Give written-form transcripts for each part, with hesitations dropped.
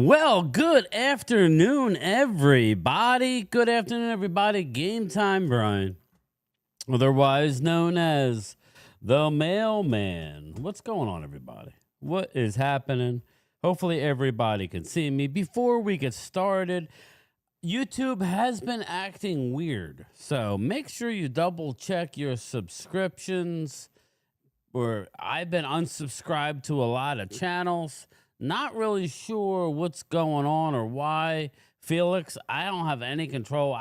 Well, good afternoon, everybody. Good afternoon, everybody. Game time, Brian, otherwise known as the mailman. What's going on, everybody? What is happening? Hopefully, everybody can see me. Before we get started, YouTube has been acting weird, so make sure you double check your subscriptions. Or I've been unsubscribed to a lot of channels. Not really sure what's going on or why. Felix, I don't have any control.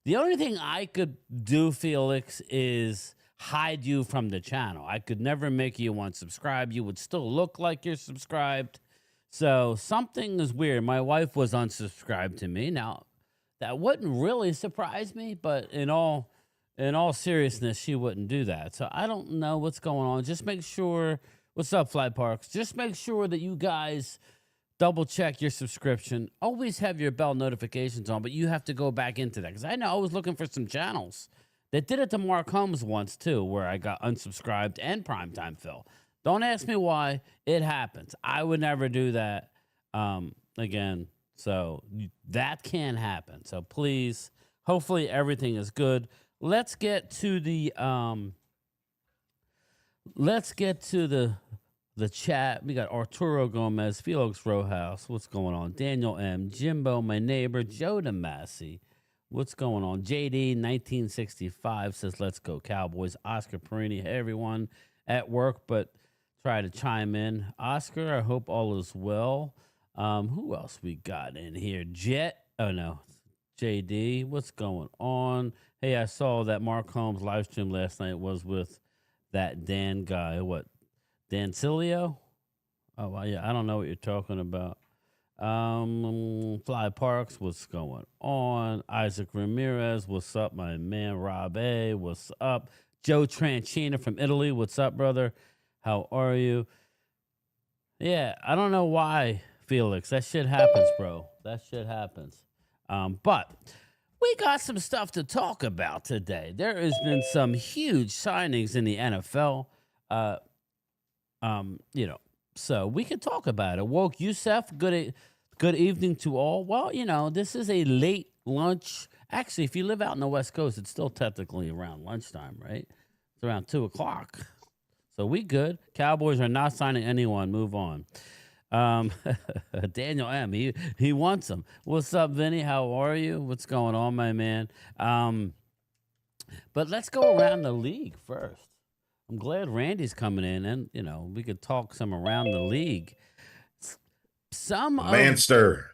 The only thing I could do, Felix, is hide you from the channel. I could never make you unsubscribe. You would still look like you're subscribed. So something is weird. My wife was unsubscribed to me. Now, that wouldn't really surprise me, but in all seriousness, she wouldn't do that. So I don't know what's going on. Just make sure. What's up, Fly Parks? Just make sure that you guys double check your subscription. Always have your bell notifications on, but you have to go back into that. Because I know I was looking for some channels that did it to Mark Holmes once, too, where I got unsubscribed and Primetime Phil. Don't ask me why. It happens. I would never do that again. So that can happen. So please, hopefully everything is good. Let's get to the chat. We got Arturo Gomez, Felix Rojas. What's going on? Daniel M, Jimbo, my neighbor, Joe DeMasi. What's going on? JD 1965 says, "Let's go Cowboys." Oscar Perini, hey everyone at work, but try to chime in. Oscar, I hope all is well. Who else we got in here? JD, what's going on? Hey, I saw that Mark Holmes live stream last night was with that Dan guy. What? Dan Cilio? Oh, well, yeah, I don't know what you're talking about. Fly Parks, what's going on? Isaac Ramirez, what's up, my man? Rob A, what's up? Joe Tranchina from Italy, what's up, brother? How are you? Yeah, I don't know why, Felix. That shit happens, bro. That shit happens. But we got some stuff to talk about today. There has been some huge signings in the NFL. So we can talk about it. Woke Youssef, good evening to all. Well, this is a late lunch. Actually, if you live out in the West Coast, it's still technically around lunchtime, right? It's around 2 o'clock. So we good. Cowboys are not signing anyone. Move on. Daniel M, he wants them. What's up, Vinny? How are you? What's going on, my man? But let's go around the league first. I'm glad Randy's coming in, and we could talk some around the league. Manster.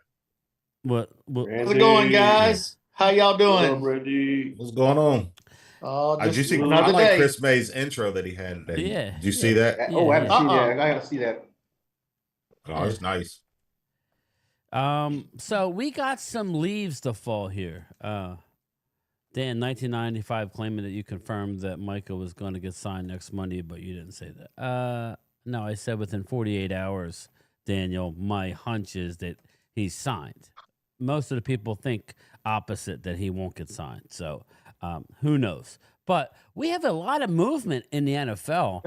How's it going, guys? How y'all doing? What's going on? Did you see? I like Chris May's intro that he had. Did you see that? I haven't seen that. I gotta see that. Oh, it's nice. So we got some leaves to fall here. Dan, 1995, claiming that you confirmed that Micah was going to get signed next Monday, but you didn't say that. No, I said within 48 hours, Daniel, my hunch is that he's signed. Most of the people think opposite, that he won't get signed. So who knows? But we have a lot of movement in the NFL.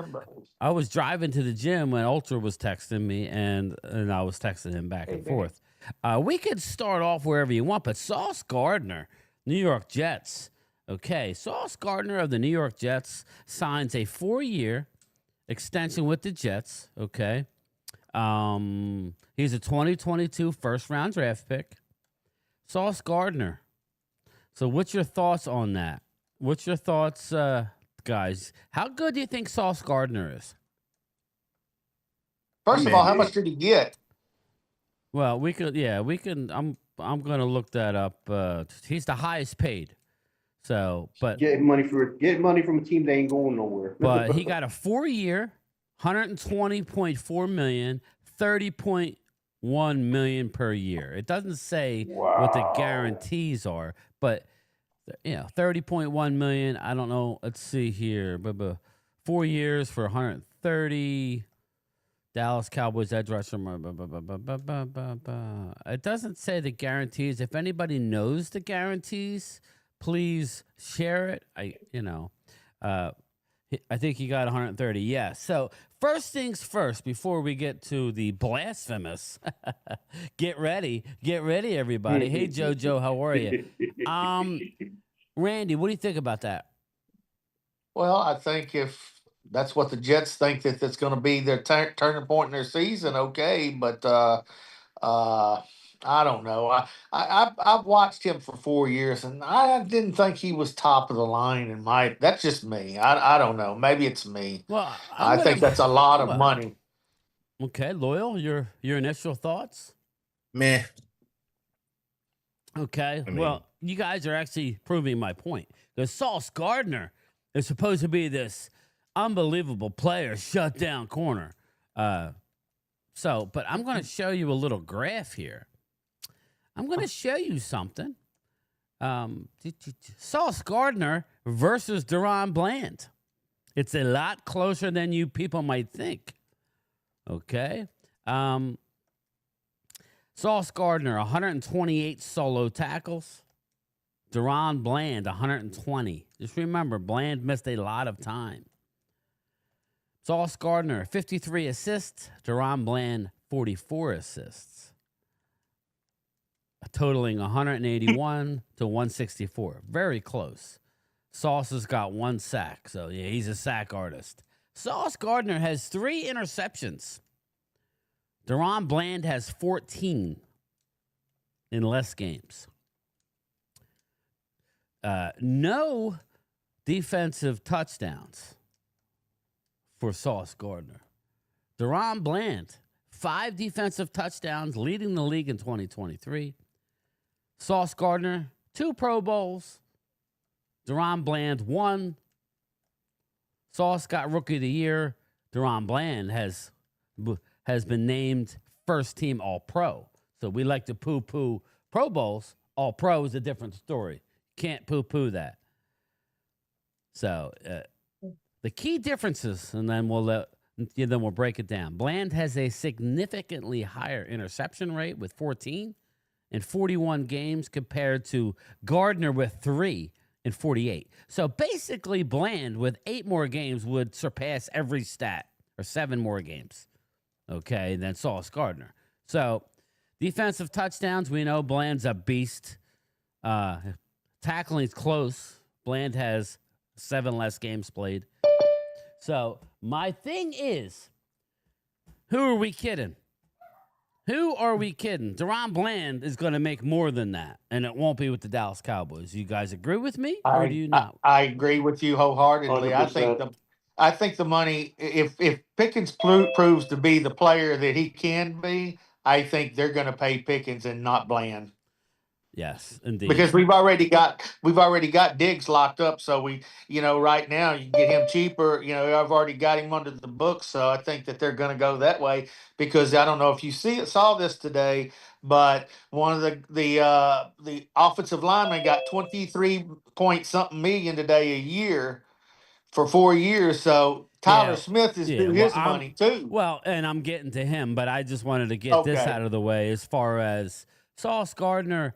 I was driving to the gym when Ultra was texting me, and I was texting him back and forth. We could start off wherever you want, but Sauce Gardner, New York Jets. Okay, Sauce Gardner of the New York Jets signs a 4-year extension with the Jets. Okay, he's a 2022 first-round draft pick. Sauce Gardner. So what's your thoughts on that? What's your thoughts, guys? How good do you think Sauce Gardner is? First of all, how much did he get? Well, we can. I'm gonna look that up. He's the highest paid. So, but getting money from a team that ain't going nowhere. But he got a 4-year, $120.4 million, $30.1 million per year. It doesn't say what the guarantees are, but 30.1 million. I don't know. Let's see here. 4 years for 130. Dallas Cowboys edge rusher. It doesn't say the guarantees. If anybody knows the guarantees, please share it. I think he got 130. Yeah. So first things first, before we get to the blasphemous, get ready, everybody. Hey, JoJo, how are you? Randy, what do you think about that? Well, I think if that's what the Jets think that's going to be their turning point in their season, okay. But I don't know. I've watched him for 4 years, and I didn't think he was top of the line in my. That's just me. I don't know. Maybe it's me. Well, I think that's a lot of money. Okay, Loyal, your initial thoughts? Meh. Okay. Well, you guys are actually proving my point. Because Sauce Gardner is supposed to be this unbelievable player, shutdown corner. But I'm going to show you a little graph here. I'm going to show you something. Sauce Gardner versus DaRon Bland. It's a lot closer than you people might think. Okay. Sauce Gardner, 128 solo tackles. DaRon Bland, 120. Just remember, Bland missed a lot of time. Sauce Gardner, 53 assists. DaRon Bland, 44 assists. Totaling 181 to 164. Very close. Sauce has got 1 sack. So, yeah, he's a sack artist. Sauce Gardner has 3 interceptions. DaRon Bland has 14 in less games. No defensive touchdowns for Sauce Gardner. DaRon Bland, 5 defensive touchdowns, leading the league in 2023. Sauce Gardner, 2 Pro Bowls. DaRon Bland, 1. Sauce got Rookie of the Year. DaRon Bland has been named first team All-Pro. So we like to poo-poo Pro Bowls. All-Pro is a different story. Can't poo-poo that. So the key differences, and then we'll break it down. Bland has a significantly higher interception rate with 14 in 41 games compared to Gardner with 3 in 48. So basically, Bland with 8 more games would surpass every stat, or 7 more games. Okay, than Sauce Gardner. So defensive touchdowns, we know Bland's a beast. Tackling is close. Bland has 7 less games played. So my thing is, who are we kidding? Who are we kidding? DaRon Bland is going to make more than that, and it won't be with the Dallas Cowboys. You guys agree with me, or do you not? I agree with you wholeheartedly. 100%. I think the money, if Pickens proves to be the player that he can be, I think they're going to pay Pickens and not Bland. Yes, indeed. Because we've already got Diggs locked up, so right now you can get him cheaper. I've already got him under the books, so I think that they're going to go that way. Because I don't know if you saw this today, but one of the offensive linemen got 23 point something million today a year for 4 years. So Tyler Smith is due his money too. Well, and I'm getting to him, but I just wanted to get this out of the way as far as Sauce Gardner.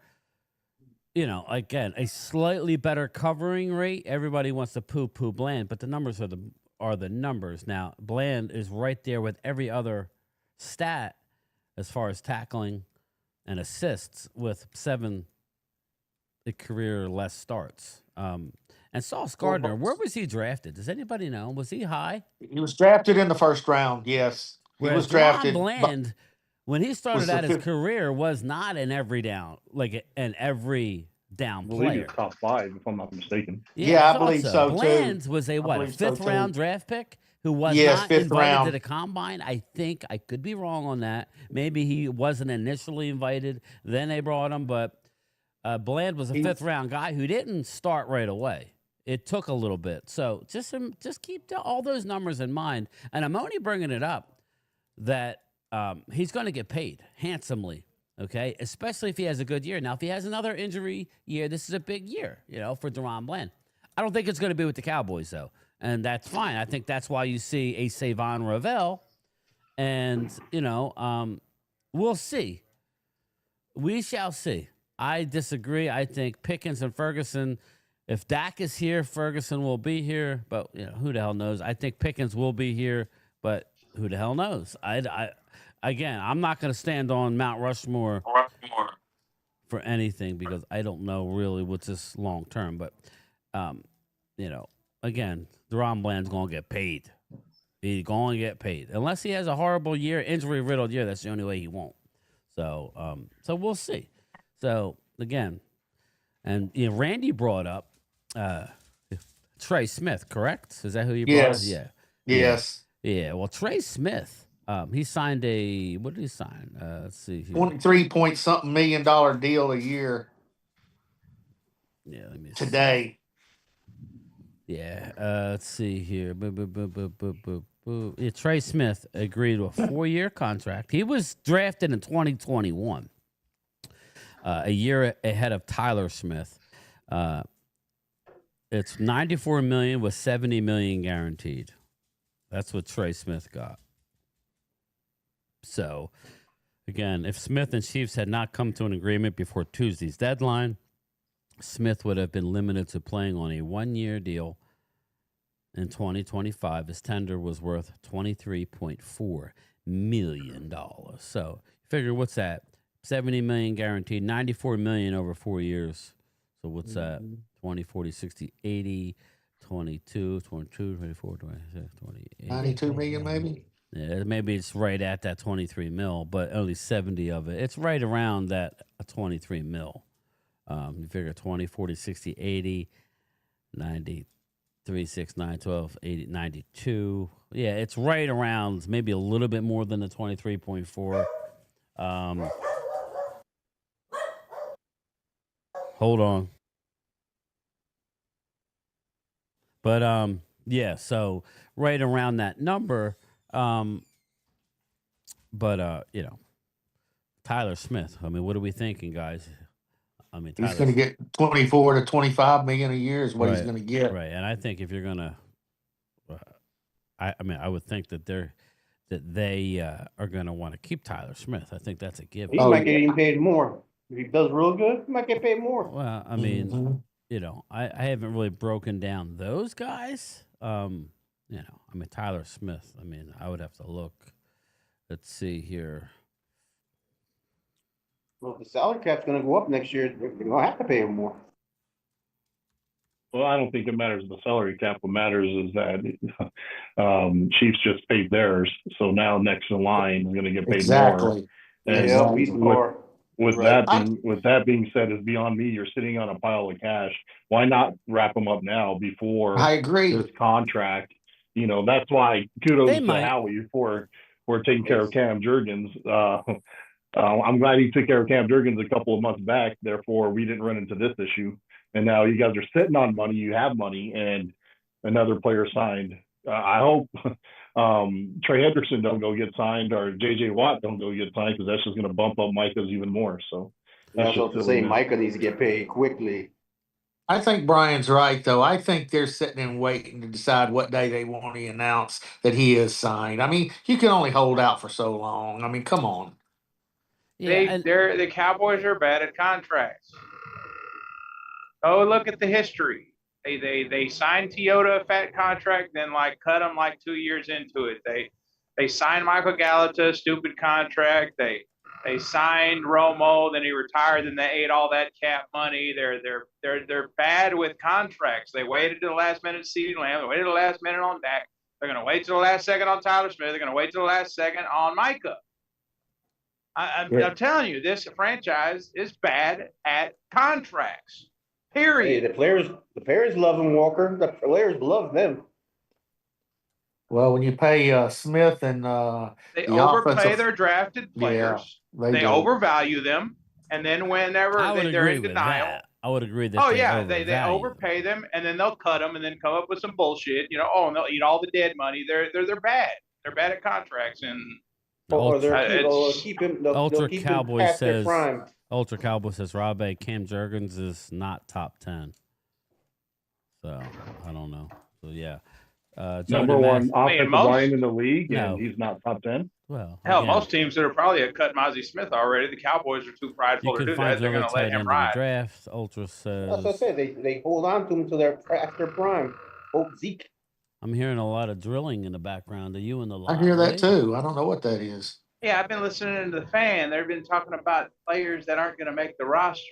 Again, a slightly better covering rate. Everybody wants to poo-poo Bland, but the numbers are the numbers. Now, Bland is right there with every other stat as far as tackling and assists with 7 career less starts. And Sauce Gardner, where was he drafted? Does anybody know? Was he high? He was drafted in the first round, yes. He was drafted. Bland, when he started out his career, was not an every down, like an every down player. I believe he's top 5, if I'm not mistaken. Yeah, I believe so too. Bland was a 5th round draft pick who was not invited to the combine. I think I could be wrong on that. Maybe he wasn't initially invited, then they brought him. But Bland was a 5th round guy who didn't start right away. It took a little bit. So just keep all those numbers in mind. And I'm only bringing it up that he's going to get paid handsomely, okay? Especially if he has a good year. Now, if he has another injury year, this is a big year, for DaRon Bland. I don't think it's going to be with the Cowboys, though, and that's fine. I think that's why you see a Savon Ravel, and, we'll see. We shall see. I disagree. I think Pickens and Ferguson if Dak is here, Ferguson will be here. But who the hell knows? I think Pickens will be here, but who the hell knows? Again, I'm not going to stand on Mount Rushmore for anything because I don't know really what's this long term. But again, DaRon Bland's going to get paid. He's going to get paid unless he has a horrible year, injury riddled year. That's the only way he won't. So we'll see. So again, and Randy brought up Trey Smith, correct? Is that who you brought up? Yeah. Yes. Yeah. Well, Trey Smith, he signed what did he sign? Let's see here. $23-point-something million deal a year. Yeah, let me today. See. Yeah. Let's see here. Yeah, Trey Smith agreed to a 4-year contract. He was drafted in 2021, a year ahead of Tyler Smith. It's $94 million with $70 million guaranteed. That's what Trey Smith got. So, again, if Smith and Chiefs had not come to an agreement before Tuesday's deadline, Smith would have been limited to playing on a 1-year deal. In 2025, his tender was worth $23.4 million. So, figure what's that? $70 million guaranteed, $94 million over 4 years. So, what's that? 20, 40, 60, 80, 22, 22, 24, 26, 28. 92 million, maybe? Yeah, maybe it's right at that 23 mil, but only 70 of it. It's right around that 23 mil. You figure 20, 40, 60, 80, 90. 3, 6, 9, 12, 80, 92. Yeah, it's right around maybe a little bit more than the 23.4. Hold on. But yeah, so right around that number. But Tyler Smith. I mean, what are we thinking, guys? I mean, he's going to get 24 to 25 million a year is what he's going to get. Right, and I think if you're going to, I would think that they are going to want to keep Tyler Smith. I think that's a given. He might get even paid more. If he does real good, he might get paid more. Well, I mean, I haven't really broken down those guys. I mean, Tyler Smith. I mean, I would have to look. Let's see here. Well, if the salary cap's going to go up next year, they're going to have to pay him more. Well, I don't think it matters the salary cap. What matters is that Chiefs just paid theirs, so now next in line is going to get paid more. And with that being said, it's beyond me. You're sitting on a pile of cash. Why not wrap them up now before I agree this contract? That's why kudos to Howie for taking care of Cam Jurgens. I'm glad he took care of Cam Jurgens a couple of months back. Therefore, we didn't run into this issue. And now you guys are sitting on money. You have money, and another player signed. I hope Trey Hendrickson don't go get signed or J.J. Watt don't go get signed because that's just going to bump up Micah's even more. So that's what to say. Micah needs to get paid quickly. I think Brian's right, though. I think they're sitting and waiting to decide what day they want to announce that he is signed. I mean, you can only hold out for so long. I mean, come on. Yeah, the Cowboys are bad at contracts. Oh, look at the history. They signed Toyota a fat contract, then cut him 2 years into it. They signed Michael Gallup to a stupid contract. They signed Romo, then he retired, then they ate all that cap money. They're bad with contracts. They waited to the last minute CeeDee Lamb. They waited to the last minute on Dak. They're going to wait till the last second on Tyler Smith. They're going to wait till the last second on Micah. I'm telling you, this franchise is bad at contracts. Period. Hey, the players love him, Walker. The players love them. Well, when you pay Smith and they overpay their drafted players. Yeah, they overvalue them, and then whenever they're in denial. I would agree that. They overpay them, and then they'll cut them, and then come up with some bullshit. And they'll eat all the dead money. They're bad. They're bad at contracts, and Ultra Cowboy says Rob A. Cam Jurgens is not top 10. So I don't know. So yeah, number one offensive line in the league, and he's not top 10. Well, hell, again, most teams that are probably have cut Mozzie Smith already. The Cowboys are too prideful to do that. They're going to let him ride. Draft, Ultra says. That's what I said. They hold on to him until they're past their prime. Hope Zeke. I'm hearing a lot of drilling in the background. Are you in the lot? I hear that too. I don't know what that is. Yeah, I've been listening to the fan. They've been talking about players that aren't going to make the roster.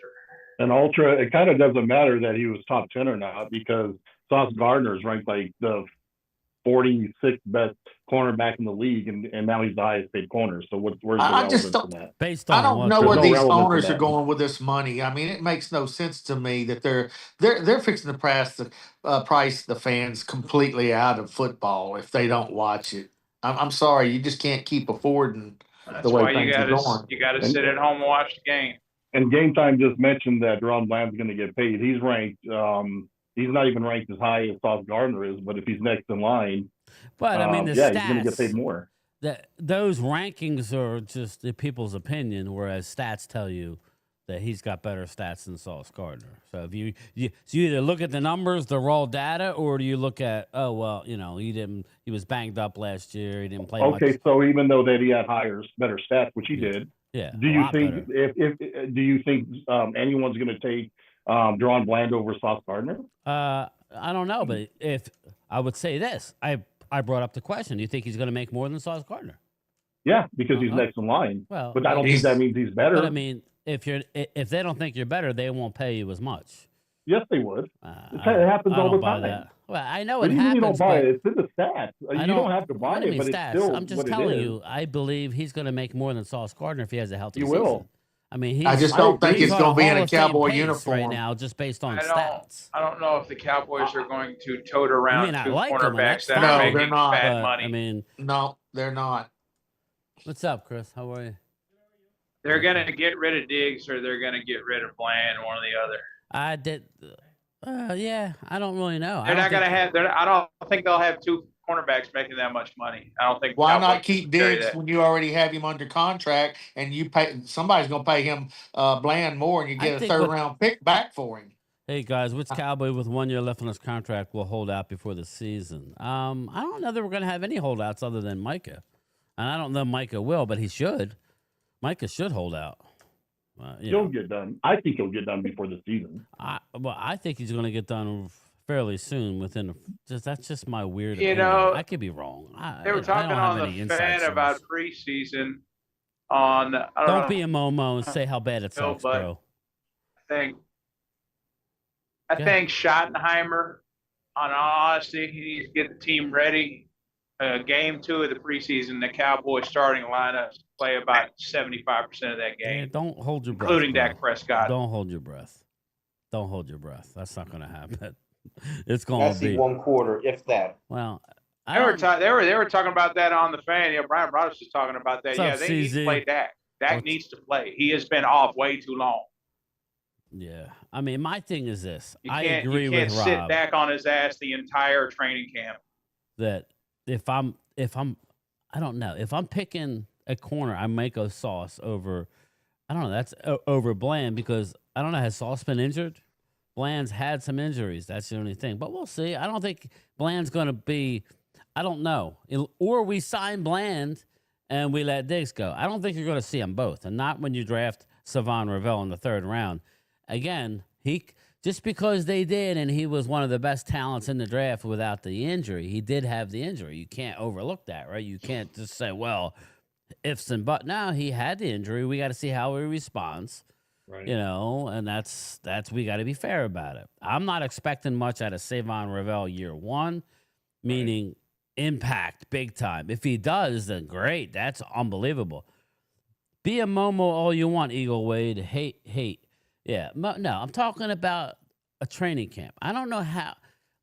And Ultra, it kind of doesn't matter that he was top 10 or not, because Sauce Gardner is ranked like the 46th best cornerback in the league, and now he's the highest paid corner. So where's the relevance in that? Based on I don't know where no these relevance owners to are that. going with this money. I mean, it makes no sense to me that they're fixing to price the fans completely out of football if they don't watch it. I'm sorry, you just can't keep affording That's the way why things are going. you got to sit at home and watch the game. And Game Time just mentioned that DaRon Bland's going to get paid. He's ranked. He's not even ranked as high as Sauce Gardner is, but if he's next in line, but I mean, the yeah, stats, he's going to get paid more. Those rankings are just the people's opinion, whereas stats tell you that he's got better stats than Sauce Gardner. So if you either look at the numbers, the raw data, or do you look at, oh well, he was banged up last year, he didn't play much. Okay, so even though that he had better stats, which he did, yeah. Do you think do you think anyone's going to take DaRon Bland over Sauce Gardner? I don't know, but if I would say this, I brought up the question: do you think he's going to make more than Sauce Gardner? Yeah, because he's next in line. Well, but I don't think that means he's better. But I mean, if they don't think you're better, they won't pay you as much. Yes, they would. It happens all the time. That. Well, I know but it happens. You don't buy it. It's in the stats. You don't have to buy it, but stats. It's still I'm just telling you, I believe he's going to make more than Sauce Gardner if he has a healthy season. He will. I mean, I just don't think it's going to be in a Cowboy uniform right now, just based on stats. I don't know if the Cowboys are going to tote around two cornerbacks that are making bad money. I mean, no, they're not. What's up, Chris? How are you? They're going to get rid of Diggs, or they're going to get rid of Bland, one or the other. I did. Yeah, I don't really know. They're not going to have. I don't think they'll have two cornerbacks making that much money. I don't think. Why not keep Diggs when you already have him under contract, and you pay somebody's going to pay him Bland more, and you get a third-round pick back for him? Hey guys, which Cowboy with 1 year left on his contract will hold out before the season? I don't know that we're going to have any holdouts other than Micah, and I don't know Micah will, but he should. Micah should hold out. He'll get done. I think he'll get done before the season. I think he's going to get done fairly soon. That's just my weird. opinion. I could be wrong. They were talking on the fan about preseason. Don't be a Momo and say how bad it sucks, bro. I think Schottenheimer, on honesty, he needs to get the team ready. Game 2 of the preseason, the Cowboys starting lineups play about 75% of that game. Yeah, don't hold your breath. Including Dak Prescott. Don't hold your breath. Don't hold your breath. That's not going to happen. It's going to be 1 quarter, if that. Well, they were talking about that on the fan. Yeah, Brian Brothers was talking about that. Yeah, they need to play Dak. Dak needs to play. He has been off way too long. Yeah, I mean, my thing is this. I agree with Rob. You can't sit Dak on his ass the entire training camp. That if I'm, I don't know. If I'm picking a corner, I might go Sauce over. I don't know. That's over Bland because I don't know. Has Sauce been injured? Bland's had some injuries. That's the only thing. But we'll see. I don't think Bland's going to be. I don't know. Or we sign Bland and we let Diggs go. I don't think you're going to see them both, and not when you draft Savon Ravel in the 3rd round. Again, just because they did, and he was one of the best talents in the draft without the injury. He did have the injury. You can't overlook that, right? You can't just say, well, ifs and buts. Now he had the injury. We got to see how he responds, right? And that's we got to be fair about it. I'm not expecting much out of Savon Ravel year 1, meaning impact big time. If he does, then great. That's unbelievable. Be a Momo all you want, Eagle Wade. Hate. Yeah, no, I'm talking about a training camp. I don't know how.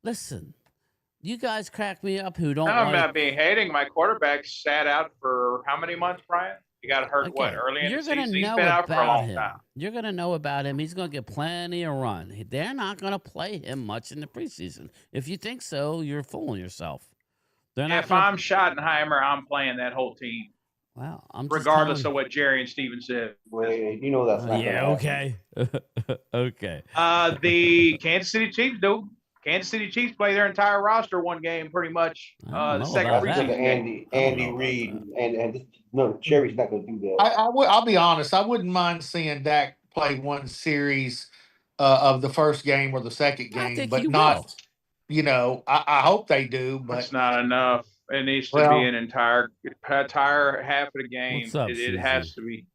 Listen, you guys crack me up who don't. No, I'm not being hating. My quarterback sat out for how many months, Brian? He got hurt early in the season? He's been out for a long time. You're going to know about him. He's going to get plenty of run. They're not going to play him much in the preseason. If you think so, you're fooling yourself. If I'm Schottenheimer, I'm playing that whole team. Wow, regardless of what Jerry and Steven said. Wait, that's not okay. Okay. The Kansas City Chiefs do. Kansas City Chiefs play their entire roster one game pretty much. The second preseason game. Andy Reid and no, Cherry's not going to do that. I'll be honest. I wouldn't mind seeing Dak play one series of the first game or the second game, but not. I hope they do, but it's not enough. It needs to be an entire half of the game. It has to be.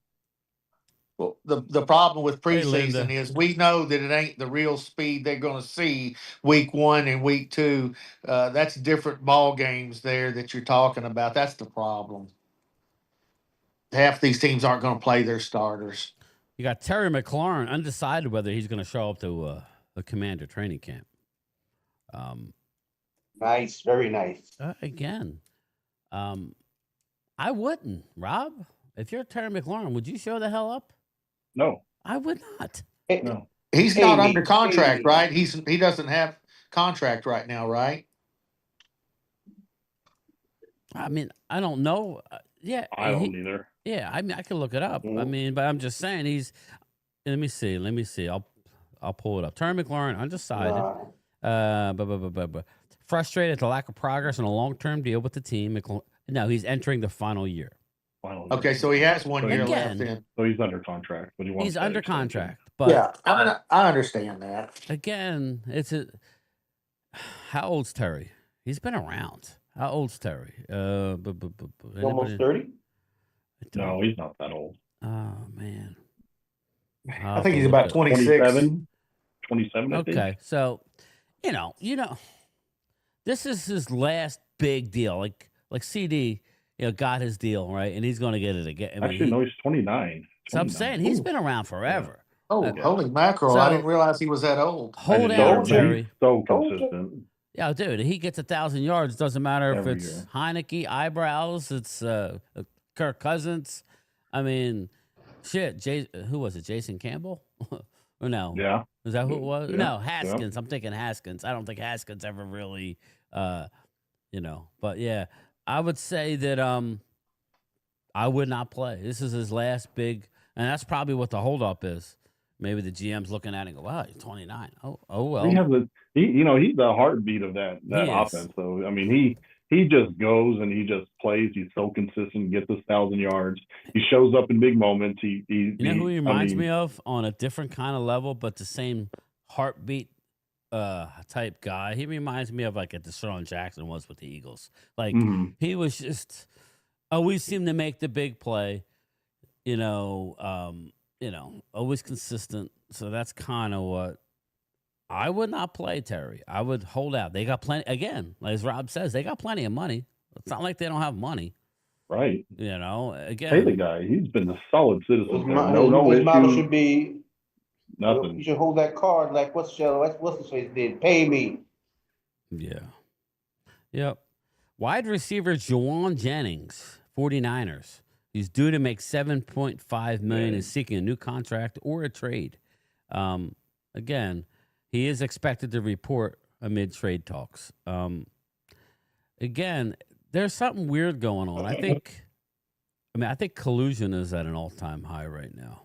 Well, the problem with preseason is we know that it ain't the real speed they're going to see week 1 and week 2. That's different ball games there that you're talking about. That's the problem. Half these teams aren't going to play their starters. You got Terry McLaurin undecided whether he's going to show up to a Commander training camp. Nice, very nice. Again, I wouldn't, Rob. If you're Terry McLaurin, would you show the hell up? No, I would not. No, he's not under contract, right? He doesn't have contract right now, right? I mean, I don't know. Yeah, I don't either. Yeah, I mean, I can look it up. I mean, but I'm just saying he's. Let me see. I'll pull it up. Terry McLaurin, undecided. Frustrated at the lack of progress on a long-term deal with the team. No, he's entering the final year. Okay, so he has 1 year left in. So he's under contract, but he's under contract. But yeah, I understand that. Again, how old's Terry? He's been around. How old's Terry? Almost 30? No, he's not that old. Oh man, I think he's about 26. 27, I think. Okay, so you know, this is his last big deal. Like CD, got his deal, right, and he's going to get it again. I mean, he's 29. So I'm saying he's been around forever. Yeah. Holy mackerel! So, I didn't realize he was that old. Hold out, Terry. So consistent. Yeah, dude, he gets 1,000 yards. Doesn't matter if Every it's year. Heineke, Eyebrows, it's Kirk Cousins. I mean, shit. Who was it? Jason Campbell? Or no? Yeah. Is that who it was? Yeah. No, Haskins. Yeah. I'm thinking Haskins. I don't think Haskins ever really, But yeah, I would say that I would not play. This is his last big, and that's probably what the holdup is. Maybe the GM's looking at it and go, wow, he's 29. Oh well. He's the heartheartbt of that offense. So I mean, he just goes and he just plays. He's so consistent, gets us 1,000 yards. He shows up in big moments. Who he reminds me of on a different kind of level, but the same heartbeat type guy. He reminds me of like a Deshaun Jackson was with the Eagles. Like he was just always seemed to make the big play. Always consistent. So that's kind of what I would not play, Terry. I would hold out. They got plenty, again, as Rob says, they got plenty of money. It's not like they don't have money. Right. Again. Pay the guy. He's been a solid citizen. His model should be nothing. You should hold that card like what's the face did? Pay me. Yeah. Yep. Wide receiver Juwan Jennings, 49ers. He's due to make $7.5 million and is seeking a new contract or a trade. Again, he is expected to report amid trade talks. Again, there's something weird going on. I think collusion is at an all-time high right now.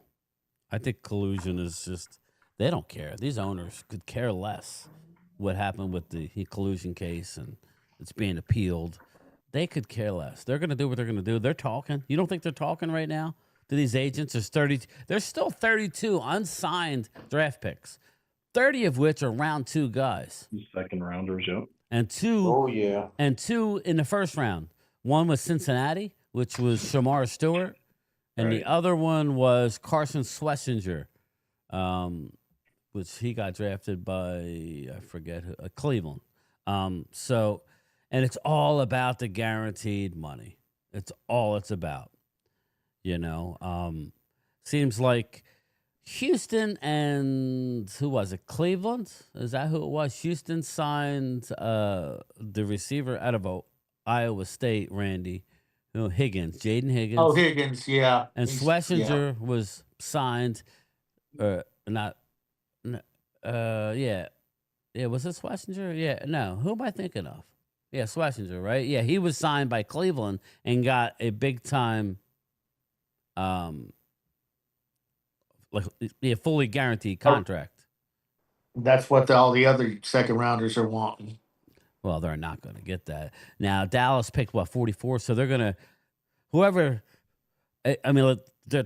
I think collusion is just, they don't care. These owners could care less what happened with the collusion case and it's being appealed. They could care less. They're going to do what they're going to do. They're talking. You don't think they're talking right now to these agents? There's still 32 unsigned draft picks, 30 of which are round 2 guys. Second rounders, yep. And 2. Oh, yeah. And 2 in the first round. One was Cincinnati, which was Shamar Stewart. And the other one was Carson Schlesinger, which he got drafted by, I forget who, Cleveland. And it's all about the guaranteed money. It's all it's about. Seems like Houston and who was it? Cleveland? Is that who it was? Houston signed the receiver out of Iowa State, Randy. Higgins, Jaden Higgins. Oh, Higgins, yeah. And Schlesinger was signed, Yeah, was it Schlesinger? Yeah, no. Who am I thinking of? Yeah, Schlesinger, right? Yeah, he was signed by Cleveland and got a big time, fully guaranteed contract. That's what all the other second rounders are wanting. Well, they're not going to get that. Now, Dallas picked, 44? So they're going to, whoever, I mean, they're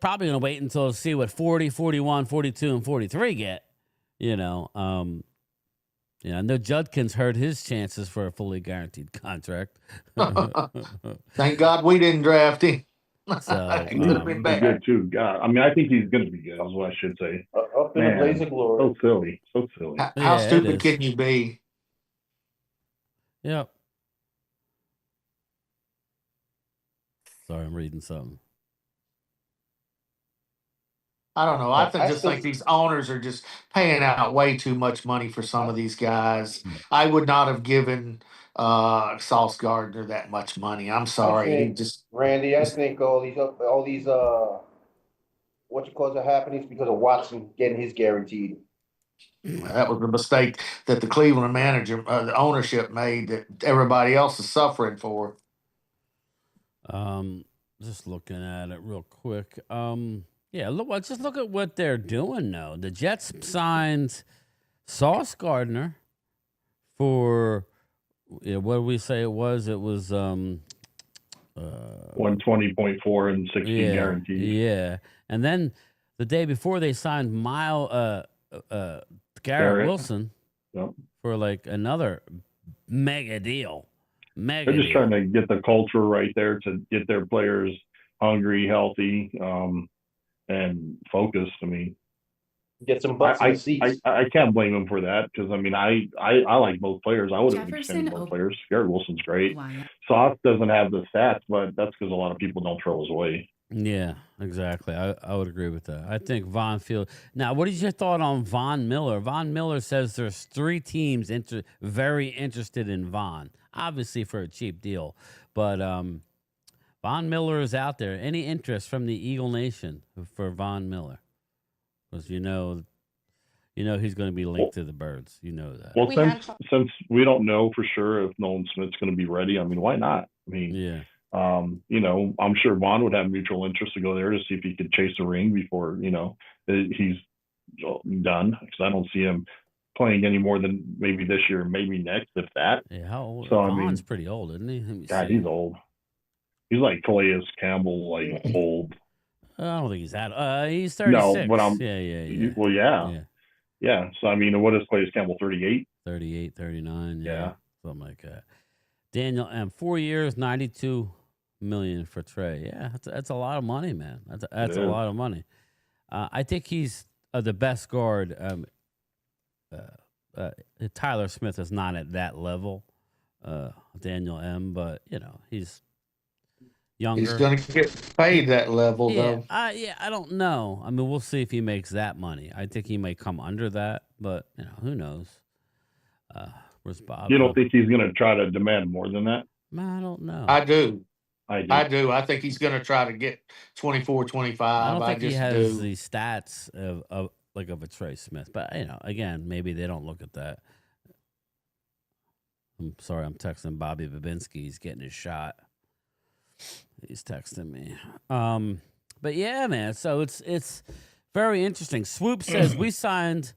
probably going to wait until see what 40, 41, 42, and 43 get, and no Judkins hurt his chances for a fully guaranteed contract. Thank God we didn't draft him. So he could have been good too. God, I mean, I think he's going to be good. Is what I should say. Up in a blaze of glory. So silly. How stupid can you be? Yep. Sorry, I'm reading something. I don't know. I just think these owners are just paying out way too much money for some of these guys. I would not have given Sauce Gardner that much money. I'm sorry. Randy, I think all these what you call it happening because of Watson getting his guaranteed. That was the mistake that the Cleveland manager, the ownership made that everybody else is suffering for. Just looking at it real quick. Just look at what they're doing now. The Jets signed Sauce Gardner for what did we say it was? It was 120.4 and 16 guaranteed. Yeah. And then the day before they signed Garrett Wilson for like another mega deal. They're just trying to get the culture right there to get their players hungry, healthy, and focused. I mean, get some butts in the seats. I can't blame them for that because I mean I like both players. I would have extended both players. Garrett Wilson's great. Sauce doesn't have the stats, but that's because a lot of people don't throw his way. Yeah, exactly. I would agree with that. I think Von Field. Now, what is your thought on Von Miller? Von Miller says there's 3 teams very interested in Von, obviously for a cheap deal. But Von Miller is out there. Any interest from the Eagle Nation for Von Miller? Because you know he's going to be linked to the Birds. You know that. Well, since we don't know for sure if Nolan Smith's going to be ready, I mean, why not? I mean, yeah. I'm sure Vaughn would have mutual interest to go there to see if he could chase a ring before, he's done. Because I don't see him playing any more than maybe this year, maybe next, if that. Yeah, how old? So, Vaughn's pretty old, isn't he? God, he's old. He's like Calais Campbell, like old. I don't think he's that. He's 36. No, but Yeah. Well, yeah. So, I mean, what is Calais Campbell, 38? 38, 39. Yeah. Something like that. Daniel M. 4 years, $92 million for Trey. Yeah, that's a lot of money, man. That's a lot of money. I think he's the best guard. Tyler Smith is not at that level. Daniel M. But he's younger. He's going to get paid that level, though. I don't know. I mean, we'll see if he makes that money. I think he may come under that, but who knows? Where's Bob? You don't think he's going to try to demand more than that? I don't know. I do. I think he's going to try to get 24, 25. I don't think he has the stats of a Trey Smith. But, again, maybe they don't look at that. I'm sorry, I'm texting Bobby Babinski. He's getting his shot. He's texting me. But, yeah, man, so it's very interesting. Swoop says we signed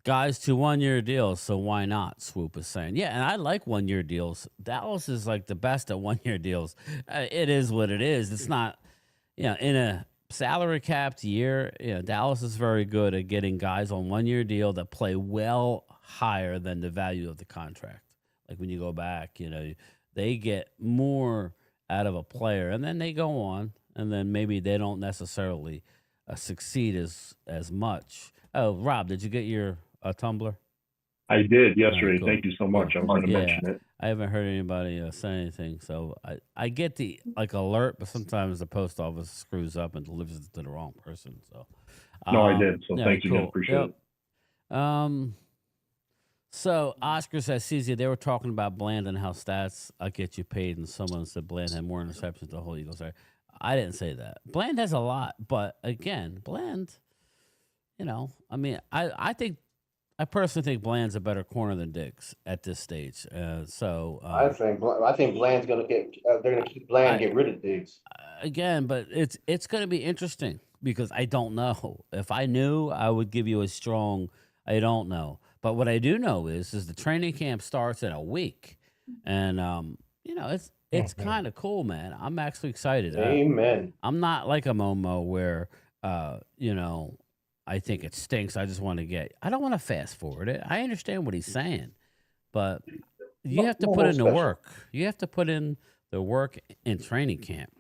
guys to 1-year deals, so why not? Swoop is saying, yeah, and I like 1-year deals. Dallas is like the best at 1-year deals. It is what it is. It's not, in a salary capped year. Dallas is very good at getting guys on 1-year deal that play well higher than the value of the contract. Like when you go back, they get more out of a player, and then they go on, and then maybe they don't necessarily succeed as much. Oh, Rob, did you get your Tumblr? I did yesterday. Cool. Thank you so much. I was going to mention it. I haven't heard anybody say anything, so I get the alert, but sometimes the post office screws up and delivers it to the wrong person. So no, I did. So thank you. Appreciate it. So Oscar says, CZ, they were talking about Bland and how stats get you paid, and someone said Bland had more interceptions than the whole Eagles. I didn't say that. Bland has a lot, but again, Bland, I personally think Bland's a better corner than Diggs at this stage. I think Bland's gonna get. They're gonna keep Bland and get rid of Diggs again, but it's going to be interesting because I don't know. If I knew, I would give you a strong I don't know. But what I do know is the training camp starts in a week. And it's kind of cool, man. I'm actually excited. Amen. I'm not like a Momo where I think it stinks. I just want to I don't want to fast forward it. I understand what he's saying, but you have to put in the work. You have to put in the work in training camp.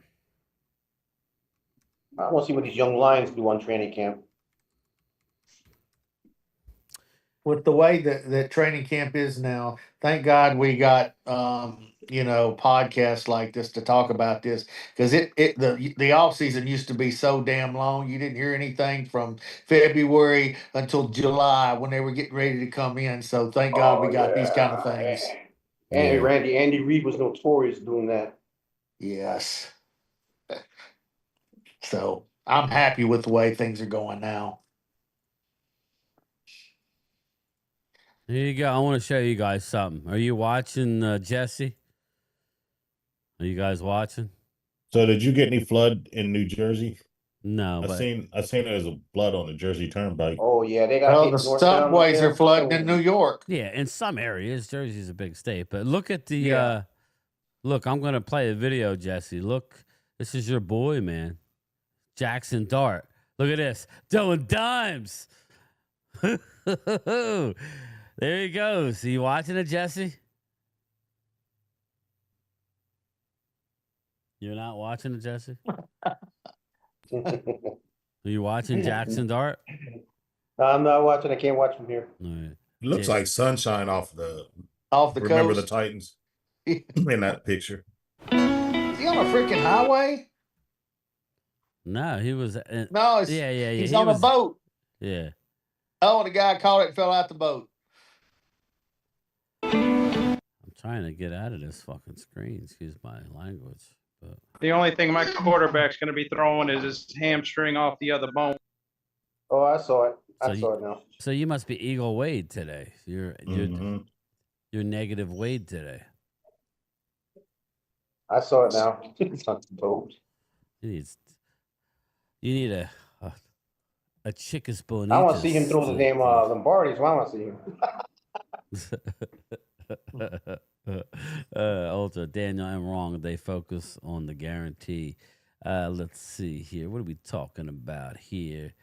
I want to see what these young Lions do on training camp. With the way that training camp is now, thank God we got podcasts like this to talk about this, because the off season used to be so damn long. You didn't hear anything from February until July when they were getting ready to come in. So thank God we got these kind of things. And Andy Reid was notorious doing that. Yes. So I'm happy with the way things are going now. Here you go. I want to show you guys something. Are you watching, Jesse? Are you guys watching? So did you get any flood in New Jersey? No. I seen there's a flood on the Jersey Turnpike. Oh yeah, they got the subways are flooding in New York. Yeah, in some areas. Jersey's a big state. But look at the look, I'm gonna play a video, Jesse. Look, this is your boy, man. Jackson Dart. Look at this. Doing dimes. There he goes. Are you watching it, Jesse? You're not watching it, Jesse? Are you watching Jackson Dart? I'm not watching. I can't watch from here. Right. It looks like sunshine off the Remember coast. The Titans in that picture. Is he on a freaking highway? No, he was. No, he's on a boat. Yeah. Oh, the guy caught it and fell out the boat. I'm trying to get out of this fucking screen. Excuse my language. But the only thing my quarterback's going to be throwing is his hamstring off the other bone. Oh, I saw it. I saw it now. So you must be Eagle Wade today. You're negative Wade today. I saw it now. It's on the boat. You need a chickus bonitas. I want to see him throw the damn Lombardi. So I want to see him. Ultra Daniel, I'm wrong. They focus on the guarantee. Let's see here. What are we talking about here?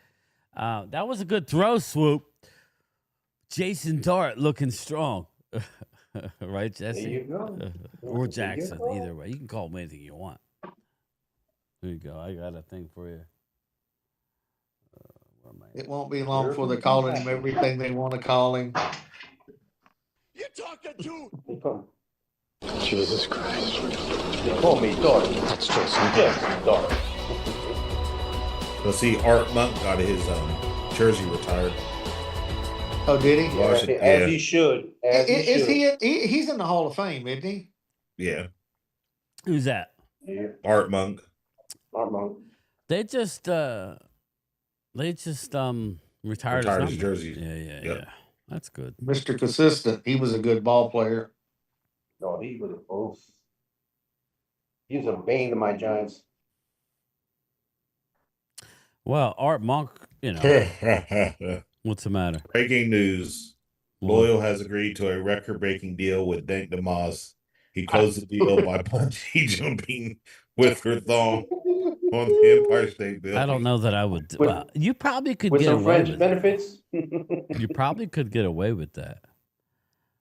That was a good throw, Swoop. Jason Dart looking strong. Right, Jesse? There you go. Or Jackson, either way. You can call him anything you want. There you go. I got a thing for you. It won't be long before they're calling him everything they want to call him. You talking to? Jesus Christ. They call me Dart. That's Jason Dart. So see, Art Monk got his jersey retired. Oh, did he? As he should. He's in the Hall of Fame, isn't he? Yeah. Who's that? Yeah. Art Monk. Art Monk. They just retired his jersey. Yeah. That's good. Mr. Consistent. He was a good ball player. No, he was both. He was a bane to my Giants. Well, Art Monk, what's the matter? Breaking news. Loyal has agreed to a record-breaking deal with Dank DeMoss. He closed the deal by bungee jumping with her thong on the Empire State Building. I don't know that I would. You probably could with get some away French with benefits. You probably could get away with that.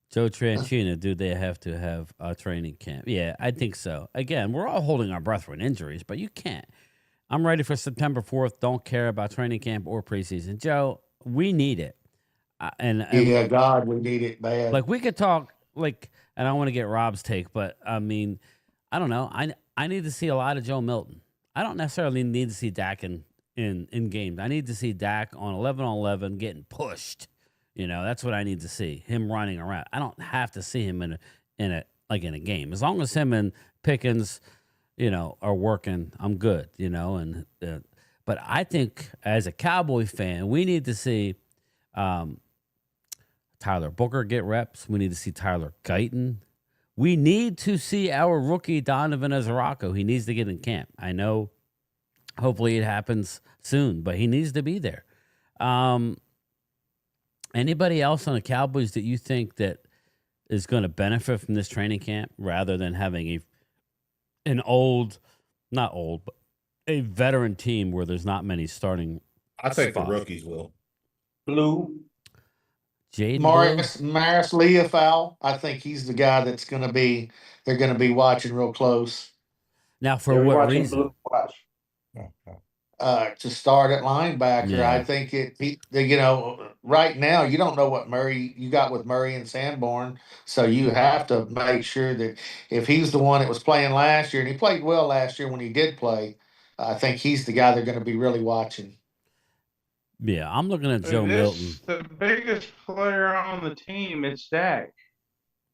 Joe Tranchina, do they have to have a training camp? Yeah, I think so. Again, we're all holding our breath for injuries, but you can't. I'm ready for September 4th. Don't care about training camp or preseason. Joe, we need it. Yeah, God, we need it bad. Like, we could talk, and I want to get Rob's take, but, I mean, I don't know. I need to see a lot of Joe Milton. I don't necessarily need to see Dak in games. I need to see Dak on 11-on-11 getting pushed. That's what I need to see. Him running around. I don't have to see him in a game. As long as him and Pickens, are working, I'm good. But I think as a Cowboy fan, we need to see Tyler Booker get reps. We need to see Tyler Guyton. We need to see our rookie Donovan Ezerako. He needs to get in camp. I know Hopefully it happens soon, but he needs to be there. Anybody else on the Cowboys that you think that is going to benefit from this training camp rather than having an not old, but a veteran team where there's not many starting? I think spots? the rookies will. Blue. Jaden Maris Leofow. I think he's the guy that's going to be. They're going to be watching real close. Now, for what reason? Blue. Watch. To start at linebacker, Yeah. I think right now you don't know what Murray you got with Murray and Sanborn, so you have to make sure that if he's the one that was playing last year, and he played well last year when he did play, I think he's the guy they're going to be really watching. Yeah, I'm looking at Joe Milton. The biggest player on the team is Dak.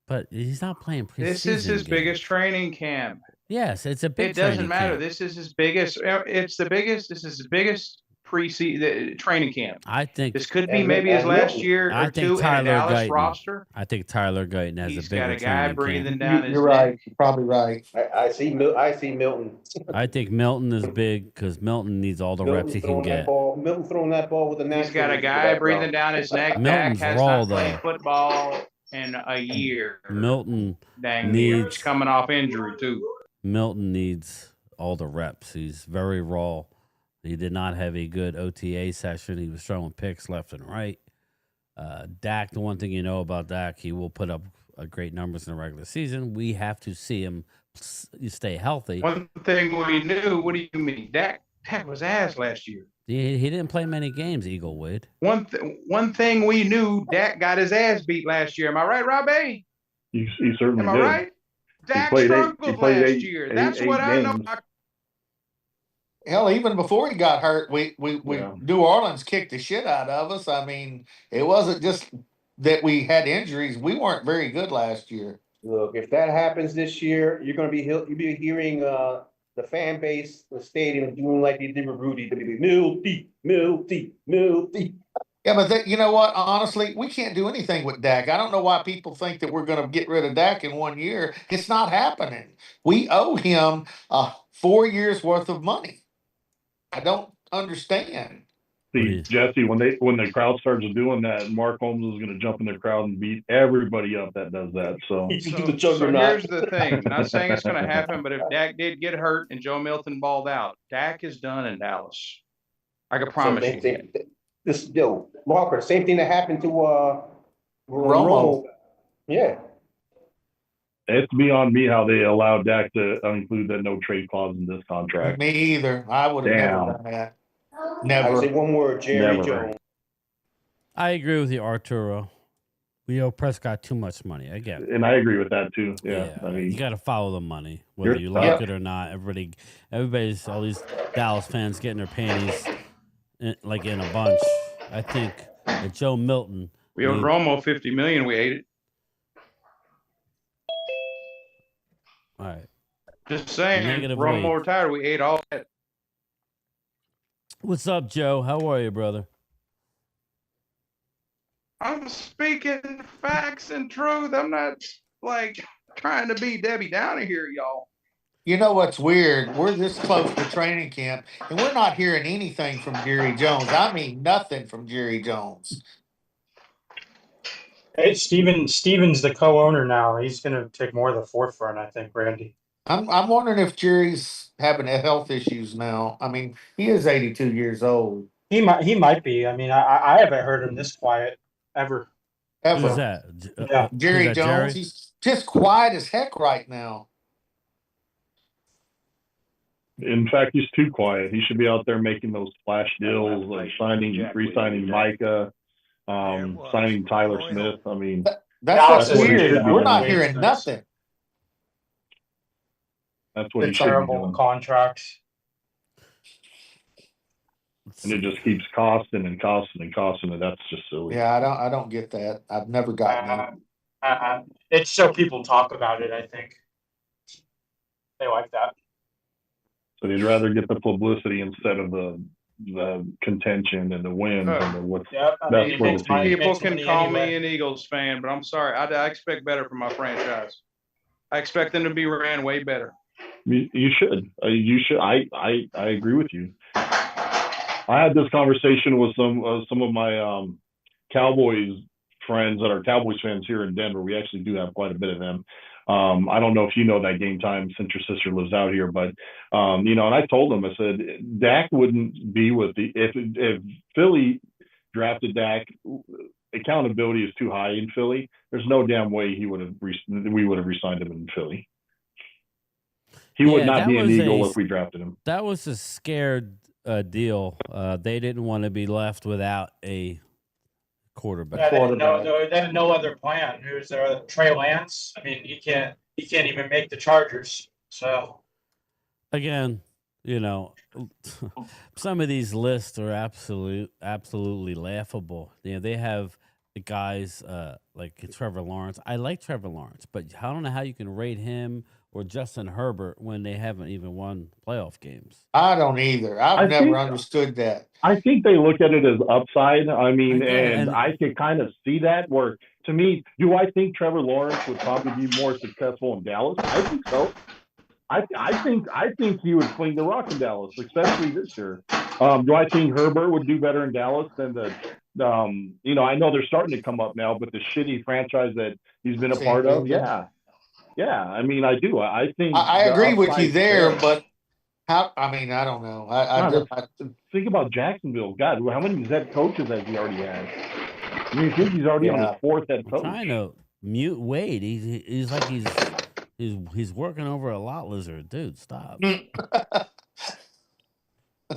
But he's not playing preseason. This is his biggest training camp. Yes, it's a big. It doesn't matter. This is his biggest. It's the biggest. This is his biggest preseason training camp. I think this could be maybe his last year or two in a Dallas roster. I think Tyler Guyton has He's a bigger got a guy breathing camp. down his You're neck. right. You're probably right. I see Milton. I think Milton is big because Milton needs all the reps he can get. Milton throwing that ball with the natural. He's got a guy breathing down his neck. Milton's Dak has raw, not played though. football in a year. Milton needs coming off injury too. Milton needs all the reps. He's very raw. He did not have a good OTA session. He was throwing picks left and right. Dak, the one thing you know about Dak, he will put up great numbers in the regular season. We have to see him stay healthy. One thing we knew, what do you mean? Dak was ass last year. He didn't play many games, Eaglewood. One thing we knew, Dak got his ass beat last year. Am I right, Robbie? He certainly Am I did. right? Dak struggled last year. That's what I know. Hell, even before he got hurt, we New Orleans kicked the shit out of us. I mean, it wasn't just that we had injuries. We weren't very good last year. Look, if that happens this year, you'll be hearing the fan base, the stadium doing like they did with Rudy. They'll be Milty. Yeah, but you know what? Honestly, we can't do anything with Dak. I don't know why people think that we're going to get rid of Dak in 1 year. It's not happening. We owe him 4 years worth of money. I don't understand. See, Jesse, when the crowd starts doing that, Mark Holmes is going to jump in the crowd and beat everybody up that does that. So here's the thing. Not saying it's going to happen, but if Dak did get hurt and Joe Milton balled out, Dak is done in Dallas. I can promise you. Walker, same thing that happened to Romo. Yeah. It's beyond me how they allowed Dak to include that no trade clause in this contract. Me either. I would have never done that. Never. I say one word, Jerry Jones. I agree with you, Arturo. We owe Prescott too much money. I get it. And I agree with that too. Yeah. I mean, you got to follow the money, whether you like it or not. Everybody's all these Dallas fans getting their panties in a bunch. I think that Joe Milton. We owed Romo $50 million. We ate it. All right. Just saying. Romo retired. We ate all that. What's up, Joe? How are you, brother? I'm speaking facts and truth. I'm not trying to be Debbie Downer here, y'all. You know what's weird? We're this close to training camp, and we're not hearing anything from Jerry Jones. I mean, nothing from Jerry Jones. Hey, Steven's the co-owner now. He's going to take more of the forefront, I think, Randy. I'm wondering if Jerry's having health issues now. I mean, he is 82 years old. He might be. I mean, I haven't heard him this quiet ever. Who's that? Yeah, Jerry Jones. Jerry? He's just quiet as heck right now. In fact, he's too quiet. He should be out there making those splash deals, like re-signing Micah, signing Tyler Smith. I mean, that's weird. We're not hearing nothing. That's what he should terrible be doing. Contracts. And it just keeps costing and costing and costing, and that's just silly. Yeah, I don't get that. I've never gotten that. It's so people talk about it, I think. They like that. So they'd rather get the publicity instead of the contention and the wins and the what's people can call me an Eagles fan, but I'm sorry. I expect better from my franchise. I expect them to be ran way better. You should. You should. I agree with you. I had this conversation with some of my Cowboys friends that are Cowboys fans here in Denver. We actually do have quite a bit of them. I don't know if you know that Game Time since your sister lives out here, but and I told them, I said Dak wouldn't be with if Philly drafted Dak. Accountability is too high in Philly. There's no damn way we would have re-signed him in Philly. He would not be an Eagle if we drafted him. That was a scared deal. They didn't want to be left without a quarterback. Yeah, they had no other plan. Who's there? Trey Lance. I mean, he can't even make the Chargers. So again, some of these lists are absolutely laughable. They have the guys like Trevor Lawrence. I like Trevor Lawrence, but I don't know how you can rate him or Justin Herbert when they haven't even won playoff games. I don't either. I've never understood that. I think they look at it as upside. I mean, I can kind of see that where, to me, do I think Trevor Lawrence would probably be more successful in Dallas? I think so. I think he would fling the rock in Dallas, especially this year. Do I think Herbert would do better in Dallas than the I know they're starting to come up now, but the shitty franchise that he's been a part of, yeah. I mean, I do. I think I agree with you there, but how? I mean, I don't know. I think about Jacksonville. God, how many head coaches has he already had? I mean, I think he's already on his fourth head coach. I'm trying to mute Wade. He's like he's working over a lot lizard, dude. Stop.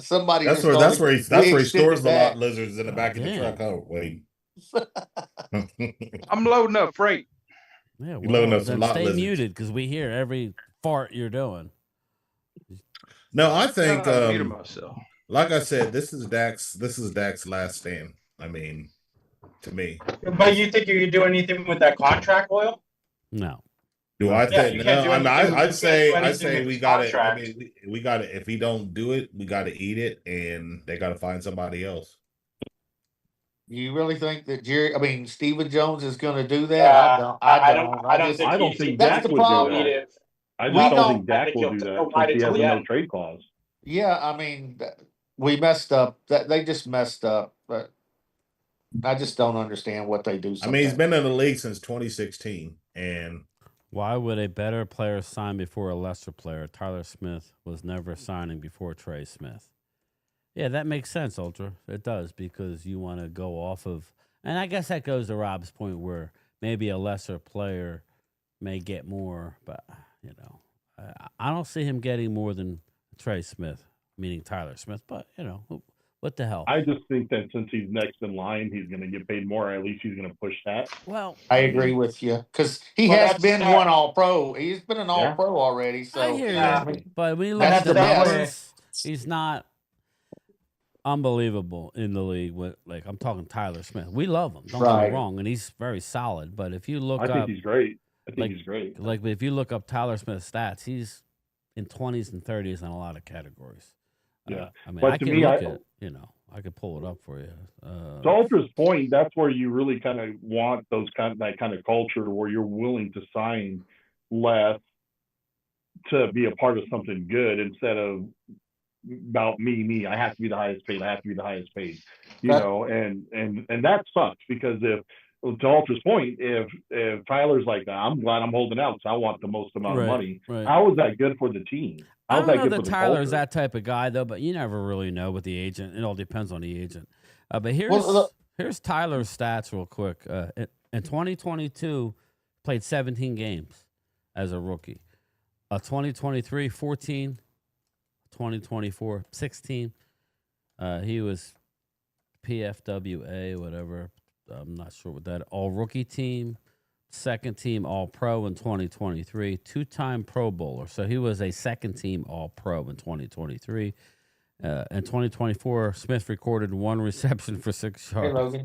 Somebody. That's where he stores the lot lizards in the back of the truck. Oh, Wade. I'm loading up freight. Yeah, well, then stay muted because we hear every fart you're doing. No, I think like I said, this is Dak's last stand. I mean, to me. But you think you could do anything with that contract, Oil? No. Do I think? No, I'd say we got it. I mean, we got it. If we don't do it, we got to eat it, and they got to find somebody else. You really think that Stephen Jones is going to do that? I don't think Dak would do that. I just don't think Dak will do that since he has no trade clause. Yeah, I mean, we messed up. They just messed up. But I just don't understand what they do. I mean, he's been in the league since 2016, and why would a better player sign before a lesser player? Tyler Smith was never signing before Trey Smith. Yeah, that makes sense, Ultra. It does, because you want to go off of, and I guess that goes to Rob's point where maybe a lesser player may get more, but I don't see him getting more than Trey Smith, meaning Tyler Smith. But what the hell? I just think that since he's next in line, he's going to get paid more. At least he's going to push that. Well, I agree with you because he has been one All-Pro. He's been an All-Pro already. So I hear you. But when you look at the numbers, he's not unbelievable in the league. I'm talking Tyler Smith. We love him. Don't get me wrong, and he's very solid. But if you look up, I think he's great. He's great. Like if you look up Tyler Smith's stats, he's in 20s and 30s in a lot of categories. Yeah, I mean, but I to can me, I could pull it up for you. To Ultra's point, that's where you really kind of want that kind of culture where you're willing to sign less to be a part of something good instead of about me. I have to be the highest paid. And that sucks because to Ultra's point, if Tyler's like, I'm glad I'm holding out, so I want the most amount of money. Right. How is that good for the team? I don't know that Tyler's that type of guy though, but you never really know with the agent. It all depends on the agent. But here's Tyler's stats real quick. In 2022, played 17 games as a rookie. 2023, 14. 2024, 16. He was PFWA, whatever. I'm not sure what that. All rookie team, second team All Pro in 2023, two-time Pro Bowler. So he was a second team All Pro in 2023. In 2024, Smith recorded 1 reception for 6 yards.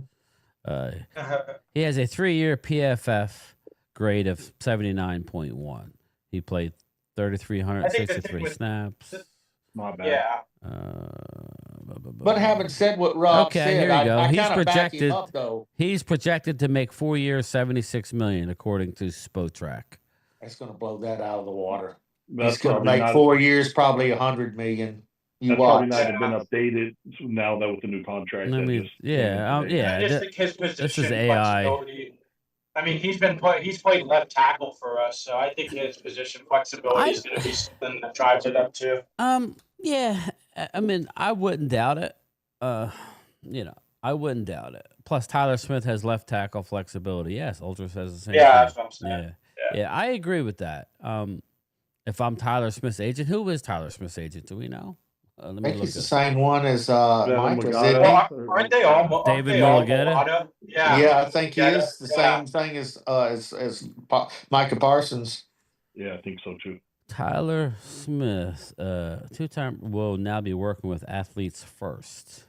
He has a 3-year PFF grade of 79.1. He played 3,363 snaps. My bad. Yeah. But having said what Rob said, here you go. I He's kind of back projected. him up, though. He's projected to make 4 years, $76 million, according to Spotrac. That's going to blow that out of the water. He's going to make 4 years, probably $100 million. That's probably not have been updated now that with the new contract. I mean, I just think his position this is AI. flexibility. I mean, he's played left tackle for us, so I think his position flexibility is going to be something that drives it up too. Yeah. I mean, I wouldn't doubt it. I wouldn't doubt it. Plus, Tyler Smith has left tackle flexibility. Yes, Ultra says the same thing. That's what I'm saying. Yeah, I agree with that. If I'm Tyler Smith's agent, who is Tyler Smith's agent? Do we know? I think he's the same one as Mike. Aren't they all David Mulligata? Yeah, I think he is the same thing as Micah Parsons. Yeah, I think so too. Tyler Smith, two-time, will now be working with Athletes First.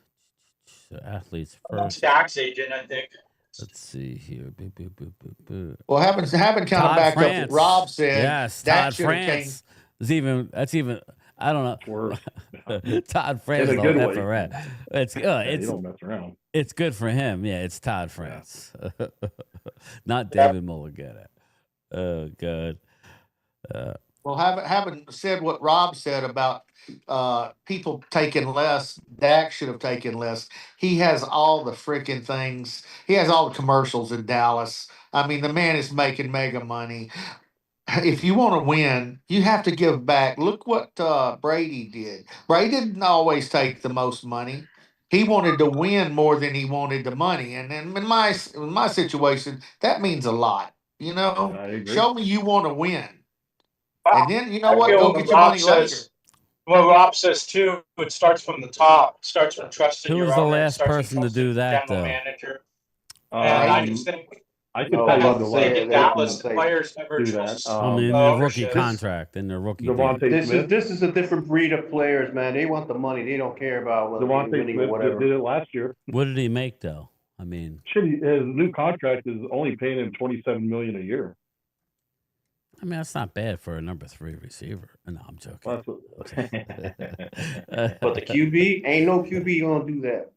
So Athletes First. Dak's agent, I think. Let's see here. Well, having kind of back up what Rob said. Yes, Todd France. That's even. I don't know. Todd France in a good way. It's you don't mess around. It's good for him. Yeah, it's Todd France, not David Mulligata. Oh, good. Well, having said what Rob said about people taking less, Dak should have taken less. He has all the freaking things. He has all the commercials in Dallas. I mean, the man is making mega money. If you want to win, you have to give back. Look what Brady did. Brady didn't always take the most money. He wanted to win more than he wanted the money. And then in my situation, that means a lot. You know, show me you want to win. And then, you know what? Go get your money later. Well, Rob says, too, it starts from the top. It starts from trusting your owner. Who was the last person to do that, though? Manager. I just think I could tell you the way Dallas players never do trust. that. I mean, in their rookie contract, in their rookie deal. This is a different breed of players, man. They want the money. They don't care about whether they're winning or whatever. Did it last year. What did he make, though? I mean, his new contract is only paying him $27 million a year. I mean, that's not bad for a number 3 receiver. No, I'm joking. But the QB, ain't no QB gonna do that.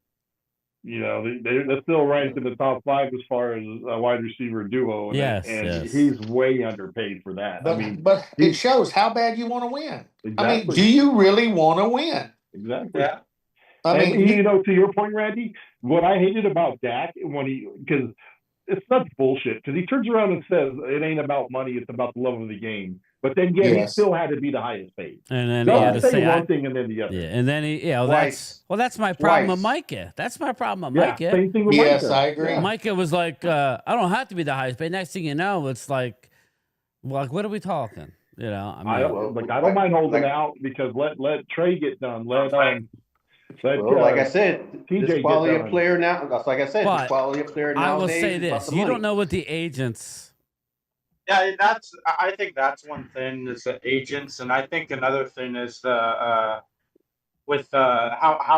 You know, they're still ranked in the top 5 as far as a wide receiver duo. And he's way underpaid for that. But it shows how bad you want to win. Exactly. I mean, do you really want to win? Exactly. Yeah. I mean, you know, to your point, Randy, what I hated about Dak because it's such bullshit, because he turns around and says it ain't about money, it's about the love of the game. But then he still had to be the highest paid. And then he had to say one thing and then the other. Yeah, and then that's my problem with Micah. That's my problem with Micah. Same thing with Micah. Yes, I agree. Micah was like, I don't have to be the highest paid. Next thing you know, it's like what are we talking? You know, I don't mind holding out, because let Trey get done. Like I said, this quality of player now. That's like I said, this quality of player nowadays. I will say this: you don't know what the agents. Yeah, I think that's one thing is the agents, and I think another thing is how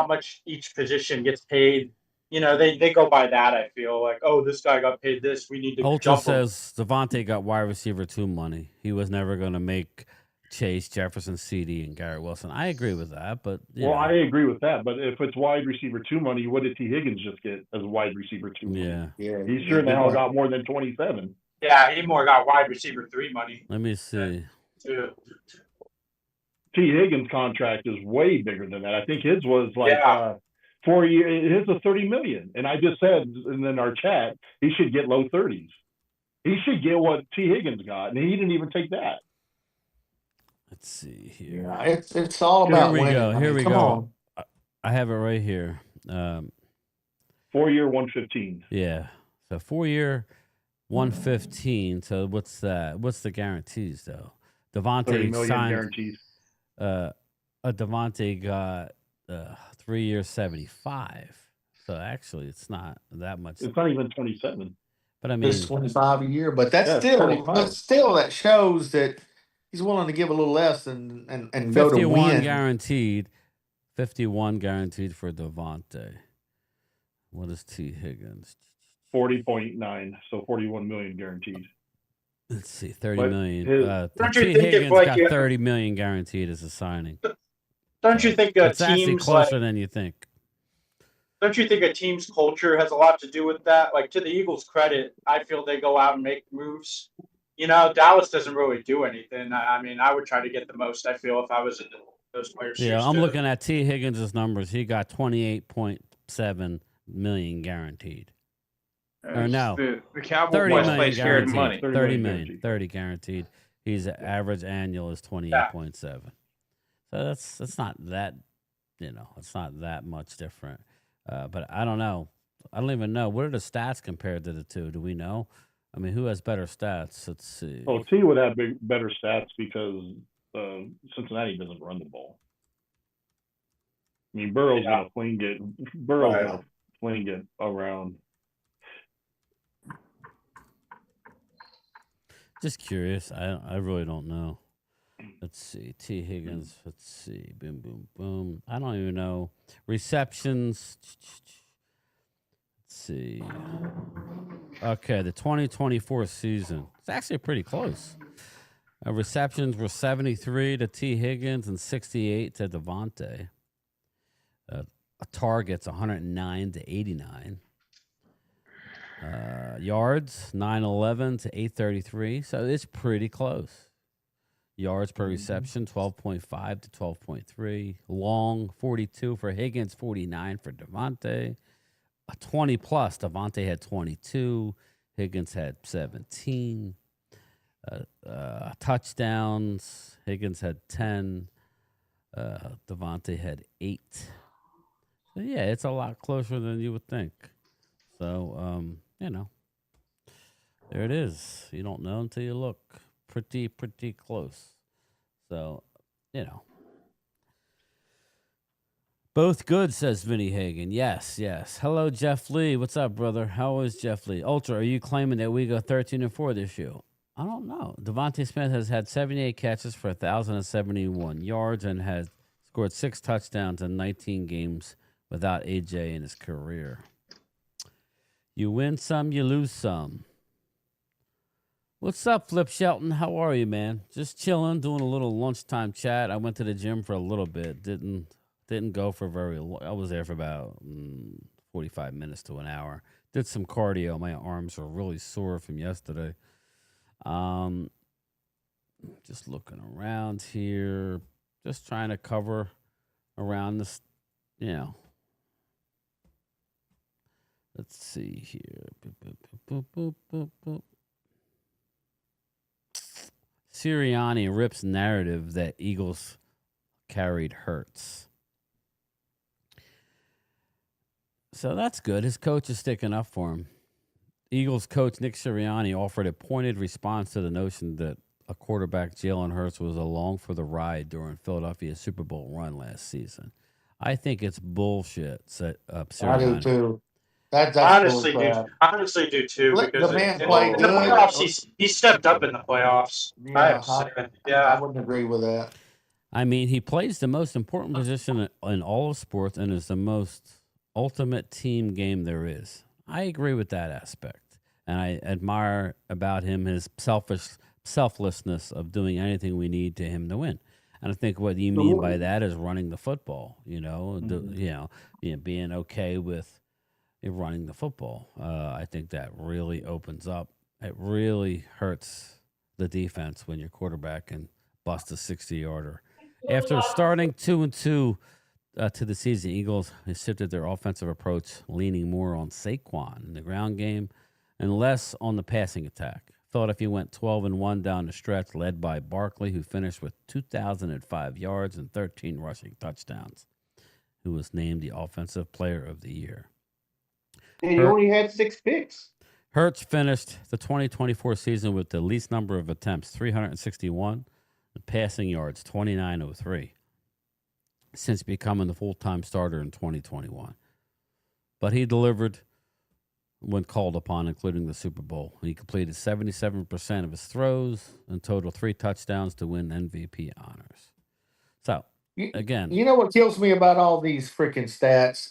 much each position gets paid. You know, they go by that. I feel like, oh, this guy got paid this. We need to. Ultra says Devontae got wide receiver 2 money. He was never going to make Chase, Jefferson, CD, and Garrett Wilson. I agree with that, but I agree with that. But if it's wide receiver 2 money, what did T. Higgins just get as wide receiver 2 money? Yeah, he sure the hell got more than 27. Yeah, he more got wide receiver 3 money. Let me see. Yeah. T. Higgins' contract is way bigger than that. I think his was like 4 years. His was $30 million, and I just said in our chat he should get low 30s. He should get what T. Higgins got, and he didn't even take that. Let's see here. Yeah, it's all about winning. Here we go. I have it right here. 4-year, 115. Yeah. So 4-year, 115. So what's that? What's the guarantees though? Devontae signed guarantees. Devontae got 3 years, 75. So actually, it's not that much. It's not even 27. But I mean, it's 25 a year. But still that shows that he's willing to give a little less and go to win. Guaranteed. 51 guaranteed for Devontae. What is T. Higgins? 40.9, so 41 million guaranteed. Let's see, 30 million. T. Higgins got 30 million guaranteed as a signing. Don't you think it's actually closer than you think? Don't you think a team's culture has a lot to do with that? Like, to the Eagles' credit, I feel they go out and make moves. Dallas doesn't really do anything. I mean, I would try to get the most, I feel, if I was in those players' Yeah, shoes, I'm too. looking at T. Higgins' numbers. He got $28.7 million guaranteed. Or no, the Cowboys 30 play million scared guaranteed. money. 30 million, 30 guaranteed. His average annual is 28.7. So that's not that, it's not that much different. But I don't know. I don't even know. What are the stats compared to the two? Do we know? I mean, who has better stats? Let's see. Well, T would have better stats because Cincinnati doesn't run the ball. I mean, Burrow's gonna fling it around. Just curious. I really don't know. Let's see. T. Higgins. Let's see. Boom, boom, boom. I don't even know. Receptions. Let's see. Okay, the 2024 season. It's actually pretty close. Receptions were 73 to T. Higgins and 68 to Devontae. Targets 109 to 89. Yards 911 to 833. So it's pretty close. Yards per reception 12.5 to 12.3. Long 42 for Higgins, 49 for Devontae. 20 plus. Devontae had 22. Higgins had 17. Touchdowns. Higgins had 10. Devontae had 8. So yeah, it's a lot closer than you would think. So there it is. You don't know until you look. Pretty close. So, both good, says Vinny Hagan. Yes. Hello, Jeff Lee. What's up, brother? How is Jeff Lee? Ultra, are you claiming that we go 13-4 this year? I don't know. Devontae Smith has had 78 catches for 1,071 yards and has scored 6 touchdowns in 19 games without AJ in his career. You win some, you lose some. What's up, Flip Shelton? How are you, man? Just chilling, doing a little lunchtime chat. I went to the gym for a little bit. Didn't go for very long. I was there for about 45 minutes to an hour. Did some cardio. My arms are really sore from yesterday. Just looking around here. Just trying to cover around this, Let's see here. Boop, boop, boop, boop. Sirianni rips narrative that Eagles carried Hurts. So that's good. His coach is sticking up for him. Eagles coach Nick Sirianni offered a pointed response to the notion that a quarterback, Jalen Hurts, was along for the ride during Philadelphia's Super Bowl run last season. I think it's bullshit, said Sirianni. I do too. That's I honestly do too. Because the man in played the good. playoffs, he stepped up in the playoffs. I wouldn't agree with that. I mean, he plays the most important position in all of sports and is the most ultimate team game there is. I agree with that aspect. And I admire about him his selflessness of doing anything we need to him to win. And I think what you mean by that is running the football, being okay with running the football. I think that really opens up. It really hurts the defense when your quarterback can bust a 60-yarder. After starting 2-2 to the season, Eagles have shifted their offensive approach, leaning more on Saquon in the ground game and less on the passing attack. Philadelphia went 12-1 down the stretch, led by Barkley, who finished with 2,005 yards and 13 rushing touchdowns, who was named the Offensive Player of the Year. And he only had 6 picks. Hurts finished the 2024 season with the least number of attempts, 361, and passing yards, 2,903, since becoming the full-time starter in 2021. But he delivered when called upon, including the Super Bowl. He completed 77% of his throws and total 3 touchdowns to win MVP honors. So, again, you know what kills me about all these freaking stats?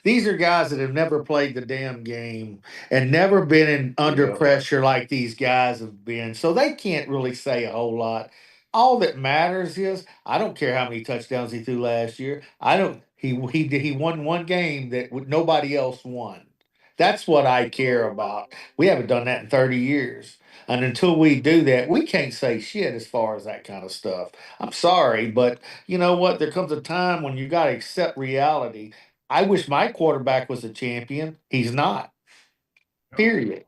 These are guys that have never played the damn game and never been under pressure like these guys have been. So they can't really say a whole lot. All that matters is I don't care how many touchdowns he threw last year. He won one game that nobody else won. That's what I care about. We haven't done that in 30 years. And until we do that, we can't say shit as far as that kind of stuff. I'm sorry, but you know what? There comes a time when you got to accept reality. I wish my quarterback was a champion. He's not. Period.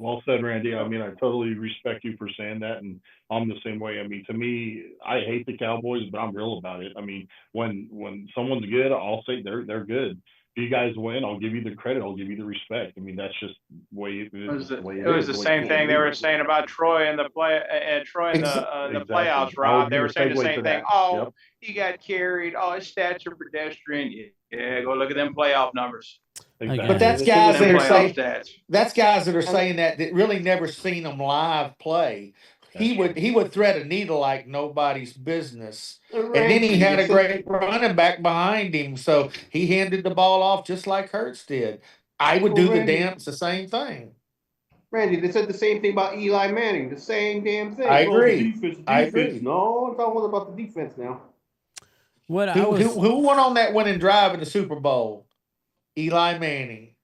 Well said, Randy. I mean, I totally respect you for saying that, and I'm the same way. I mean, to me, I hate the Cowboys, but I'm real about it. I mean, when someone's good, I'll say they're good. If you guys win, I'll give you the credit. I'll give you the respect. I mean, that's just the way it is. It was the same thing they were saying about Troy in the the playoffs, Rob. They were saying the same thing. Oh, yep. He got carried. Oh, his stats are pedestrian. Yeah, go look at them playoff numbers. Exactly. But that's guys that are saying that really never seen him live play. He would thread a needle like nobody's business. And then he had a great running back behind him, so he handed the ball off just like Hurts did. I would do the same thing. Randy, they said the same thing about Eli Manning. The same damn thing. I agree. Defense. I agree. No, I'm talking about the defense now. Who went on that winning drive in the Super Bowl? Eli Manning.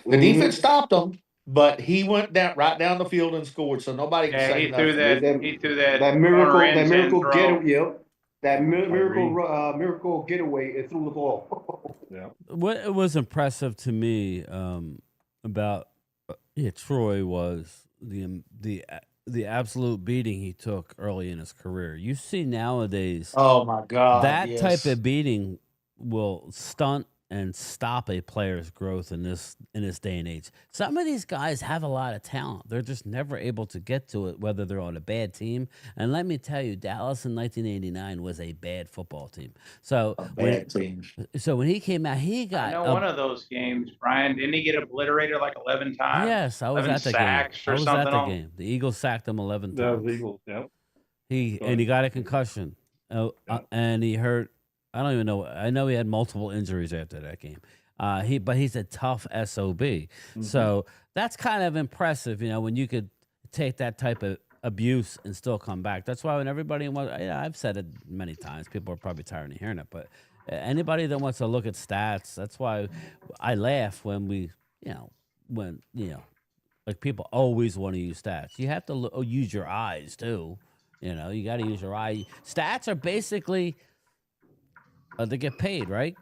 The defense stopped him, but he went right down the field and scored. So nobody can say nothing. He threw that miracle getaway. That miracle getaway and threw the ball. Yeah. What was impressive to me about Troy was the absolute beating he took early in his career. You see nowadays. Oh my God! That type of beating will stunt and stop a player's growth in this day and age. Some of these guys have a lot of talent. They're just never able to get to it, whether they're on a bad team. And let me tell you, Dallas in 1989 was a bad football team. So when he came out, he got. I know one of those games, Brian. Didn't he get obliterated like 11 times? Yes, I was at the game. The Eagles sacked him 11 times. The Eagles, yeah. He got a concussion, and he hurt. I don't even know. I know he had multiple injuries after that game. But he's a tough SOB. Mm-hmm. So that's kind of impressive, when you could take that type of abuse and still come back. That's why when everybody I've said it many times, people are probably tired of hearing it, but anybody that wants to look at stats, that's why I laugh when like people always want to use stats. You have to use your eyes too. You got to use your eye. Stats are basically. They get paid, right?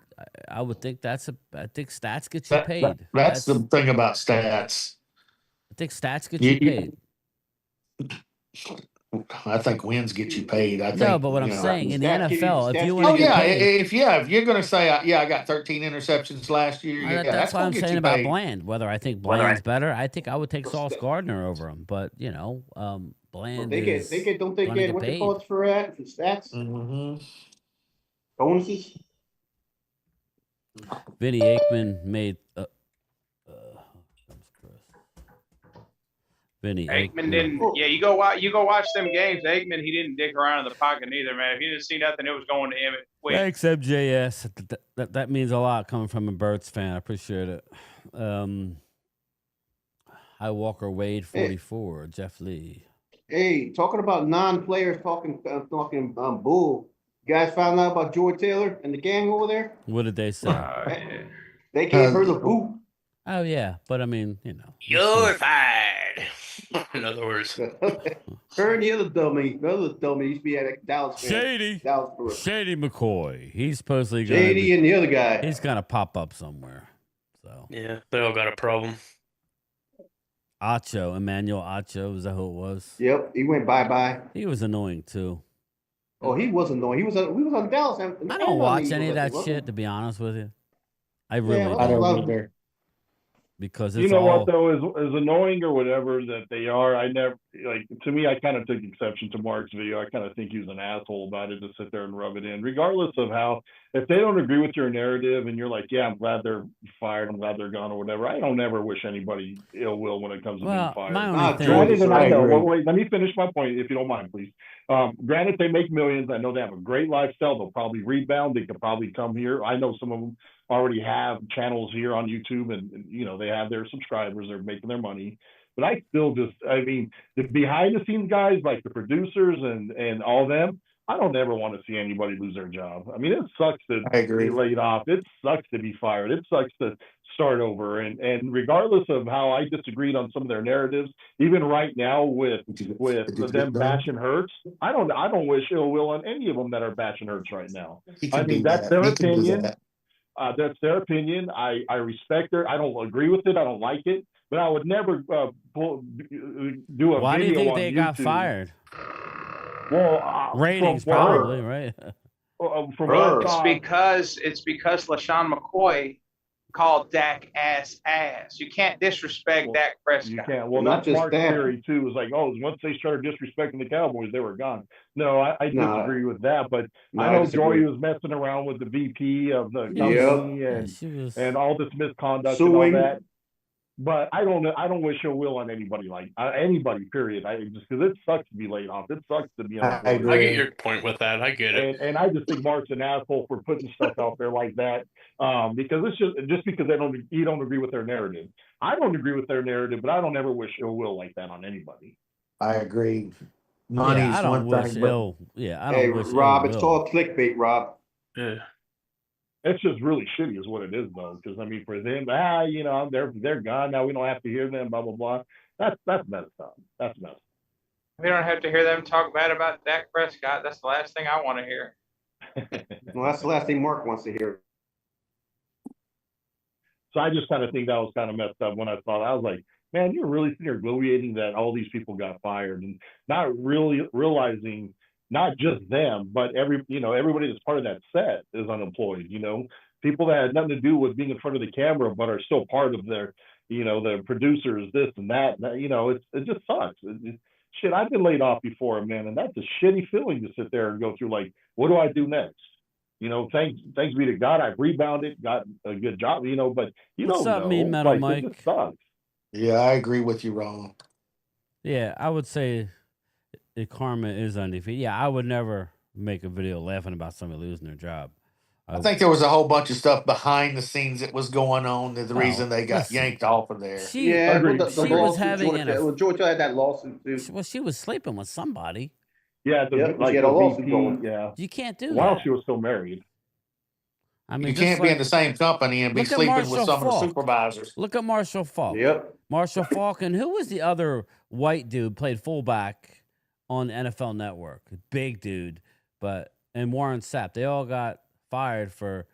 I would think I think stats get you paid. That's the thing about stats. I think stats get you paid. I think wins get you paid. No, but what I'm saying in the NFL, if you want to get paid, if you're going to say, I got 13 interceptions last year. That's what I'm saying about Bland. Whether I think Bland's better, I think I would take Sauce Gardner over him. But Bland. Don't they get what they call it for stats? Mm-hmm. Bonuses. Vinny Aikman made. Vinny Aikman didn't. Yeah, you go watch them games. Aikman, he didn't dick around in the pocket either, man. If you didn't see nothing, it was going to him. Thanks, MJS. That means a lot coming from a Birds fan. I appreciate it. Hi, Walker Wade, 44. Hey. Jeff Lee. Hey, talking about non-players talking bull. You guys found out about George Taylor and the gang over there? What did they say? They gave her the boot. Oh, yeah. But, I mean, You're fired. In other words. Her and the other dummy used to be at Dallas. Shady McCoy. He's supposedly Shady and the other guy. He's going to pop up somewhere. So yeah, they all got a problem. Emmanuel Acho, is that who it was? Yep, he went bye-bye. He was annoying, too. Oh, he was annoying. We was on Dallas. I don't watch any of that shit, to be honest with you. I really don't. I don't either. Because it's what though, as annoying or whatever that they are, I never to me, I kind of took exception to Mark's video. I kind of think he was an asshole about it to sit there and rub it in, regardless of how. If they don't agree with your narrative and you're like, yeah, I'm glad they're fired, I'm glad they're gone or whatever. I don't ever wish anybody ill will when it comes to being fired. Wait, let me finish my point if you don't mind, please. Granted, they make millions. I know they have a great lifestyle. They'll probably rebound. They could probably come here. I know some of them already have channels here on YouTube and they have their subscribers. They're making their money. But I still the behind the scenes guys, like the producers and all them, I don't ever want to see anybody lose their job. I mean, it sucks to be laid off. It sucks to be fired. It sucks to start over. And regardless of how I disagreed on some of their narratives, even right now with them bashing Hurts, I don't wish ill will on any of them that are bashing Hurts right now. I mean, that's their opinion. That's their opinion. I respect it. I don't agree with it. I don't like it. But I would never do a video on YouTube. Why do you think they got fired? Well, ratings probably, right? It's because LaShawn McCoy called Dak ass. You can't disrespect Dak Prescott. You can't. Well, that's Mark's theory too. Was like, oh, once they started disrespecting the Cowboys, they were gone. No, I disagree with that. But I know Jory was messing around with the VP of the company and all this misconduct and all that. But I don't wish ill will on anybody, anybody, period. Just because it sucks to be laid off. It sucks to be unemployed. I get your point with that. I get it. And I just think Mark's an asshole for putting stuff out there like that. Because it's just because you don't agree with their narrative. I don't agree with their narrative, but I don't ever wish ill will like that on anybody. I agree. Money's one thing. I don't wish Rob, it's called clickbait, Rob. Yeah. It's just really shitty, is what it is, though. Because I mean, for them, they're gone now. We don't have to hear them. Blah blah blah. That's messed up. That's messed up. We don't have to hear them talk bad about Dak Prescott. That's the last thing I want to hear. Well, that's the last thing Mark wants to hear. So I just kind of think that was kind of messed up when I saw that. I was like, man, you're really sitting here gloating that all these people got fired and not really realizing not just them, but everybody that's part of that set is unemployed. People that had nothing to do with being in front of the camera, but are still part of their, the producers, this and that. It just sucks. Shit, I've been laid off before, man, and that's a shitty feeling to sit there and go through. Like, what do I do next? Thanks be to God, I've rebounded, got a good job. But what's up, Mean Metal Mike? It just sucks. Yeah, I agree with you, Ron. Yeah, I would say karma is undefeated. Yeah, I would never make a video laughing about somebody losing their job. I think there was a whole bunch of stuff behind the scenes that was going on. The reason they got yanked off of there. She was having Georgia had that lawsuit too. Well, she was sleeping with somebody. Yeah, she had a lawsuit going. Yeah, you can't do that while she was still married. I mean, you can't be in the same company and be sleeping with some of the supervisors. Look at Marshall Faulk. Yep, Marshall Faulk, and who was the other white dude played fullback on NFL Network? Big dude, and Warren Sapp. They all got fired for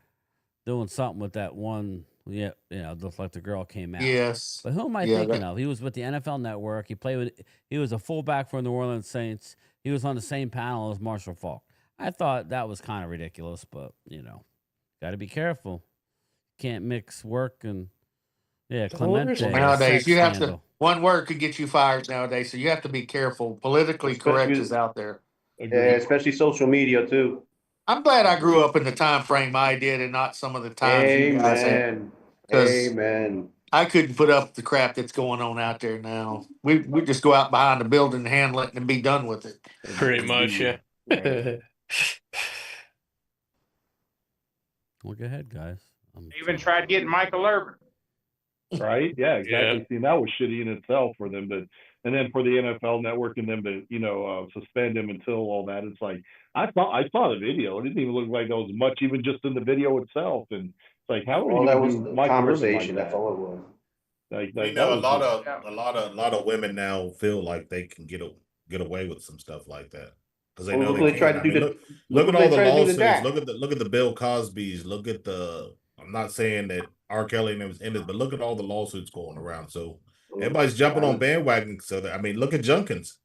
doing something with that one. Yeah, just like the girl came out. Yes. But who am I thinking of? He was with the NFL Network. He was a fullback for the New Orleans Saints. He was on the same panel as Marshall Faulk. I thought that was kind of ridiculous, but got to be careful. Can't mix work and Clemente. Nowadays, you have to. One word could get you fired nowadays, so you have to be careful. Politically correct is out there. Yeah, especially social media too. I'm glad I grew up in the time frame I did and not some of the times you guys had. Amen. I couldn't put up the crap that's going on out there now. We just go out behind the building and handle it and be done with it. Pretty much, yeah. Well, go ahead, guys. Even tried getting Michael Irvin. Right? Yeah, exactly. Yeah. See, that was shitty in itself for them, and then for the NFL Network and them to suspend him until all that. It's like I saw the video. It didn't even look like there was much, even just in the video itself. And it's like, how are you? That was the conversation. That's all it was. A lot of women now feel like they can get away with some stuff like that because they know they tried to do. Look at all the lawsuits. Look at the Bill Cosby's. Look at the. I'm not saying that R. Kelly was in it, but look at all the lawsuits going around. So everybody's jumping on bandwagon. So look at Junkins.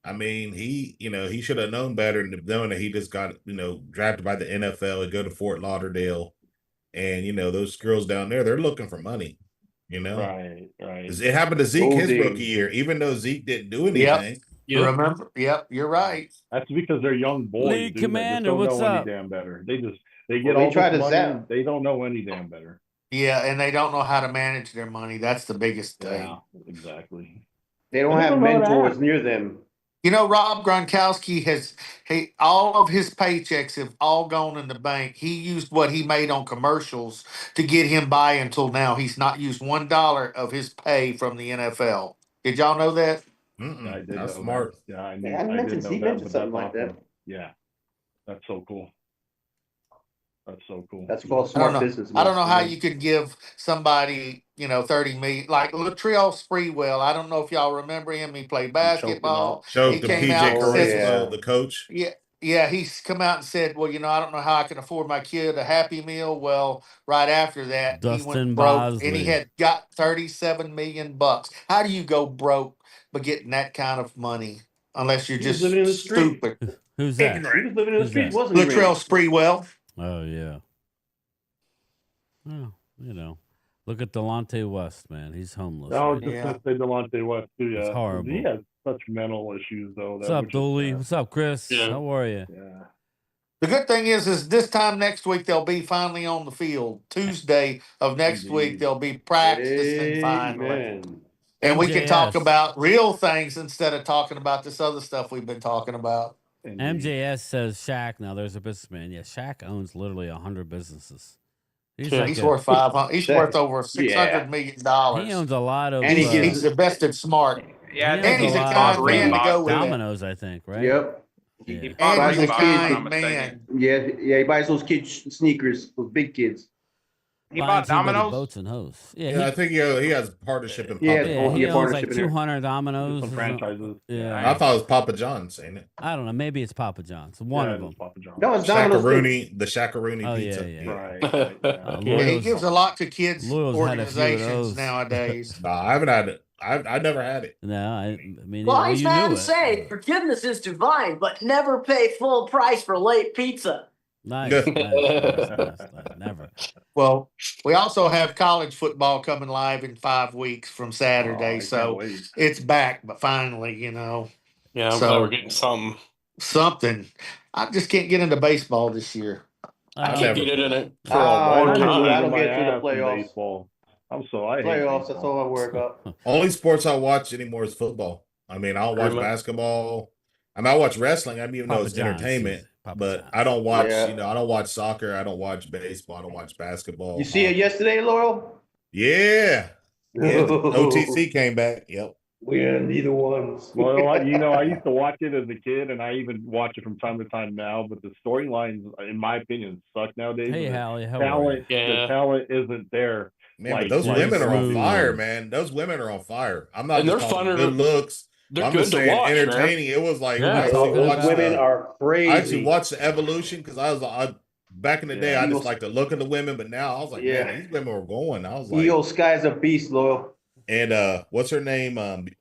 I mean, he should have known better than knowing that he just got drafted by the NFL and go to Fort Lauderdale, and those girls down there, they're looking for money. Right. It happened to Zeke his rookie year, even though Zeke didn't do anything. Yep. Remember? Yep, you're right. That's because they're young boys. League Commander, what's up? Any damn better. They get all this money. They don't know any damn better. Yeah, and they don't know how to manage their money. That's the biggest thing. Yeah, exactly. They don't have mentors near them. Rob Gronkowski all of his paychecks have all gone in the bank. He used what he made on commercials to get him by until now. He's not used $1 of his pay from the NFL. Did y'all know that? That's smart. Yeah, I mentioned something like that. Yeah. That's so cool. That's so cool. That's called smart business. I don't know how you could give somebody, 30 million, like Latrell Sprewell. I don't know if y'all remember him. He played basketball. Choked He him, came out PJ and said, Caruso, the coach. Yeah, he's come out and said, well, I don't know how I can afford my kid a Happy Meal. Well, right after that, he went broke and he had got $37 million. How do you go broke by getting that kind of money unless you're just living in the street. stupid? Who's that? He was living in the streets, wasn't he? Latrell Sprewell. Oh, yeah. Well, look at Delonte West, man. He's homeless. I was just going to say Delonte West, too. Yeah. It's horrible. He has such mental issues, though. What's up, Dooley? What's up, Chris? Yeah. How are you? Yeah. The good thing is this time next week, they'll be finally on the field. Tuesday of next week, they'll be practicing finally. And we can talk about real things instead of talking about this other stuff we've been talking about. MJS says Shaq. Now, there's a businessman. Yeah, Shaq owns literally 100 businesses. He's worth 500. He's worth over $600 million. He owns a lot of. And he's invested smart. Yeah, and he's a kind man to go with Domino's, I think, right? Yep. Yeah. And he's a kind man. Yeah, he buys those kids sneakers, those big kids. He bought Domino's? Boats and hosts. Yeah, I think he has partnership in Papa. Yeah, he owns like 200 Domino's. Some franchises. Yeah. I thought it was Papa John's, ain't it? I don't know. Maybe it's Papa John's. One of them. Papa John's. No, it's Domino's. The Shaq-a-Rooney pizza. Right. He gives a lot to kids' organizations nowadays. Nah, I haven't had it. I never had it. No, I mean. Well, I found to say forgiveness is divine, but never pay full price for late pizza. Nice. Never. Well, we also have college football coming live in 5 weeks from Saturday, so it's back. But finally, Yeah, I'm glad we're getting something. Something. I just can't get into baseball this year. I can't get it in it for a long time. I don't get through the playoffs. Baseball. I hate playoffs. That's all I worry about. Only sports I watch anymore is football. I mean, I don't watch basketball. I mean, I watch wrestling. I mean, even though it's entertainment. But I don't watch, I don't watch soccer. I don't watch baseball. I don't watch basketball. You see it yesterday, Laurel? Yeah. OTC came back. Yep. We're neither ones. Well, I used to watch it as a kid, and I even watch it from time to time now. But the storylines, in my opinion, suck nowadays. Hey, Hallie, how are you? The talent isn't there. Man, but those women are on fire, man. Those women are on fire. I'm not just talking good looks. I'm just saying entertaining. Man. It was like those women are crazy. I actually watched the evolution because I back in the day I just like to look at the women, but now I was like, man, these women are going. I was like, Io Sky's a beast, Laurel. And what's her name?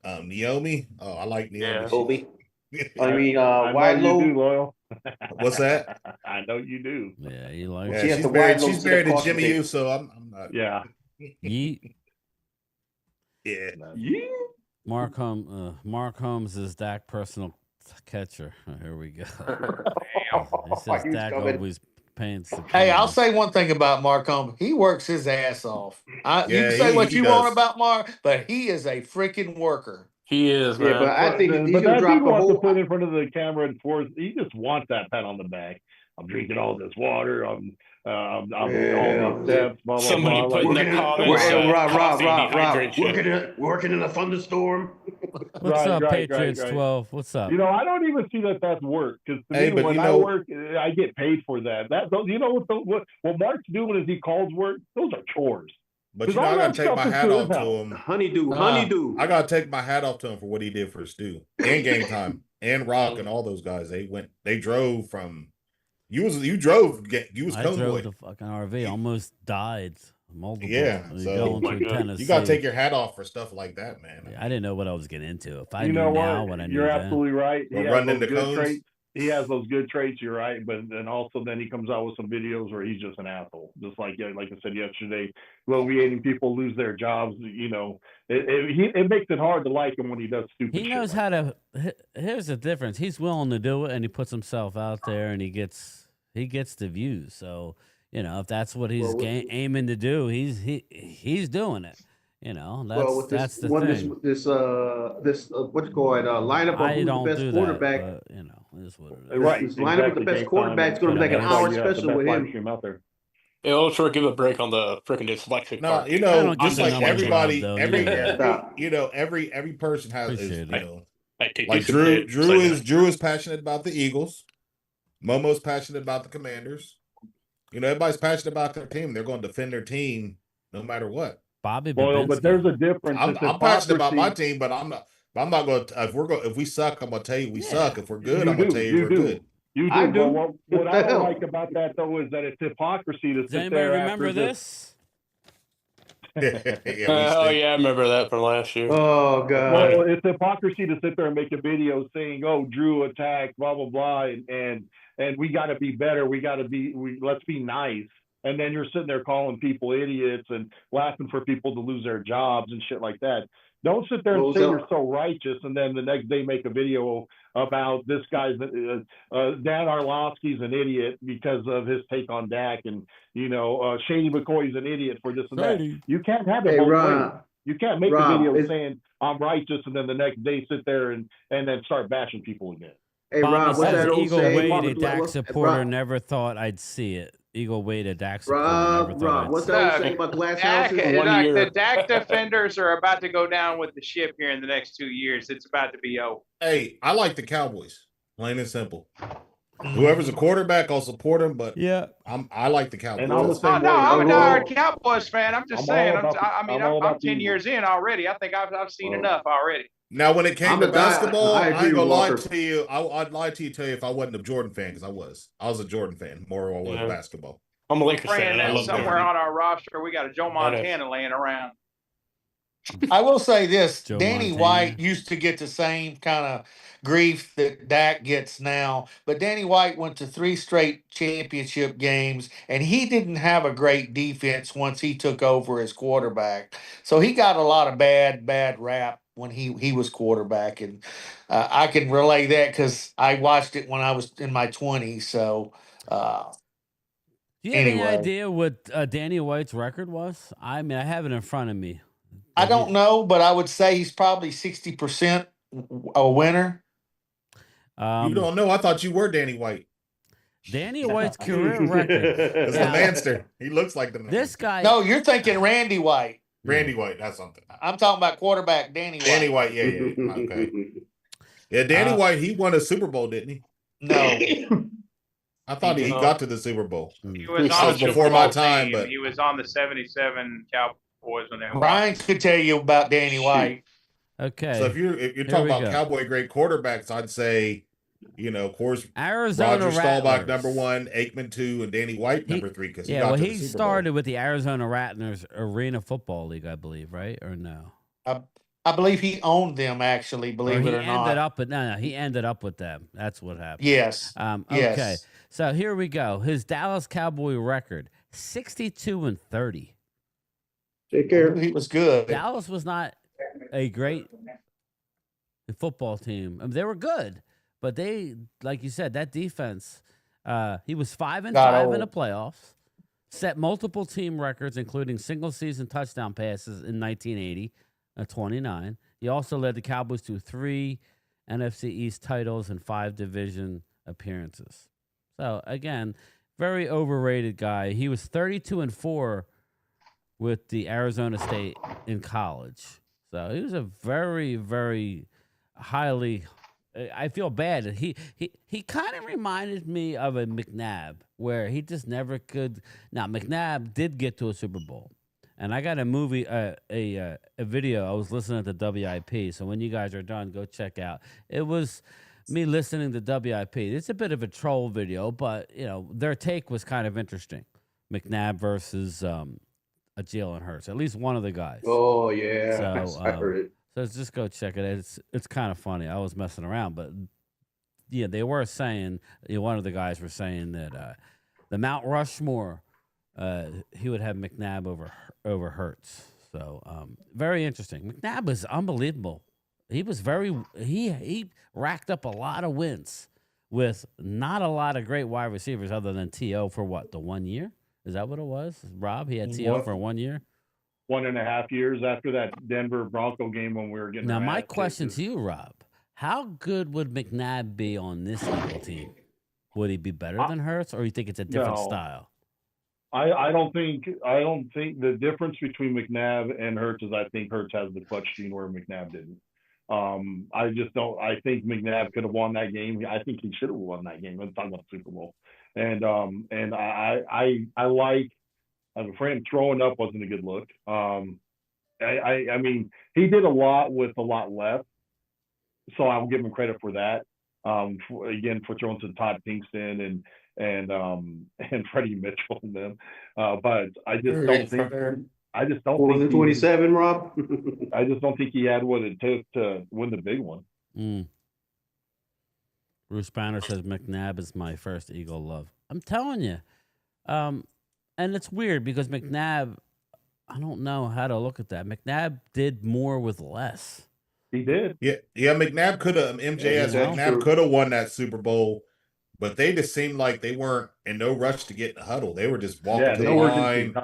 Naomi. Oh, I like Naomi. I mean, Loyal. What's that? I know you do. Yeah, you like. Yeah, she's married to Jimmy Uso. I'm not. Yeah. Yeet. Yeah. Yeet. Mark Holmes is Dak personal catcher. Here we go. He says Dak always paints. Hey, I'll say one thing about Mark Holmes. He works his ass off. You can say what you want about Mark, but he is a freaking worker. He is, man. Yeah, but I think he's going to drop the whole. To put in front of the camera and force. He just wants that pat on the back. I'm drinking all this water. I'm all these steps. Blah, blah, Somebody blah, put in the comments. Rob, working in a thunderstorm. What's up, Patriots 12? What's up? I don't even see that's work because when I work, I get paid for that. What Mark's doing is he calls work. Those are chores. But I gotta take my hat off to him. Honeydew. I gotta take my hat off to him for what he did for Stu and Game Time and Rock and all those guys. They drove from. You drove convoy. The fucking RV. Almost died. Multiple. Yeah, so you gotta take your hat off for stuff like that, man. Yeah, I didn't know what I was getting into. If I knew now what I knew, you're absolutely right. He has those good traits. You're right, but then he comes out with some videos where he's just an asshole. Just like I said yesterday, alleviating people lose their jobs. It makes it hard to like him when he does stupid. He knows how to. Here's the difference. He's willing to do it, and he puts himself out there, and he gets the views. So if that's what he's aiming to do, he's doing it. That's the thing. This what's it called lineup of who's the best quarterback. But, it is what it is. Right. This lineup of the best quarterback is going to be like an hour special with him. Out there. Yeah, I'll try to give a break on the freaking dyslexic part. Just like everybody, every person has, like Drew is passionate about the Eagles. Momo's passionate about the Commanders. Everybody's passionate about their team. They're going to defend their team no matter what. Bobby Boyle, but there's a difference. I'm passionate about my team, but I'm not going to. If we suck, I'm going to tell you we suck. If we're good, I'm going to tell you we're good. You do. I do. But what I don't like about that though is that it's hypocrisy to sit there. Remember this? I remember that from last year. Oh god. Well, it's hypocrisy to sit there and make a video saying, "Oh, Drew attacked, blah blah blah," and we got to be better. Let's be nice. And then you're sitting there calling people idiots and laughing for people to lose their jobs and shit like that. Don't sit there and say you're so righteous, and then the next day make a video about this guy's Dan Orlovsky's an idiot because of his take on Dak, and Shady McCoy's an idiot for this and that. You can't have it both ways. You can't make a video saying I'm righteous, and then the next day sit there and then start bashing people again. Hey Rob, what's that old Eagle saying? Wade, a Dak supporter, never thought I'd see it. Eagle Wade, a Dak supporter, Rob, what's that old saying about glass houses? The Dak defenders are about to go down with the ship here in the next 2 years. It's about to be over. Hey, I like the Cowboys, plain and simple. Whoever's a quarterback, I'll support him. But I like the Cowboys. And I'm a diehard Cowboys fan. I'm just saying. I'm 10 years in already. I think I've seen enough already. Now, when it came to basketball, I ain't gonna lie to you. I'd lie to you, if I wasn't a Jordan fan, because I was a Jordan fan more than I was basketball. I'm a Lakers fan. I love somewhere on our roster. We got a Joe Montana laying around. I will say this: Danny Montana. White used to get the same kind of grief that Dak gets now, but Danny White went to 3 straight championship games, and he didn't have a great defense once he took over as quarterback. So he got a lot of bad rap when he was quarterback, and I can relay that because I watched it when I was in my 20s. So, do you have any idea what Danny White's record was? I mean, I have it in front of me. I don't know, but I would say he's probably 60% a winner. You don't know? I thought you were Danny White. Danny White's career record. It's the Manster. He looks like the Manster. This guy. No, you're thinking Randy White. Randy White, that's something. I'm talking about quarterback Danny White. Danny White, yeah. Okay. Yeah, Danny White, he won a Super Bowl, didn't he? No. I thought he got to the Super Bowl. He was on the before my time, but he was on the 77 Cowboys when they won. Brian could tell you about Danny White. Okay. So if you're talking about Cowboy great quarterbacks, I'd say, of course, Arizona Roger Staubach #1, Aikman 2, and Danny White #3 because he started with the Arizona Rattlers Arena Football League, I believe, right? Or no? I believe he owned them, actually, believe it or not. He ended up with them. That's what happened. Yes. Okay. So here we go. His Dallas Cowboy record, 62-30. Take care. He was good. Dallas was not a great football team. I mean, they were good, but they, like you said, that defense, he was 5-5 in the playoffs, set multiple team records, including single-season touchdown passes in 1980, 29. He also led the Cowboys to 3 NFC East titles and 5 division appearances. So, again, very overrated guy. He was 32-4 with the Arizona State in college. So he was a very, very highly. I feel bad. He kind of reminded me of a McNabb, where he just never could. Now McNabb did get to a Super Bowl, and I got a movie, a video. I was listening to WIP. So when you guys are done, go check out. It was me listening to WIP. It's a bit of a troll video, but their take was kind of interesting. McNabb versus Jalen Hurts, at least one of the guys. Oh yeah, so, I heard it. So just go check it. It's kind of funny. I was messing around, but yeah, they were saying, one of the guys were saying that the Mount Rushmore, he would have McNabb over Hurts. So very interesting. McNabb was unbelievable. He was he racked up a lot of wins with not a lot of great wide receivers other than T.O. for the 1 year. Is that what it was, Rob? He had T.O. for 1 year? 1.5 years after that Denver Bronco game when we were getting. Now, my question to you, Rob, how good would McNabb be on this Eagle team? Would he be better than Hurts, or you think it's a different style? I don't think the difference between McNabb and Hurts is I think Hurts has the clutch gene where McNabb didn't. I just don't. I think McNabb could have won that game. I think he should have won that game. I'm talking about the Super Bowl. And I like. I'm afraid him throwing up wasn't a good look. I mean, he did a lot with a lot less, so I'll give him credit for that. For throwing to Todd Kingston and Freddie Mitchell and them. But I just don't think. I just don't think. Was it 27, Rob? I just don't think he had what it took to win the big one. Bruce Banner says McNabb is my first Eagle love. I'm telling you. And it's weird because McNabb, I don't know how to look at that. McNabb did more with less. He did. Yeah. McNabb could have McNabb could have won that Super Bowl, but they just seemed like they weren't in no rush to get in the huddle. They were just walking to the line.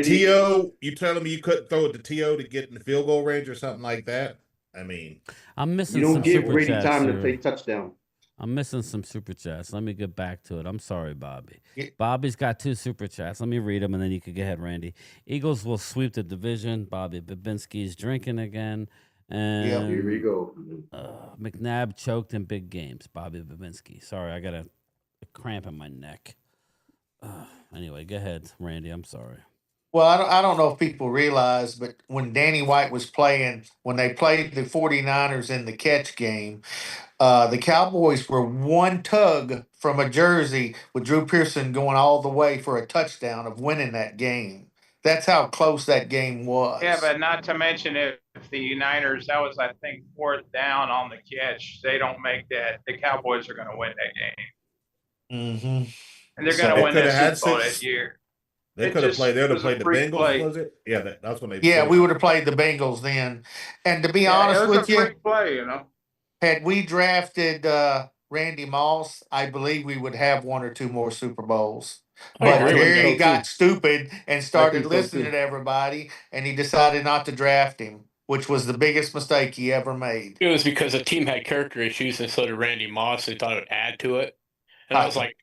T.O., you telling me you couldn't throw it to T.O. to get in the field goal range or something like that? I mean, I'm missing. You don't give Brady chats time here. to play touchdown. I'm missing some super chats. Let me get back to it. I'm sorry, Bobby. Bobby's got 2 super chats. Let me read them, and then you can go ahead, Randy. Eagles will sweep the division. Bobby Babinski's drinking again. And here we go. McNabb choked in big games. Bobby Babinski. Sorry, I got a cramp in my neck. Anyway, go ahead, Randy. I'm sorry. Well, I don't know if people realize, but when Danny White was playing, when they played the 49ers in the catch game, the Cowboys were one tug from a jersey with Drew Pearson going all the way for a touchdown of winning that game. That's how close that game was. Yeah, but not to mention if the Niners, that was, I think, 4th down on the catch. They don't make that. The Cowboys are going to win that game. Mm-hmm. And they're going to win that Super Bowl that year. They could have played. They would have played the Bengals. Was it? Yeah, that's when they. Yeah, we would have played the Bengals then. And to be honest with you, play, had we drafted Randy Moss, I believe we would have 1 or 2 more Super Bowls. But Jerry got stupid and started listening to everybody, and he decided not to draft him, which was the biggest mistake he ever made. It was because the team had character issues, and so did Randy Moss. They thought it would add to it, and I was like.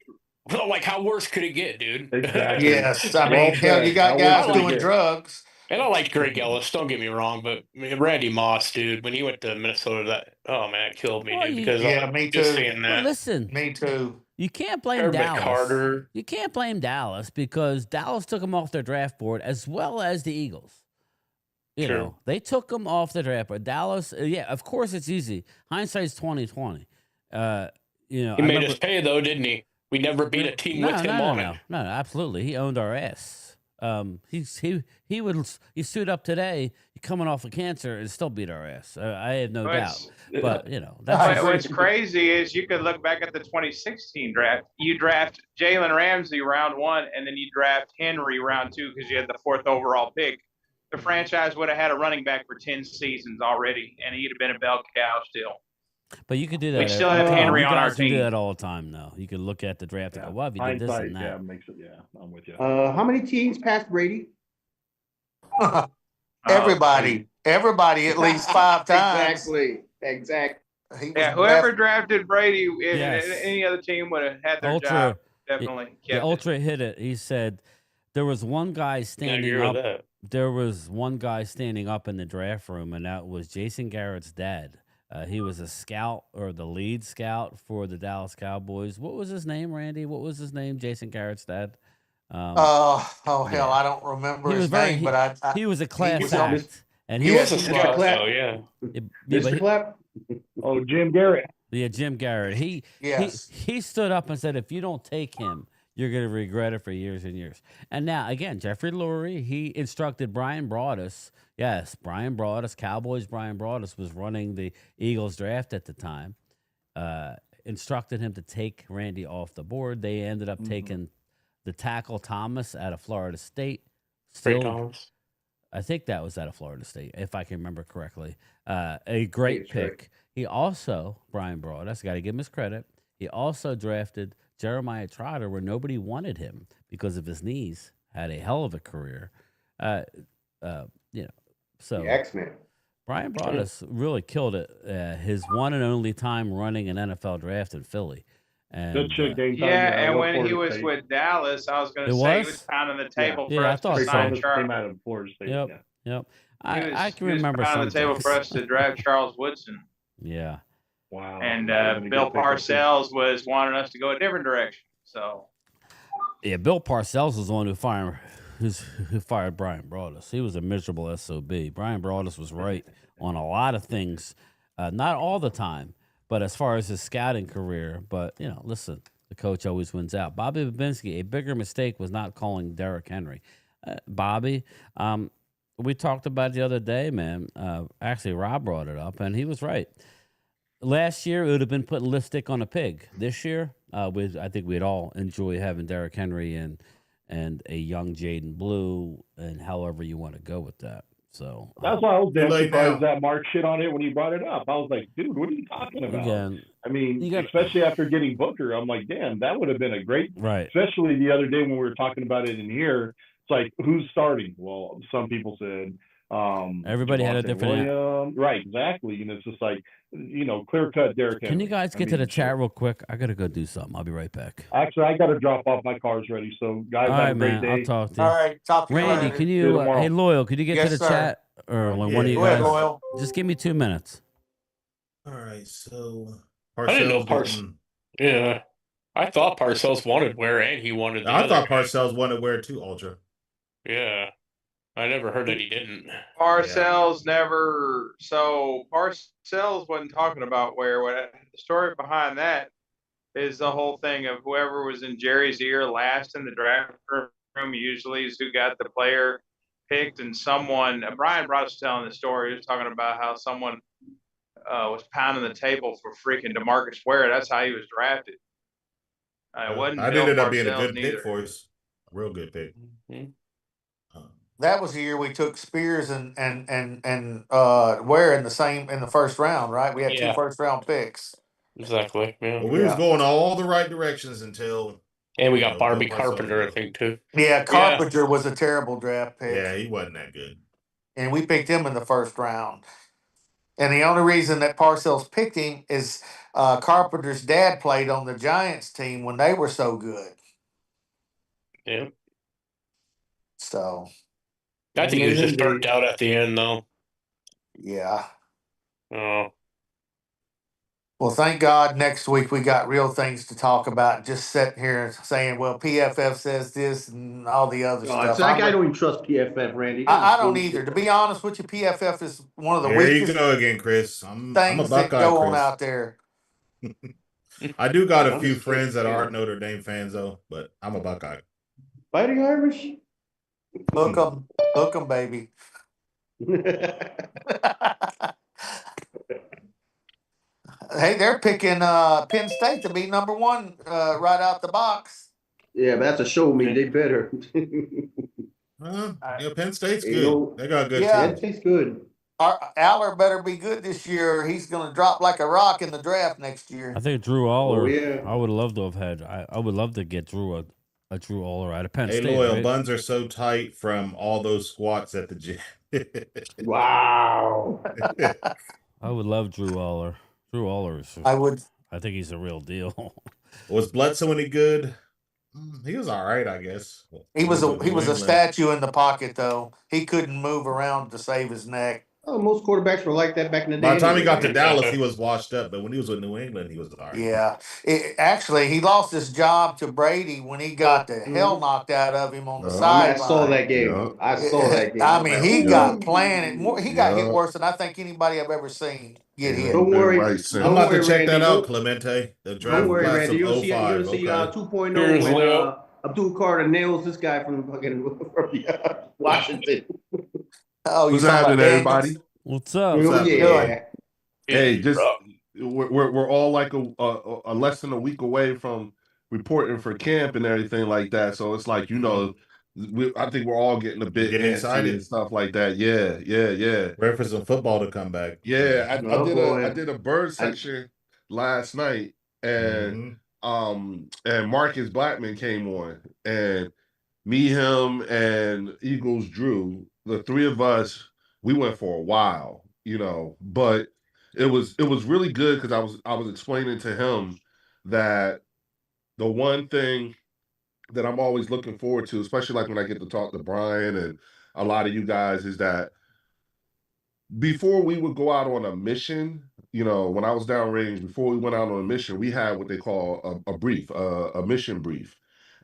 Well, like, how worse could it get, dude? Exactly. Yes, I mean, hell, you got guys doing drugs. And I liked Greg Ellis, don't get me wrong, but Randy Moss, dude, when he went to Minnesota, it killed me, dude, because me just too. seeing that. Well, listen, me too. You can't blame Herbert Dallas. Carter. You can't blame Dallas because Dallas took them off their draft board as well as the Eagles. You know, they took them off the draft board. Dallas, of course it's easy. Hindsight's 20/20. He made us pay though, didn't he? We never beat a team with him on it. No, absolutely. He owned our ass. He stood up today, coming off of cancer, and still beat our ass. I have no doubt. But that's what's crazy is you could look back at the 2016 draft. You draft Jalen Ramsey round 1, and then you draft Henry round 2 because you had the 4th overall pick. The franchise would have had a running back for 10 seasons already, and he'd have been a bell cow still. But you could do that. We still have Henry on our team. You do that all the time, though. You could look at the draft and go, well, if you did this and that. I'm with you. How many teams passed Brady? Everybody at least 5 times. Exactly. Yeah, whoever drafted Brady in any other team would have had their job. Definitely. Ultra hit it. He said there was one guy standing up. There was one guy standing up in the draft room, and that was Jason Garrett's dad. He was a scout or the lead scout for the Dallas Cowboys. What was his name, Randy? What was his name? Jason Garrett's dad? Hell, I don't remember his name, but he was a class act. And he was a scout, Mr. Clapp? Oh, Jim Garrett. Yeah, Jim Garrett. He stood up and said, if you don't take him, you're going to regret it for years and years. And now, again, Jeffrey Lurie, he instructed Brian Broaddus. Yes, Brian Broaddus, Cowboys Brian Broaddus was running the Eagles draft at the time. Instructed him to take Randy off the board. They ended up taking the tackle Thomas out of Florida State. I think that was out of Florida State, if I can remember correctly. A great pick. Right. He also, Brian Broaddus, got to give him his credit, he also drafted Jeremiah Trotter where nobody wanted him because of his knees. Had a hell of a career. So the X-Men. Brian Broaddus really killed it. His one and only time running an NFL draft in Philly. And, and when he was with Dallas, I was going to say he was pounding the table for us to sign Charlie. Yep. I can remember on some the table things. for us to draft Charles Woodson. Yeah. Wow. And Bill Parcells was wanting us to go a different direction. So. Yeah, Bill Parcells was the one who fired Brian Broaddus. He was a miserable SOB. Brian Broaddus was right on a lot of things, not all the time, but as far as his scouting career. But, listen, the coach always wins out. Bobby Babinski, a bigger mistake was not calling Derrick Henry. Bobby, we talked about it the other day, man. Actually, Rob brought it up, and he was right. Last year, it would have been putting lipstick on a pig. This year, I think we'd all enjoy having Derrick Henry and a young Jaden Blue, and however you want to go with that. So that's why I was damn surprised that Mark shit on it when he brought it up. I was like, dude, what are you talking about? Again, I mean, especially after getting Booker, I'm like, damn, that would have been a great. Right. Especially the other day when we were talking about it in here, it's like, who's starting? Well, some people said. Everybody had a different right, exactly. And it's just like, clear cut Derrick Henry. Can you guys get to the chat real quick? I gotta go do something. I'll be right back. Actually, I gotta drop off. My car's ready. So guys, all have right, a great man. day. I'll talk to you. All right, talk to you Randy, later. can you hey Loyal, could you get to the chat? Or one of you guys? Ahead, Loyal. Just give me 2 minutes. All right, so I didn't know Yeah. I thought Parcells wanted Ware and he wanted I thought Parcells wanted Ware too, Ultra. Yeah. I never heard that he didn't. Parcells never. So Parcells wasn't talking about Ware. The story behind that is the whole thing of whoever was in Jerry's ear last in the draft room usually is who got the player picked. And someone, Brian brought us telling the story. He was talking about how someone was pounding the table for freaking DeMarcus Ware. That's how he was drafted. It wasn't. I Bill ended up Parcells being a good neither. pick for us. A real good pick. Mm-hmm. That was the year we took Spears and Ware in the first round, right? We had 2 first round picks. Exactly. Yeah. Well, we was going all the right directions until. And we got Barbie Carpenter, I think, too. Yeah, Carpenter was a terrible draft pick. Yeah, he wasn't that good. And we picked him in the first round. And the only reason that Parcells picked him is Carpenter's dad played on the Giants team when they were so good. Yeah. So. I think he was just burnt out at the end, though. Yeah. Oh. Well, thank God next week we got real things to talk about. Just sitting here saying, well, PFF says this and all the other stuff. So that guy don't even trust PFF, Randy. I don't either. To be honest with you, PFF is one of the weakest. There you go again, Chris. I'm a Buckeye, that go Chris. on out there. I do got a few friends that aren't Notre Dame fans, though, but I'm a Buckeye. Fighting Irish? Hook 'em, baby. Hey, they're picking Penn State to be number 1 right out the box. Yeah, but that's a show me. They better. Penn State's good. They got good. Yeah, Penn State's good. Aller better be good this year. He's going to drop like a rock in the draft next year. I think Drew Aller. Oh, yeah. I would love to have had. I would love to get Drew a Drew Aller out of Penn State. Hey, Loyal, right? buns are so tight from all those squats at the gym. Wow. I would love Drew Aller. Drew Aller is. I think he's a real deal. Was Bledsoe any good? He was all right, I guess. He was a statue in the pocket, though. He couldn't move around to save his neck. Oh, most quarterbacks were like that back in the day. By the time he got to Dallas, he was washed up. But when he was with New England, he was all right. Yeah. Actually, he lost his job to Brady when he got the hell knocked out of him on the sideline. I saw that game. I saw that game. I mean, he got planted. He got hit worse than I think anybody I've ever seen get hit. Don't worry. I'm about to check that out, Clemente. The draft don't worry, class Randy. of You'll see 2.0 when Abdul Carter nails this guy from Washington. Oh, what's happening, everybody? What's up? Hey, just we're all like a less than a week away from reporting for camp and everything like that. So it's like I think we're all getting a bit excited and stuff like that. Yeah. Ready for some football to come back. Yeah, I did a bird section last night, and Marcus Blackman came on, and me, him, and Eagles Drew, the 3 of us, we went for a while, but it was really good because I was explaining to him that the one thing that I'm always looking forward to, especially like when I get to talk to Brian and a lot of you guys, is that before we would go out on a mission, when I was downrange, before we went out on a mission, we had what they call a brief, a mission brief.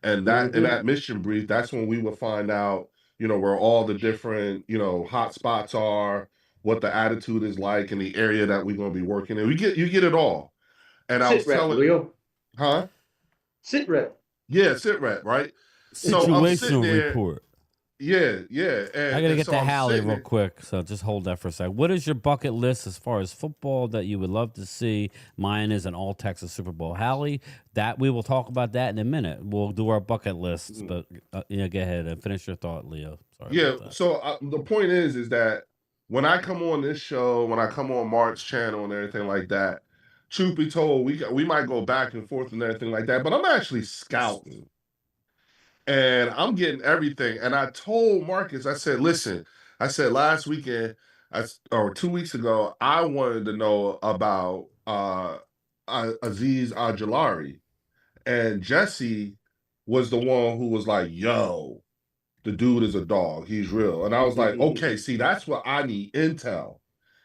And that in that mission brief, that's when we would find out, where all the different, hot spots are, what the attitude is like in the area that we're going to be working in. You get it all. And I was telling Leo. Huh? Sit rep. Yeah, sit rep, right? Situational report. Yeah. And, I got to get to Hallie real quick, so just hold that for a second. What is your bucket list as far as football that you would love to see? Mine is an all-Texas Super Bowl. Hallie, we will talk about that in a minute. We'll do our bucket lists, but go ahead and finish your thought, Leo. Sorry about that. So the point is that when I come on this show, when I come on Mark's channel and everything like that, truth be told, we might go back and forth and everything like that, but I'm actually scouting. And I'm getting everything. And I told Marcus, I said, listen, last weekend, or 2 weeks ago, I wanted to know about Azeez Ojulari. And Jesse was the one who was like, yo, the dude is a dog. He's real. And I was like, okay, see, that's what I need, intel.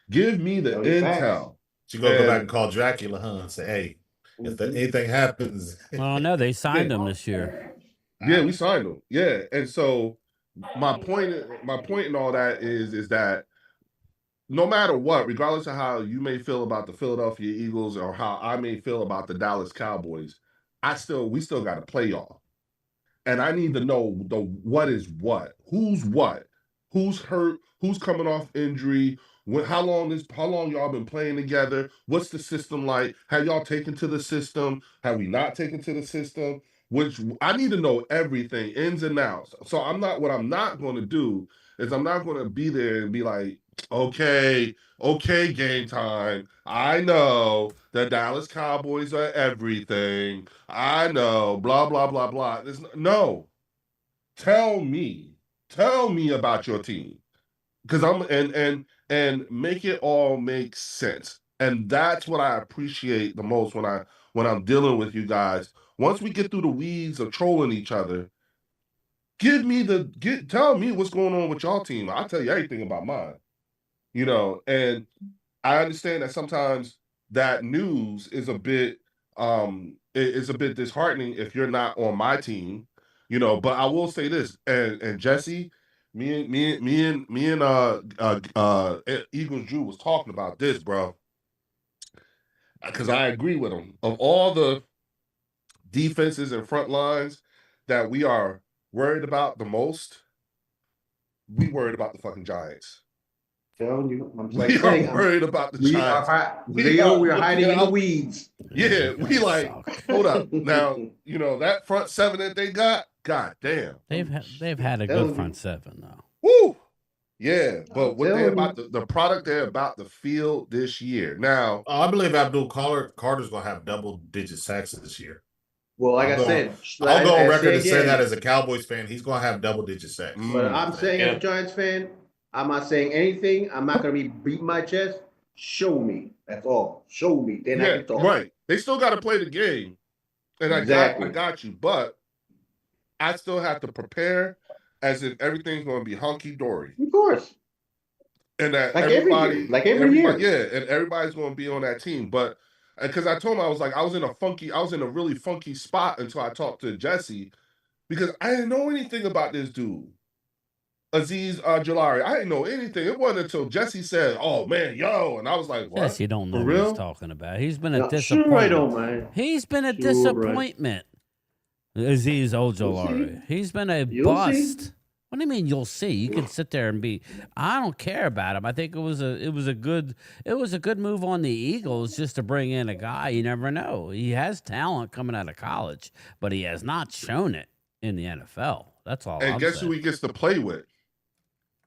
Give me the intel. You're going to go back and call Dracula, huh? And say, hey, if anything happens. Well, no, they signed him this year. Yeah, we signed him. Yeah. And so my point in all that is that no matter what, regardless of how you may feel about the Philadelphia Eagles or how I may feel about the Dallas Cowboys, we still got to play y'all. And I need to know what is what, who's hurt, who's coming off injury, how long y'all been playing together, what's the system like, have y'all taken to the system, have we not taken to the system, which I need to know everything, ins and outs. So what I'm not going to do is I'm not going to be there and be like, okay, game time. I know the Dallas Cowboys are everything. I know, blah, blah, blah, blah. No. Tell me about your team. Because and make it all make sense. And that's what I appreciate the most when I'm dealing with you guys. Once we get through the weeds of trolling each other, tell me what's going on with y'all team. I'll tell you everything about mine. And I understand that sometimes that news is a bit disheartening if you're not on my team, but I will say this, and Jesse, me and Eagles Drew was talking about this, bro. Because I agree with him. Of all the defenses and front lines that we are worried about the most, we worried about the fucking Giants. Telling you, I'm worried about the Giants. We're hiding in the weeds. Yeah, we hold up. Now, that front seven that they got, god damn. They've had a good front seven though. Woo! Yeah, but what they're about the product they're about to field this year. Now, I believe Abdul Carter's gonna have double-digit sacks this year. Well, like I said, I'll go on record and say that as a Cowboys fan, he's gonna have double-digit sacks. But I'm saying as a Giants fan, I'm not saying anything. I'm not gonna be beating my chest. Show me. That's all. Show me. Then I can talk. Right. They still got to play the game, and I got you. But I still have to prepare as if everything's going to be hunky dory. Of course. And that every year. Yeah, and everybody's going to be on that team. But because I told him I was in a really funky spot until I talked to Jesse, because I didn't know anything about this dude, Azeez Ojulari. I didn't know anything. It wasn't until Jesse said, "Oh man, yo," and I was like, "What?" Yes, you don't know what he's talking about. He's been a disappointment. Sure I don't, man. He's been a disappointment. Azeez Ojulari. He's been a bust. See? What do you mean you'll see? You can sit there and be. I don't care about him. I think it was a good move on the Eagles just to bring in a guy. You never know. He has talent coming out of college, but he has not shown it in the NFL. That's all. And guess who he gets to play with?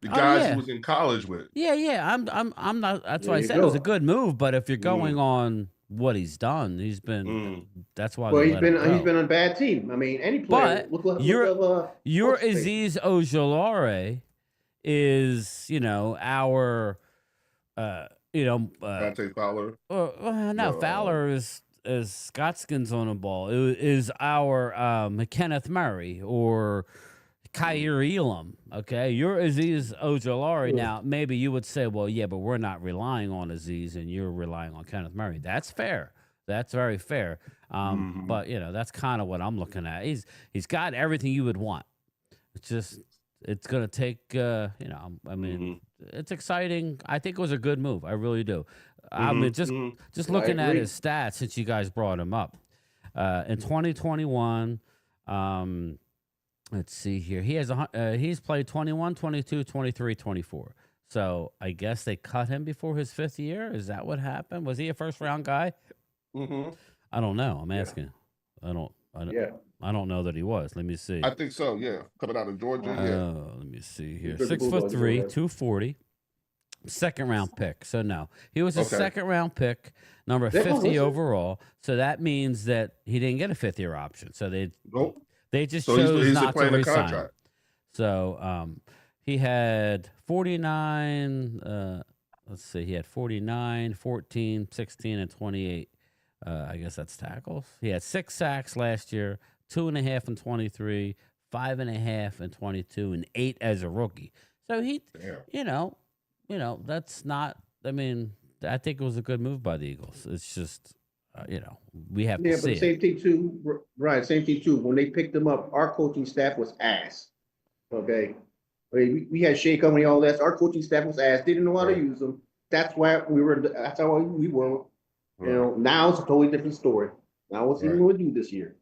The guys he was in college with. Yeah. I'm not. That's why I said it was a good move. But if you're going on what he's done, he's been. That's why. Well, he's been on a bad team. I mean, any player. But your Azeez Ojulari is our Dante Fowler. No, Fowler is Scott Skins on the ball. It is our Kenneth Murray or Kyer Elam. Okay, you're Azeez Ojulari. Now, maybe you would say, well, yeah, but we're not relying on Azeez, and you're relying on Kenneth Murray. That's fair. That's very fair. But that's kind of what I'm looking at. He's got everything you would want. It's going to take. It's exciting. I think it was a good move. I really do. I mean, just looking at his stats since you guys brought him up. In 2021, let's see here. He's played 21, 22, 23, 24. So I guess they cut him before his 5th year. Is that what happened? Was he a first-round guy? I don't know. I'm asking. I don't know that he was. Let me see. I think so. Yeah, coming out of Georgia. Let me see here. 6'3", 240. 2nd-round pick. So no, he was a 2nd-round pick, number 50 overall. So that means that he didn't get a 5th-year option. So they just chose not to resign. So he had 49. Let's see. He had 49, 14, 16, and 28. I guess that's tackles. He had 6 sacks last year, 2.5 in 23, 5.5 in 22, and 8 as a rookie. So he, that's not. I mean, I think it was a good move by the Eagles. It's just, we have to see. Yeah, but same thing too, right? Same thing too. When they picked him up, our coaching staff was ass. Okay, I mean, we had Shea Company, all that. Our coaching staff was ass. Didn't know how to use them. That's why we were. That's how we were. Now it's a totally different story. Now what's he going to do this year?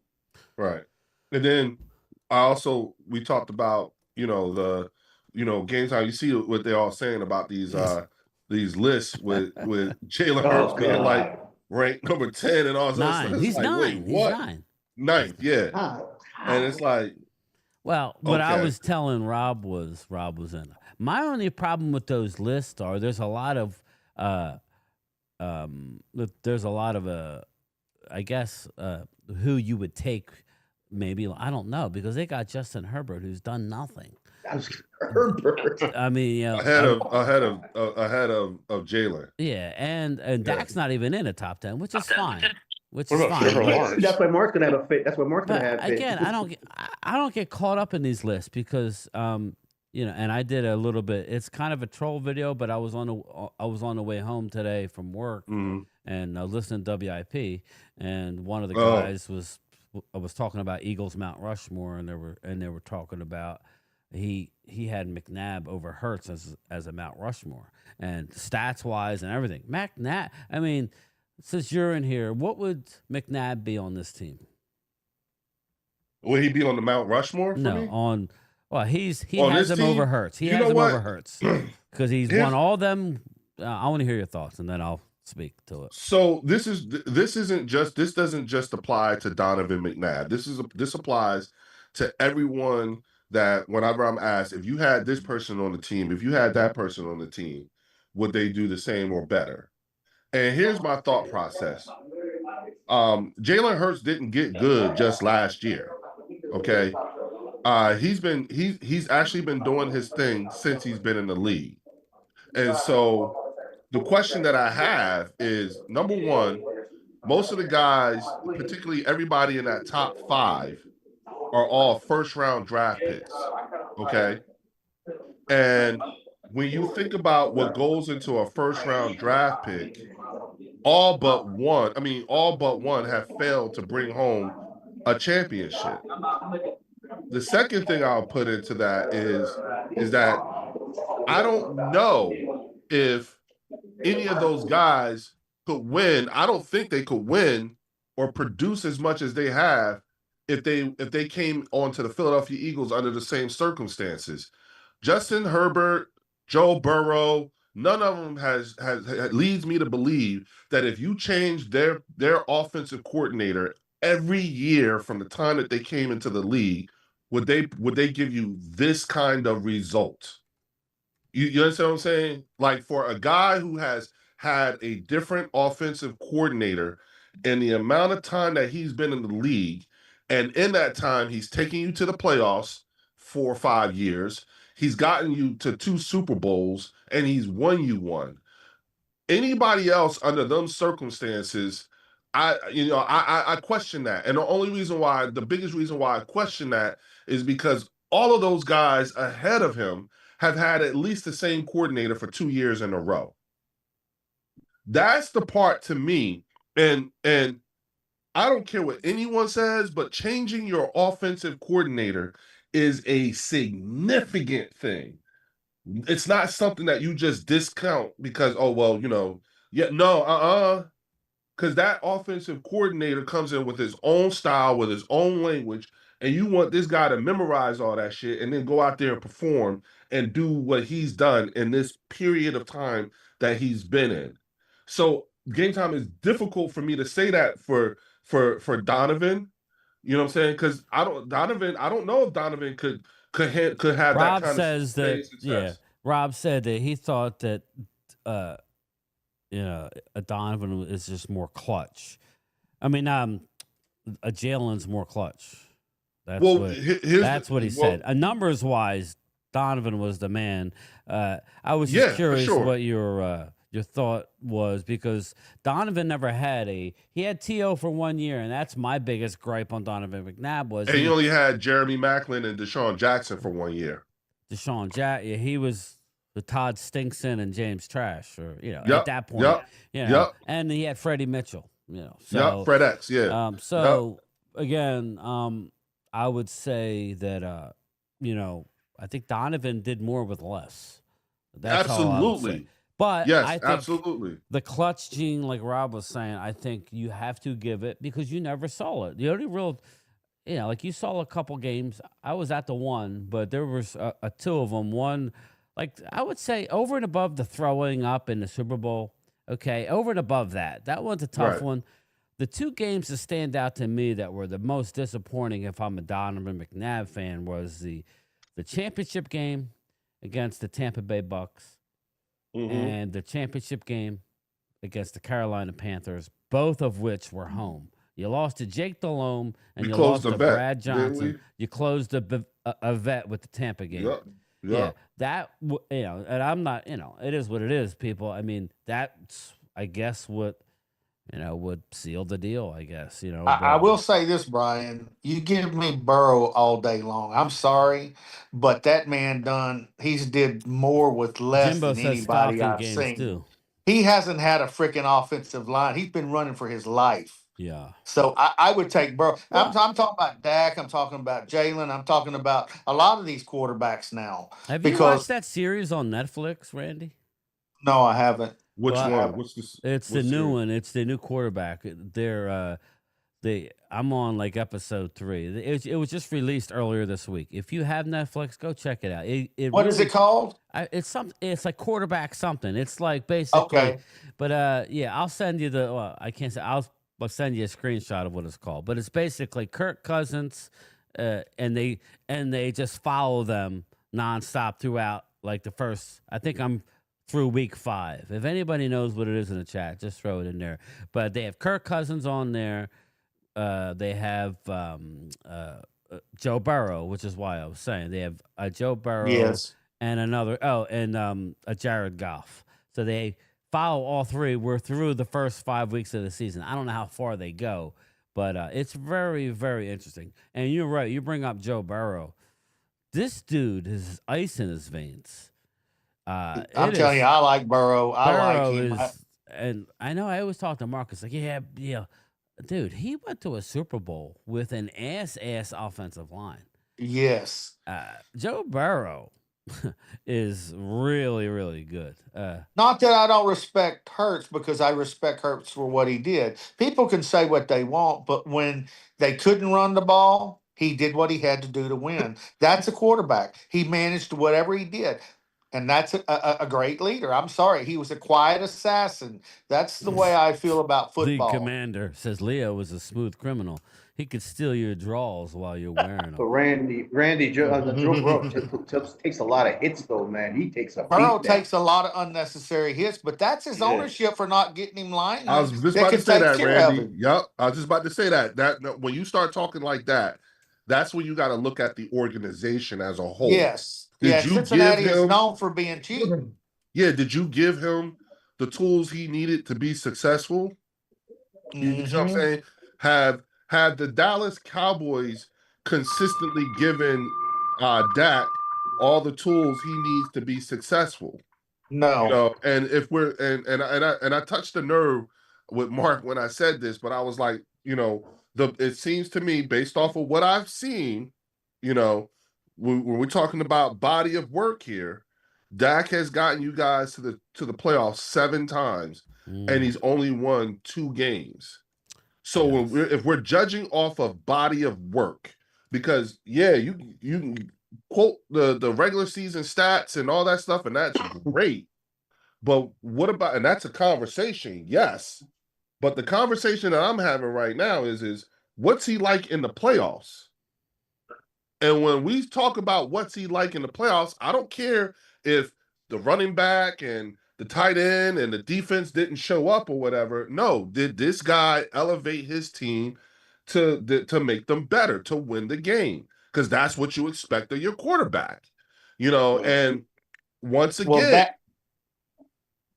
Right. And then we talked about, the games, how you see what they're all saying about these lists with Jalen Hurts being like ranked number 10 and all that stuff. He's like, 9. Wait, what? He's 9. 9th, yeah. And it's like, well, what I was telling Rob was in. My only problem with those lists are there's a lot of I guess who you would take, maybe, I don't know, because they got Justin Herbert, who's done nothing. Herbert. I mean, ahead of Jalen. Yeah, and Dak's not even in the top 10, which is fine. That's why Mark's gonna have a fit. That's why Mark's gonna have. Again, I don't get caught up in these lists because and I did a little bit. It's kind of a troll video, but I was on the way home today from work and listening to WIP, and one of the guys was talking about Eagles Mount Rushmore, and they were talking about he had McNabb over Hurts as a Mount Rushmore, and stats wise and everything. McNabb. I mean, since you're in here, what would McNabb be on this team? Would he be on the Mount Rushmore? Well, he has him over Hurts. He has him over Hurts because he's won all them. I want to hear your thoughts, and then I'll speak to it. So this doesn't just apply to Donovan McNabb. This applies to everyone that whenever I'm asked, if you had this person on the team, if you had that person on the team, would they do the same or better? And here's my thought process. Jalen Hurts didn't get good just last year. Okay. He's actually been doing his thing since he's been in the league. And so the question that I have is, number one, most of the guys, particularly everybody in that top 5, are all first-round draft picks. Okay. And when you think about what goes into a first-round draft pick, all but one have failed to bring home a championship. The second thing I'll put into that is that I don't know if any of those guys could win. I don't think they could win or produce as much as they have if they came onto the Philadelphia Eagles under the same circumstances. Justin Herbert, Joe Burrow, none of them has leads me to believe that if you change their offensive coordinator every year from the time that they came into the league, would they give you this kind of result? You understand what I'm saying? Like, for a guy who has had a different offensive coordinator and the amount of time that he's been in the league, and in that time he's taken you to the playoffs 4 or 5 years, he's gotten you to 2 Super Bowls, and he's won you one. Anybody else under those circumstances, I question that. And the biggest reason why I question that is because all of those guys ahead of him have had at least the same coordinator for 2 years in a row. That's the part to me. And I don't care what anyone says, but changing your offensive coordinator is a significant thing. It's not something that you just discount because, oh, well, because that offensive coordinator comes in with his own style, with his own language, and you want this guy to memorize all that shit and then go out there and perform and do what he's done in this period of time that he's been in. So Game Time is difficult for me to say that for Donovan. You know what I'm saying? Because I don't know if Donovan could have that Rob kind says of that, success. yeah. Rob said that he thought that a Donovan is just more clutch. I mean, a Jalen's more clutch. That's what he said. Numbers wise, Donovan was the man. I was just curious what your thought was, because Donovan never had he had T.O. for 1 year, and that's my biggest gripe on Donovan McNabb was he only had Jeremy Maclin and Deshaun Jackson for 1 year. Deshaun Jackson, he was the Todd Stinkson and James Trash, or at that point, and he had Freddie Mitchell, so Fred X, again, I would say that I think Donovan did more with less. That's absolutely. But yes, I think absolutely. The clutch gene, like Rob was saying, I think you have to give it because you never saw it. The only real, like you saw a couple games. I was at the one, but there was two of them. One, like I would say, over and above the throwing up in the Super Bowl. Okay, over and above that, that one's a tough one. The two games that stand out to me that were the most disappointing, if I'm a Donovan McNabb fan, was the championship game against the Tampa Bay Bucks. And the championship game against the Carolina Panthers, both of which were home. You lost to Jake Delhomme and you lost to Brad Johnson. You closed a vet with the Tampa game. Yeah, that and I'm not. It is what it is, people. I mean, that's I guess what would seal the deal. I guess I will say this, Brian. You give me Burrow all day long. I'm sorry, but that man he's did more with less Jimbo than anybody I've seen. Too. He hasn't had a freaking offensive line. He's been running for his life. Yeah. So I would take Burrow. I'm talking about Dak. I'm talking about Jalen. I'm talking about a lot of these quarterbacks now. Have you watched that series on Netflix, Randy? No, I haven't. Which one? What's this? It's the new one. It's the new quarterback. I'm on like episode 3. It was just released earlier this week. If you have Netflix, go check it out. What is it called? It's like quarterback something. It's like basically. Okay. But I'll send you I can't say. I'll send you a screenshot of what it's called. But it's basically Kirk Cousins, and they just follow them nonstop throughout like the first. I think I'm through week 5. If anybody knows what it is in the chat, just throw it in there. But they have Kirk Cousins on there. They have Joe Burrow, which is why I was saying they have Joe Burrow and another a Jared Goff. So they follow all three. We're through the first 5 weeks of the season. I don't know how far they go, but it's very, very interesting. And you're right. You bring up Joe Burrow. This dude has ice in his veins. I'm telling you, I like Burrow. I like him. And I know I always talk to Marcus like, yeah. Dude, he went to a Super Bowl with an ass offensive line. Yes. Joe Burrow is really, really good. Not that I don't respect Hurts, because I respect Hurts for what he did. People can say what they want, but when they couldn't run the ball, he did what he had to do to win. That's a quarterback. He managed whatever he did. And that's a great leader. I'm sorry. He was a quiet assassin. That's the way I feel about football. The commander says Leo was a smooth criminal. He could steal your draws while you're wearing them. But Randy, Joe Burrow takes a lot of hits, though, man. He takes Burrow takes a lot of unnecessary hits, but that's his ownership for not getting him linemen. I was just about to say that, Randy. Yep. I was just about to say that. That when you start talking like that, that's when you got to look at the organization as a whole. Yes. Cincinnati is known for being cheap. Yeah, did you give him the tools he needed to be successful? You know what I'm saying? Have the Dallas Cowboys consistently given Dak all the tools he needs to be successful. No. And if we're and I touched the nerve with Mark when I said this, but I was like, it seems to me based off of what I've seen, when we're talking about body of work here, Dak has gotten you guys to the playoffs 7 times, and he's only won 2 games. So if we're judging off of body of work, because you can quote the regular season stats and all that stuff, and that's great. But what about, and that's a conversation, yes. But the conversation that I'm having right now is what's he like in the playoffs? And when we talk about what's he like in the playoffs, I don't care if the running back and the tight end and the defense didn't show up or whatever. No, did this guy elevate his team to make them better, to win the game? Because that's what you expect of your quarterback. And once again,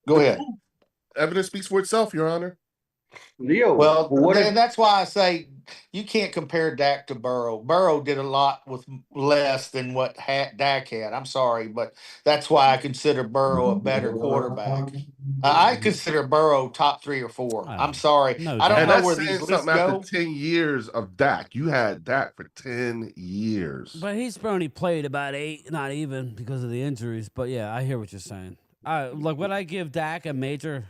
go ahead. Evidence speaks for itself, Your Honor. Leo, and that's why I say you can't compare Dak to Burrow. Burrow did a lot with less than what Dak had. I'm sorry, but that's why I consider Burrow a better quarterback. I consider Burrow top 3 or 4. I'm sorry. I don't know where these lists go. After 10 years of Dak, you had Dak for 10 years. But he's only played about 8, not even because of the injuries. But yeah, I hear what you're saying. Would I give Dak a major?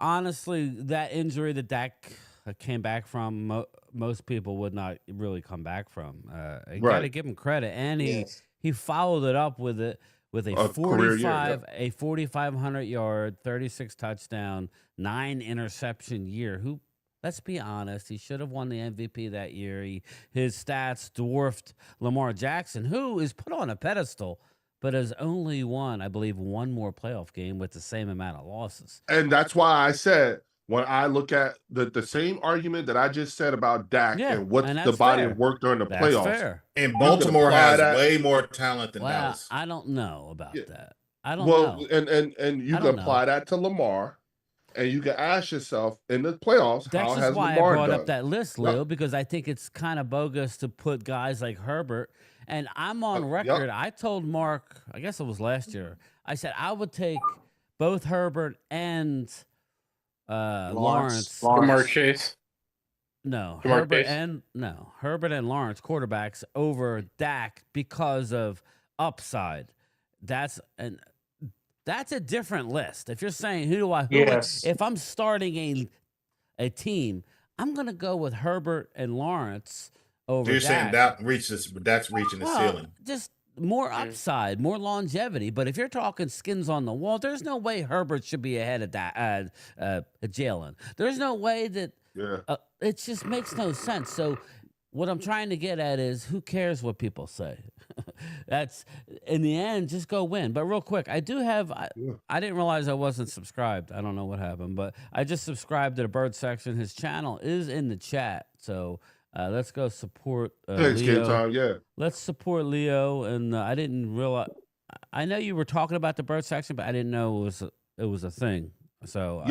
Honestly, that injury that Dak came back from, most people would not really come back from. You got to give him credit, and he followed it up with a 4,500 yard, 36 touchdown, 9 interception year. Who, let's be honest, he should have won the MVP that year. His stats dwarfed Lamar Jackson, who is put on a pedestal, but has only won, I believe, 1 more playoff game with the same amount of losses. And that's why I said, when I look at the same argument that I just said about Dak and what's the body of work during the playoffs. Fair. And Baltimore has way more talent than Dallas. I don't know about that. I don't know. And you can apply that to Lamar, and you can ask yourself in the playoffs, that's how just has why Lamar I brought done? up that list, Leo, because I think it's kind of bogus to put guys like Herbert. And I'm on record. I told Mark, I guess it was last year, I said I would take both Herbert and Lawrence. Mark Chase. No, Herbert and Lawrence quarterbacks over Dak because of upside. That's a different list. If you're saying if I'm starting a team, I'm gonna go with Herbert and Lawrence over. You're Dak. saying Dak's reaching the ceiling. Just more upside, more longevity. But if you're talking skins on the wall, there's no way Herbert should be ahead of Jalen. There's no way that. It just makes no sense. So what I'm trying to get at is, who cares what people say? That's, in the end, just go win. But real quick, I do have, I didn't realize I wasn't subscribed. I don't know what happened, but I just subscribed to the Bird Section. His channel is in the chat. So let's go support Leo. Let's support Leo. And I didn't realize, I know you were talking about the Bird Section, but I didn't know it was a thing. So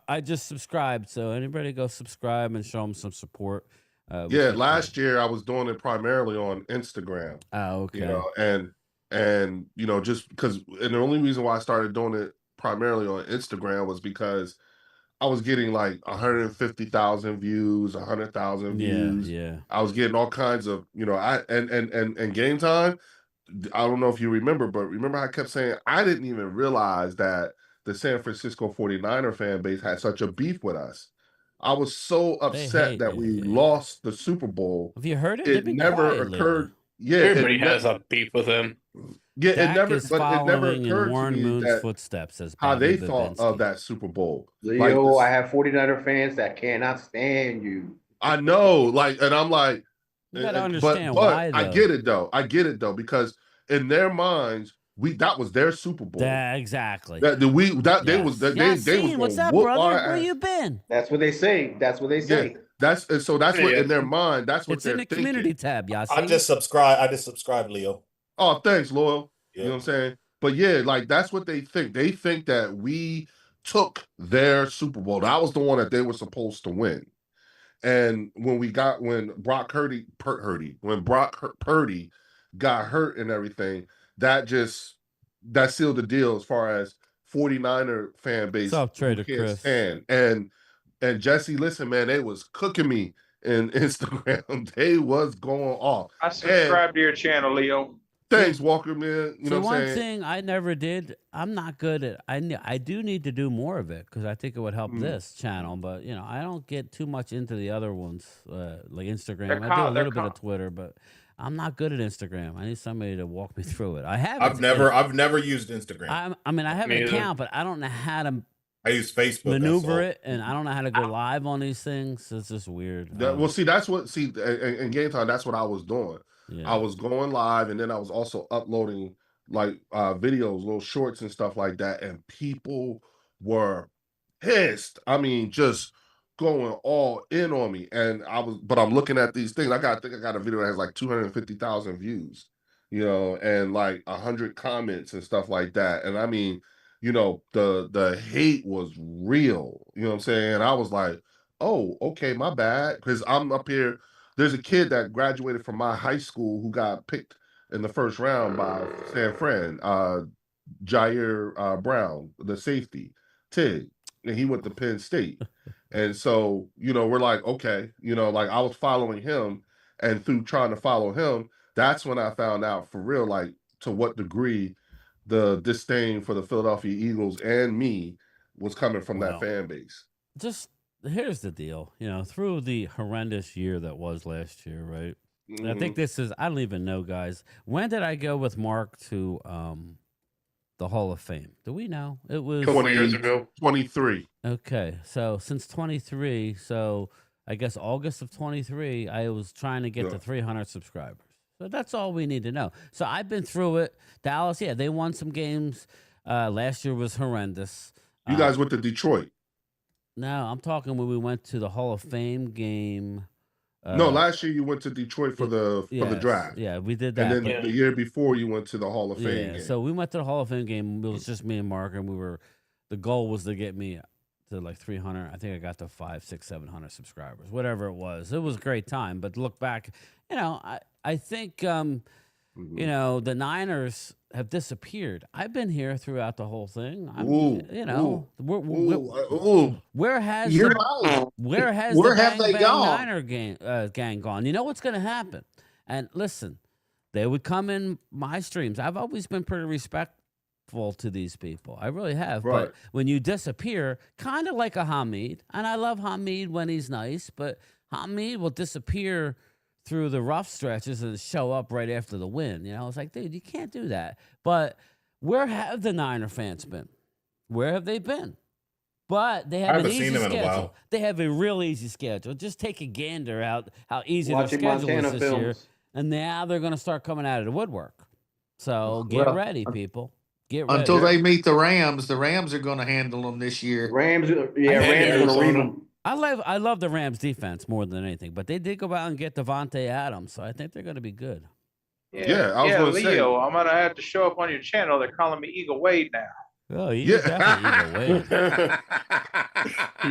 I just subscribed. So anybody go subscribe and show them some support. Last year I was doing it primarily on Instagram. Oh, okay. And just because, and the only reason why I started doing it primarily on Instagram was because I was getting like 150,000 views, 100,000 views. Yeah. I was getting all kinds of, and Game Time. I don't know if you remember, but remember I kept saying I didn't even realize that the San Francisco 49er fan base had such a beef with us. I was so upset that we lost the Super Bowl. Have you heard it? It never occurred. Yeah, everybody has a beef with him. Yeah, Dak it never occurred in Warren Moon's that footsteps as how they thought of that Super Bowl. Leo, I have 49er fans that cannot stand you. I know, and I'm like, you gotta understand why. Though. I get it though, because in their minds, that was their Super Bowl. Yeah, exactly. They was what's up, brother? Where you been? That's what they say. Yeah. That's what in their mind. That's what they're thinking. It's in the community tab, y'all. I just subscribed, Leo. Oh, thanks, Loyal. You know what I'm saying? But yeah, that's what they think. They think that we took their Super Bowl. That was the one that they were supposed to win. And when Brock Purdy got hurt and everything, that sealed the deal as far as 49er fan base. What's up, Trader Chris? And Jesse, listen, man, they was cooking me in Instagram. They was going off. I subscribe to your channel, Leo. Thanks, Walker, man. You know what I'm saying? One thing I never did, I'm not good at. I do need to do more of it because I think it would help this channel. But I don't get too much into the other ones like Instagram. I do a little bit of Twitter, but I'm not good at Instagram. I need somebody to walk me through it. I've never used Instagram. I mean, I have an account, but I don't know how to. I use Facebook. Maneuver it, and I don't know how to go live on these things. It's just weird. In game time, that's what I was doing. Yeah. I was going live, and then I was also uploading like videos, little shorts and stuff like that, and people were pissed. I mean, just going all in on me. And but I'm looking at these things. I think I got a video that has like 250,000 views, and like 100 comments and stuff like that. And I mean, the hate was real. You know what I'm saying? And I was like, oh, okay, my bad, because I'm up here. There's a kid that graduated from my high school who got picked in the first round by San Fran, Jair Brown, the safety, Tig, and he went to Penn State. And so, we're like, okay, like I was following him, and through trying to follow him, that's when I found out for real, like to what degree the disdain for the Philadelphia Eagles and me was coming from that fan base. Here's the deal, through the horrendous year that was last year, right? Mm-hmm. I think I don't even know, guys. When did I go with Mark to the Hall of Fame? Do we know? It was 20 years ago. 23. Okay, so since 23, so I guess August of 23, I was trying to get to 300 subscribers. So that's all we need to know. So I've been through it. Dallas, they won some games. Last year was horrendous. You guys went to Detroit. No, I'm talking when we went to the Hall of Fame game. No, last year you went to Detroit for the draft. Yeah, we did that. And then the year before you went to the Hall of Fame game. So we went to the Hall of Fame game. It was just me and Mark, and the goal was to get me to like 300. I think I got to 500, 600, 700 subscribers, whatever it was. It was a great time. But look back, I think, the Niners have disappeared. I've been here throughout the whole thing. Where has the Niner gang gone? You know what's going to happen? And listen, they would come in my streams. I've always been pretty respectful to these people. I really have. Right. But when you disappear, kind of like a Hamid, and I love Hamid when he's nice, but Hamid will disappear through the rough stretches and show up right after the win. It's like, dude, you can't do that. But where have the Niner fans been? Where have they been? But they have an easy schedule. They have a real easy schedule. Just take a gander out how easy their schedule is this year. And now they're going to start coming out of the woodwork. So get ready, people. Get ready. Until they meet the Rams are going to handle them this year. Rams are going to read them. I love the Rams defense more than anything, but they did go out and get Devontae Adams, so I think they're going to be good. I was going to say, Leo, I'm going to have to show up on your channel. They're calling me Eagle Wade now. Oh, you're definitely Eagle Wade.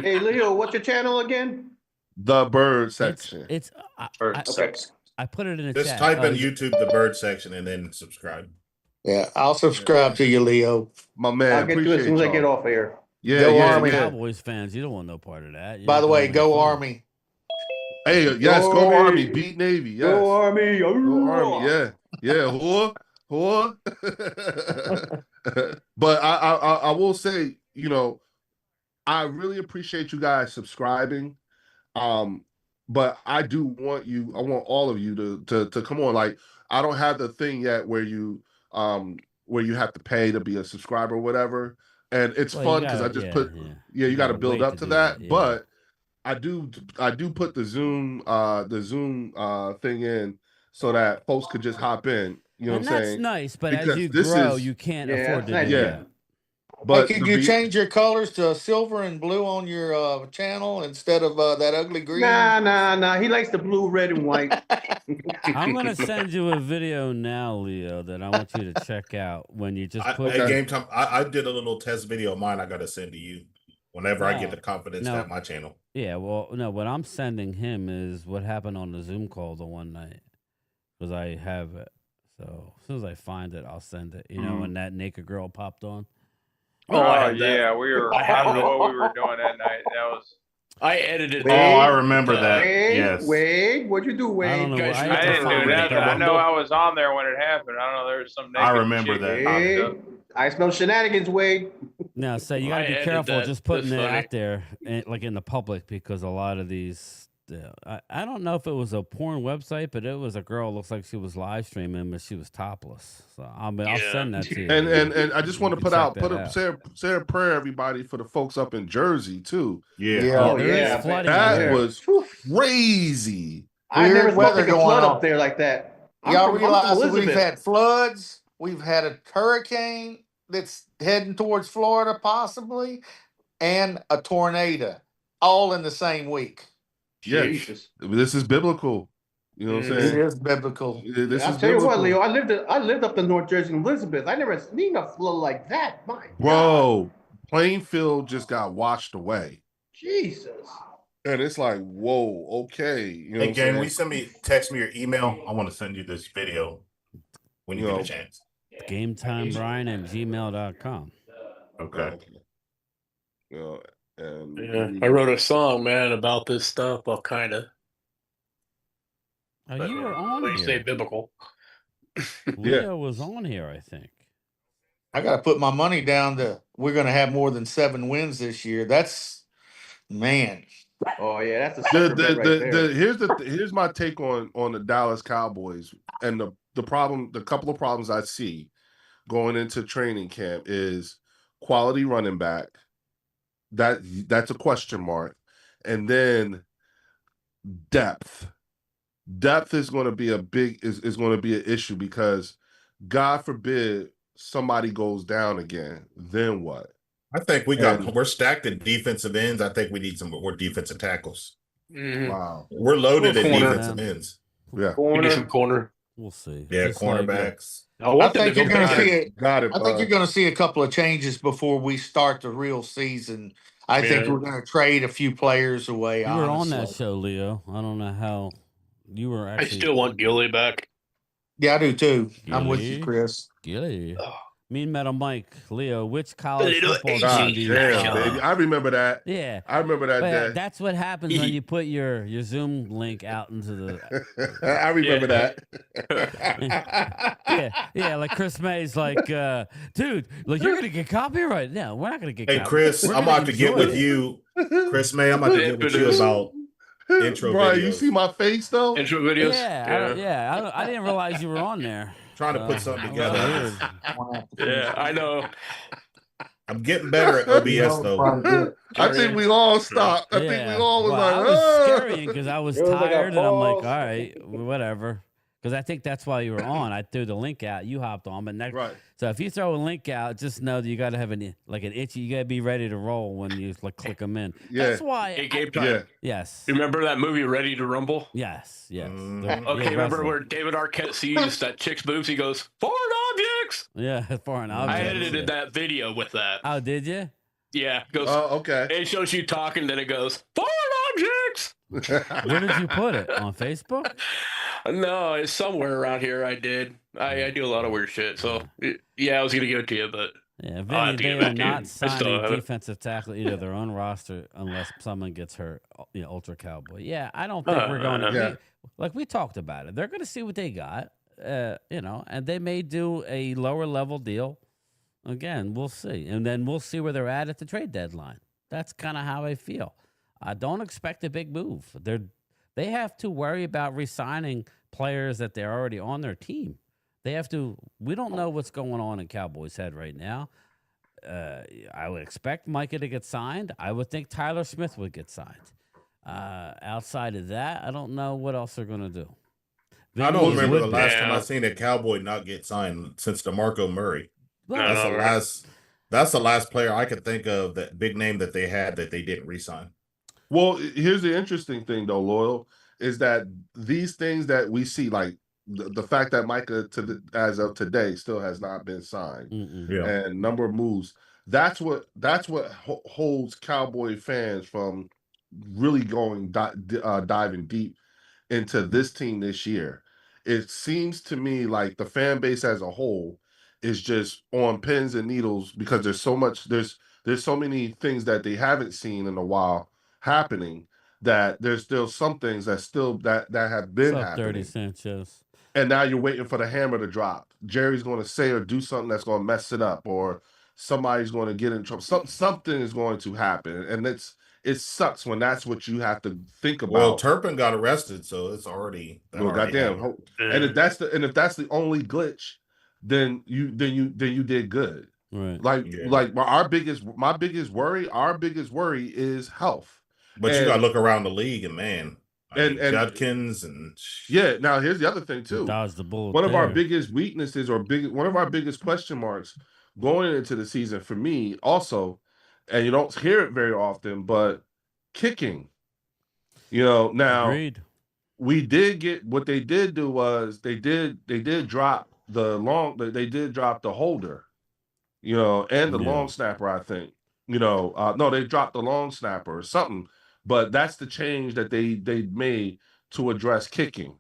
Hey, Leo, what's your channel again? The Bird Section. It's Bird Section. I put it in a Just chat. type in YouTube, The Bird Section, and then subscribe. Yeah, I'll subscribe to you, Leo. My man, I'll get to it as soon as I get off air. Go Army. Cowboys fans, you don't want no part of that. By the way, go Army. Hey, yes, go Army. Beat Navy. Yes. Go Army. Go Army. Yeah. Whore. But I will say, I really appreciate you guys subscribing. But I want all of you to come on. Like, I don't have the thing yet where you have to pay to be a subscriber or whatever. And it's fun because I just you got to build up to that. Yeah. But I do put the Zoom thing in so that folks could just hop in. You know what I'm saying? That's nice, but because as you grow, you can't afford to do that. But could you change your colors to silver and blue on your channel instead of that ugly green? Nah. He likes the blue, red, and white. I'm gonna send you a video now, Leo, that I want you to check out when you just put Game Time. I did a little test video of mine. I got to send to you. whenever I get the confidence to have my channel. Yeah, well, no, what I'm sending him is what happened on the Zoom call the one night, because I have it. So as soon as I find it, I'll send it. You know, when that naked girl popped on. Oh yeah, we were. I don't know what we were doing that night. That was. I edited. Wade, I remember that. Yes. Wade, what'd you do, Wade? I don't know. I didn't do that. I know I was on there when it happened. I don't know. There was some. I remember that. I smell shenanigans, Wade. No, so you got to be careful just putting it out there, like in the public, because a lot of these. I don't know if it was a porn website, but it was a girl. Looks like she was live streaming, but she was topless. So I'll send that to you. And I just want to say a prayer, everybody, for the folks up in Jersey too. That was crazy. I never thought there was flood up there like that. Y'all realize that we've had floods, we've had a hurricane that's heading towards Florida, possibly, and a tornado, all in the same week. Yeah, this is biblical. You know what I'm saying? It is biblical. I'll tell you what, Leo. I lived up in North Jersey and Elizabeth. I never seen a flood like that. My God. Plainfield just got washed away. Jesus. And it's like, whoa, okay. You know hey, gang, will you text me your email? I want to send you this video when you get a chance. GameTimeBrian@gmail.com. Okay. I wrote a song, man, about this stuff. Well, kind of. Oh, you were on here. You say biblical. Leo was on here, I think. I got to put my money down to we're going to have more than 7 wins this year. That's, man. Oh yeah, that's a here's my take on the Dallas Cowboys and the couple of problems I see going into training camp is quality running back. That's a question mark. And then depth. Depth is going to be is going to be an issue because God forbid somebody goes down again. Then what? I think we're stacked at defensive ends. I think we need some more defensive tackles. Mm-hmm. Wow. We're loaded at defensive ends. Yeah. We need some corner. We'll see. Yeah, just cornerbacks. I think you're going to see I think you're going to see a couple of changes before we start the real season. I think we're going to trade a few players away. You were on that show, Leo. I don't know how you were actually. I still want Gilly back. Yeah, I do too. I'm with you, Chris. Gilly. Mean Metal Mike, Leo, which college football team do you baby. I remember that. Yeah. I remember that day. That's what happens when you put your Zoom link out into the... I remember that. yeah, like Chris May's like, dude, like you're going to get copyright. No, we're not going to get copyright. Hey, Chris, I'm about to get with you. Chris May, I'm about to get with you about intro videos. You see my face, though? Intro videos? Yeah. I didn't realize you were on there. Trying to put something together. Yeah, I know. I'm getting better at OBS though. I think we all stopped. I think we all was like, I was scurrying because I was tired, and I'm like, all right, whatever. Because I think that's why you were on. I threw the link out. You hopped on, but next. Right. So if you throw a link out, just know that you got to have an itchy. You got to be ready to roll when you click them in. Yeah. That's why. Hey, game time. Yeah. Yes. You remember that movie Ready to Rumble? Yes. Okay, remember where David Arquette sees that chick's boobs? He goes, "Foreign objects." Yeah, foreign objects. I edited that video with that. Oh, did you? Yeah. It goes. Oh, okay. It shows you talking, then it goes, "Foreign objects." Where did you put it? On Facebook? No, it's somewhere around here. I did. I do a lot of weird shit. So yeah, I was gonna give it to you, but yeah, Vinny, they are not signing defensive tackle either their own roster unless someone gets hurt. Ultra Cowboy. Yeah, I don't think we're going to. Like we talked about it, they're going to see what they got. And they may do a lower level deal. Again, we'll see, and then we'll see where they're at the trade deadline. That's kind of how I feel. I don't expect a big move. They have to worry about re-signing players that they're already on their team. They have to. We don't know what's going on in Cowboys' head right now. I would expect Micah to get signed. I would think Tyler Smith would get signed. Outside of that, I don't know what else they're going to do. I don't remember the last time I seen a Cowboy not get signed since DeMarco Murray. That's the last player I could think of, that big name that they had that they didn't re-sign. Well, here's the interesting thing, though, Loyal, is that these things that we see, like the fact that Micah, as of today, still has not been signed, and number of moves, that's what holds Cowboy fans from really going diving deep into this team this year. It seems to me like the fan base as a whole is just on pins and needles because there's so many things that they haven't seen in a while happening, that there's still some things that have been happening. 30 Sanchez. And now you're waiting for the hammer to drop. Jerry's going to say or do something that's going to mess it up, or somebody's going to get in trouble. Something is going to happen, and it sucks when that's what you have to think about. Well, Turpin got arrested, so it's already. Well, goddamn. And if that's the only glitch, then you did good. Right. Like my biggest worry is health. But you gotta look around the league, and man. And Judkins and now here's the other thing too. Dodge the bullet. One of our biggest weaknesses one of our biggest question marks going into the season for me also, and you don't hear it very often, but kicking. Now Agreed. We did get what they did do was they did drop the holder, and the long snapper, I think. No, they dropped the long snapper or something. But that's the change that they made to address kicking.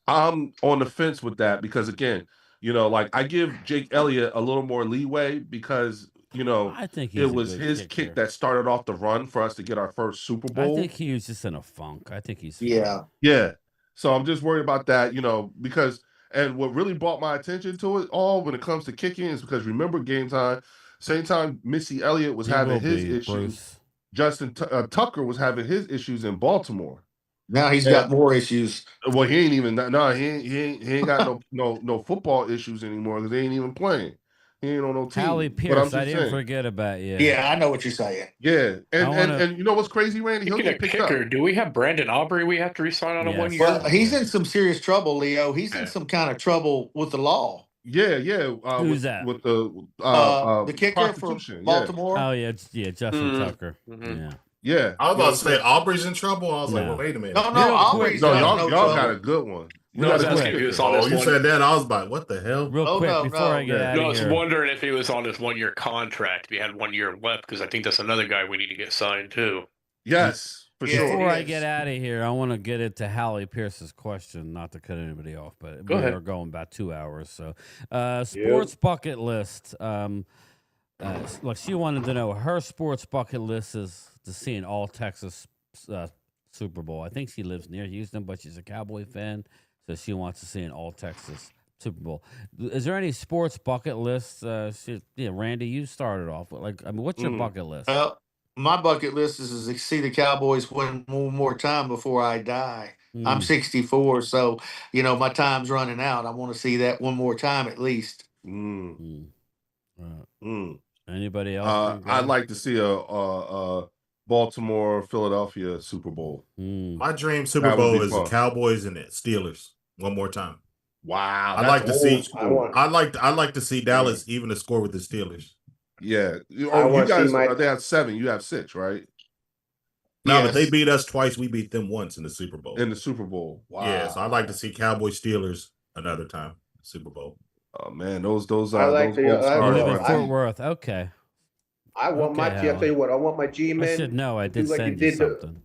I'm on the fence with that because, again, I give Jake Elliott a little more leeway because, I think it was his kick that started off the run for us to get our first Super Bowl. I think he was just in a funk. I think he's fine. Yeah. So I'm just worried about that, because and what really brought my attention to it all when it comes to kicking is because remember game time, same time Missy Elliott was having his issues. Bruce. Justin Tucker was having his issues in Baltimore. Now he's got more issues. Well, he ain't even. No, he ain't got no football issues anymore because they ain't even playing. He ain't on no team. Hallie Pierce, I didn't forget about you. Yeah, I know what you're saying. Yeah, and you know what's crazy, Randy? He'll get picked kicker. up. Do we have Brandon Aubrey we have to resign on a 1 year? Well, he's in some serious trouble, Leo. He's in some kind of trouble with the law. Yeah. Who's that? With the kicker for Baltimore. Oh yeah, Justin Tucker. Mm-hmm. Yeah. I was about to say Aubrey's in trouble. I was like, well, wait a minute. No, Aubrey's y'all got a good one. You said that. I was like, what the hell? Real quick before I get out of here. I was wondering if he was on his 1 year contract. If he had 1 year left, because I think that's another guy we need to get signed too. Yes, for sure. Before I get out of here, I want to get into Hallie Pierce's question, not to cut anybody off, but we're going about 2 hours. So, sports bucket list. Look, she wanted to know her sports bucket list is to see an all Texas Super Bowl. I think she lives near Houston, but she's a Cowboy fan, so she wants to see an all Texas Super Bowl. Is there any sports bucket list? Randy, you started off with what's your bucket list? My bucket list is to see the Cowboys win one more time before I die. I'm 64, so my time's running out. I want to see that one more time at least. Anybody else? I'd like to see a Baltimore Philadelphia Super Bowl. My dream Super Bowl is the Cowboys and the Steelers one more time. Wow, I'd like to see. I'd like to see Dallas even to score with the Steelers. Yeah. You guys, they have 7. You have 6, right? No, but they beat us twice. We beat them once in the Super Bowl. Wow. Yeah, so I'd like to see Cowboys Steelers another time Super Bowl. Oh man, those I like you live in Fort Worth. Okay. I want my I'll tell you what, I want my G-men. I should know. I did send you something.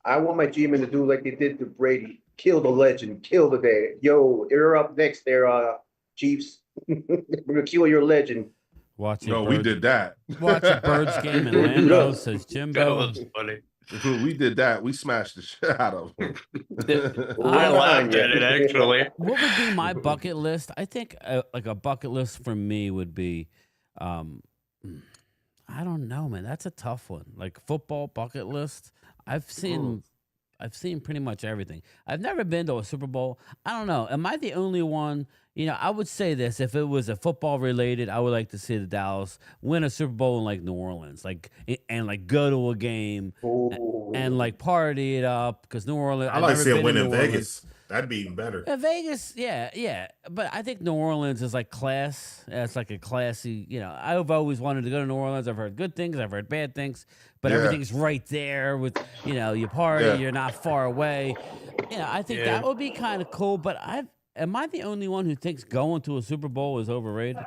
I want my G-men to do like they did to Brady. Kill the legend. Kill the day. Yo, they're up next there, Chiefs. We're gonna kill your legend. We did that. Watch a Birds game in Lando, says Jimbo. That was funny. We did that. We smashed the shit out of them. I laughed at it, actually. What would be my bucket list? I think like a bucket list for me would be, I don't know, man. That's a tough one. Like football bucket list. I've seen pretty much everything. I've never been to a Super Bowl. I don't know. Am I the only one? I would say this. If it was a football related, I would like to see the Dallas win a Super Bowl in like New Orleans, and go to a game and party it up because New Orleans. I like to see a win in Vegas. That'd be even better. Vegas, yeah. But I think New Orleans is like class. It's like a classy, I've always wanted to go to New Orleans. I've heard good things. I've heard bad things. But everything's right there with, you party. You're not far away. I think that would be kind of cool. But am I the only one who thinks going to a Super Bowl is overrated?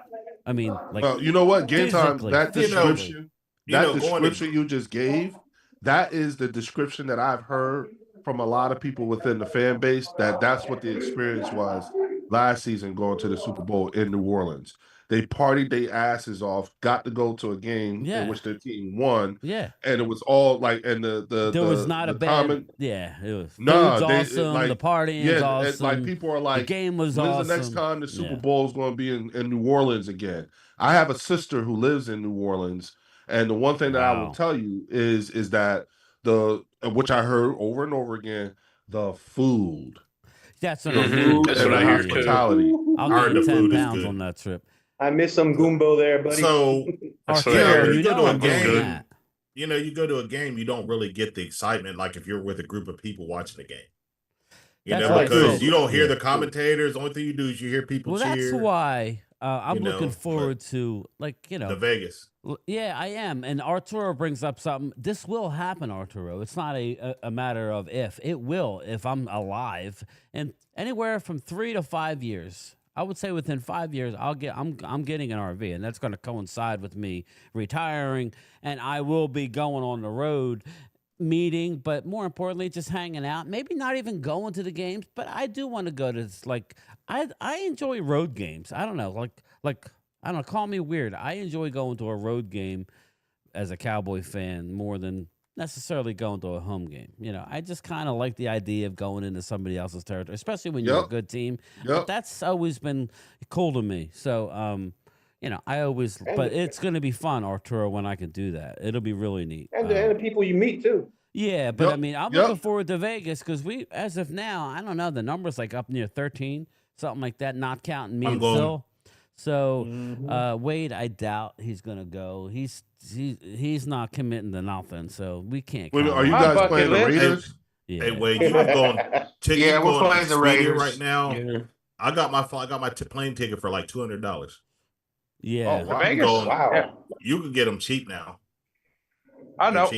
I mean, like, well, you know what? Game time. That physically. description you just gave, that is the description that I've heard from a lot of people within the fan base. That's what the experience was last season going to the Super Bowl in New Orleans. They partied their asses off, got to go to a game in which their team won. Yeah. And it was all like, and there was not a bad, it was awesome. The partying was awesome. Like people are like, the game was when's awesome. the next time the Super Bowl is going to be in New Orleans again? I have a sister who lives in New Orleans, and the one thing that I will tell you is that which I heard over and over again, the food. That's what the food and the hospitality. I'll get 10 pounds on that trip. I miss some gumbo there, buddy. So, you go to a game. You go to a game, you don't really get the excitement like if you're with a group of people watching the game. Because you don't hear the commentators. The only thing you do is you hear people cheer. That's why I'm looking forward to, the Vegas. Yeah, I am. And Arturo brings up something. This will happen, Arturo. It's not a matter of if. It will if I'm alive. And anywhere from 3 to 5 years. I would say within 5 years, I'm getting an RV, and that's going to coincide with me retiring, and I will be going on the road, meeting, but more importantly, just hanging out. Maybe not even going to the games, but I do want to go to I enjoy road games. I don't know, I don't know. Call me weird. I enjoy going to a road game as a Cowboy fan more than necessarily going to a home game. I just kind of like the idea of going into somebody else's territory, especially when you're a good team. But that's always been cool to me. So, I always, but it's going to be fun, Arturo, when I can do that. It'll be really neat. And the people you meet too. Yeah, but I mean, I'm looking forward to Vegas because as of now, I don't know, the number's like up near 13, something like that, not counting me and Phil. So Wade, I doubt he's gonna go. He's not committing to nothing, so we can't. Wait, are you guys playing the Raiders? Yeah. Hey, Wade, you going? Yeah, we're playing the Raiders right now. Yeah. I got my plane ticket for like $200. Yeah, for Vegas. Wow, you can get them cheap now. I know.